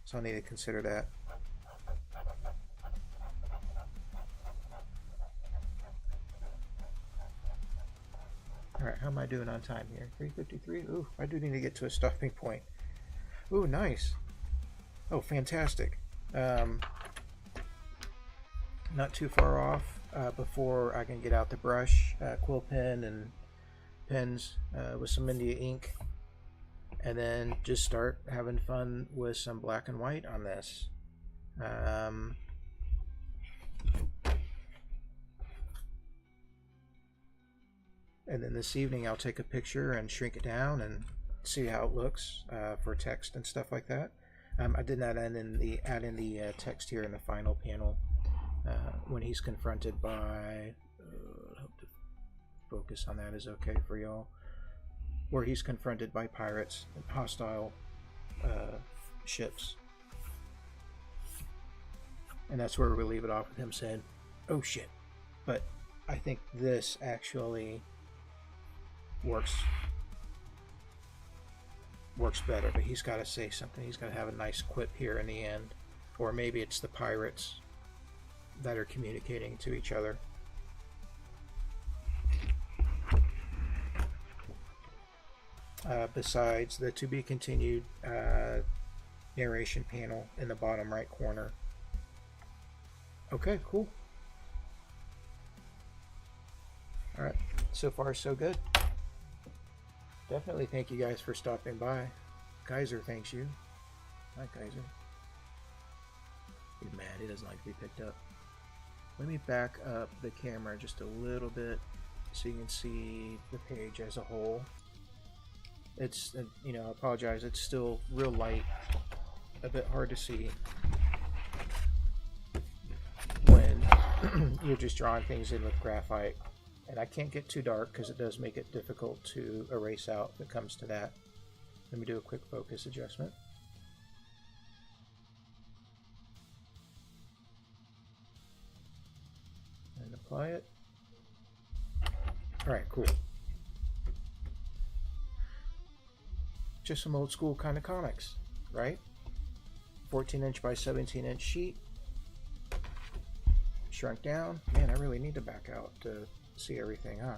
So I need to consider that. Alright, how am I doing on time here? 3:53? Ooh, I do need to get to a stopping point. Ooh, nice. Oh, fantastic. Not too far off before I can get out the brush, quill pen, and pens with some India ink. And then just start having fun with some black and white on this. And then this evening I'll take a picture and shrink it down and see how it looks for text and stuff like that. I did not add in the text here in the final panel when he's confronted by. I hope to focus on that is okay for y'all. Where he's confronted by pirates and hostile ships, and that's where we leave it off with him saying, "Oh shit!" But I think this actually works better, but he's got to say something. He's got to have a nice quip here in the end, or maybe it's the pirates that are communicating to each other. Besides the to be continued narration panel in the bottom right corner. Okay, cool. All right, so far so good. Definitely thank you guys for stopping by. Kaiser thanks you. Hi, Kaiser. He's mad. He doesn't like to be picked up. Let me back up the camera just a little bit so you can see the page as a whole. It's, you know, I apologize. It's still real light, a bit hard to see when you're just drawing things in with graphite. And I can't get too dark because it does make it difficult to erase out if it comes to that. Let me do a quick focus adjustment. And apply it. Alright, cool. Just some old school kind of comics, right? 14-inch by 17-inch sheet. Shrunk down. Man, I really need to back out to see everything, huh?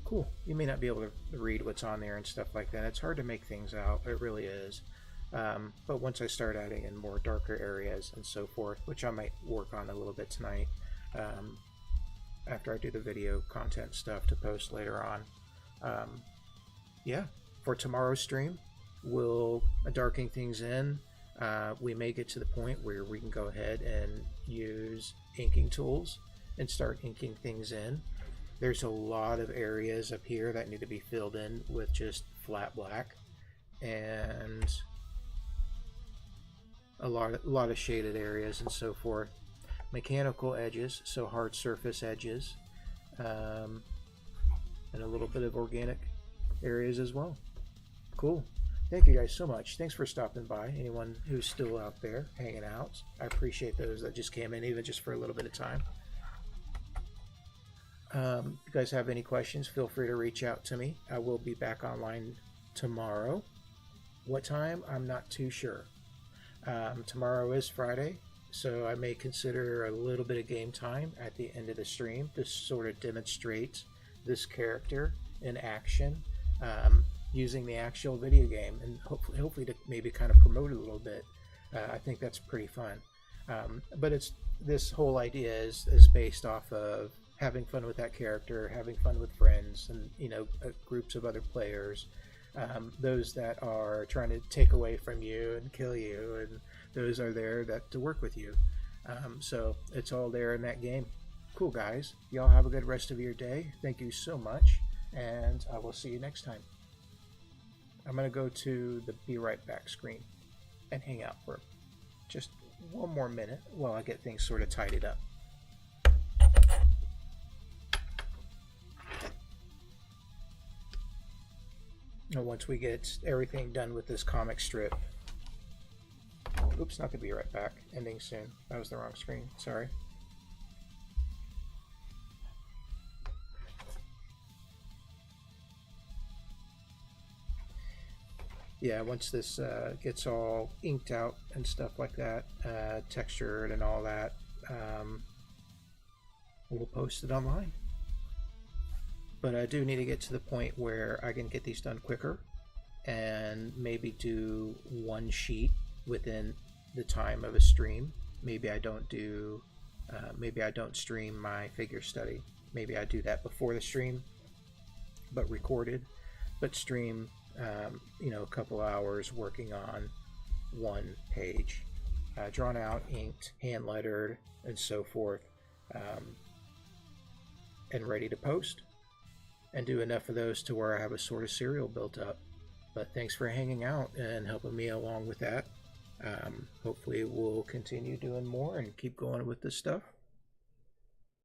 Cool. You may not be able to read what's on there and stuff like that. It's hard to make things out. It really is. But once I start adding in more darker areas and so forth, which I might work on a little bit tonight, after I do the video content stuff to post later on. Yeah, for tomorrow's stream, we'll darken things in. We may get to the point where we can go ahead and use inking tools and start inking things in. There's a lot of areas up here that need to be filled in with just flat black, and a lot of shaded areas and so forth. Mechanical edges, so hard surface edges, and a little bit of organic areas as well. Cool. Thank you guys so much. Thanks for stopping by. Anyone who's still out there hanging out, I appreciate those that just came in, even just for a little bit of time. If you guys have any questions, feel free to reach out to me. I will be back online tomorrow. What time? I'm not too sure. Tomorrow is Friday, so I may consider a little bit of game time at the end of the stream to sort of demonstrate this character in action, using the actual video game, and hopefully to maybe kind of promote it a little bit. I think that's pretty fun. But this whole idea is based off of having fun with that character, having fun with friends, and groups of other players. Those that are trying to take away from you and kill you, and those are there to work with you. So it's all there in that game. Cool, guys. Y'all have a good rest of your day. Thank you so much, and I will see you next time. I'm going to go to the Be Right Back screen and hang out for just one more minute while I get things sort of tidied up. And once we get everything done with this comic strip, oops, not the Be Right Back, ending soon. That was the wrong screen, sorry. Yeah, once this gets all inked out and stuff like that, textured and all that, we'll post it online. But I do need to get to the point where I can get these done quicker and maybe do one sheet within the time of a stream. Maybe I don't stream my figure study. Maybe I do that before the stream, but recorded, but stream a couple hours working on one page, drawn out, inked, hand lettered, and so forth. and ready to post, and do enough of those to where I have a sort of serial built up. But thanks for hanging out and helping me along with that. Hopefully we'll continue doing more and keep going with this stuff.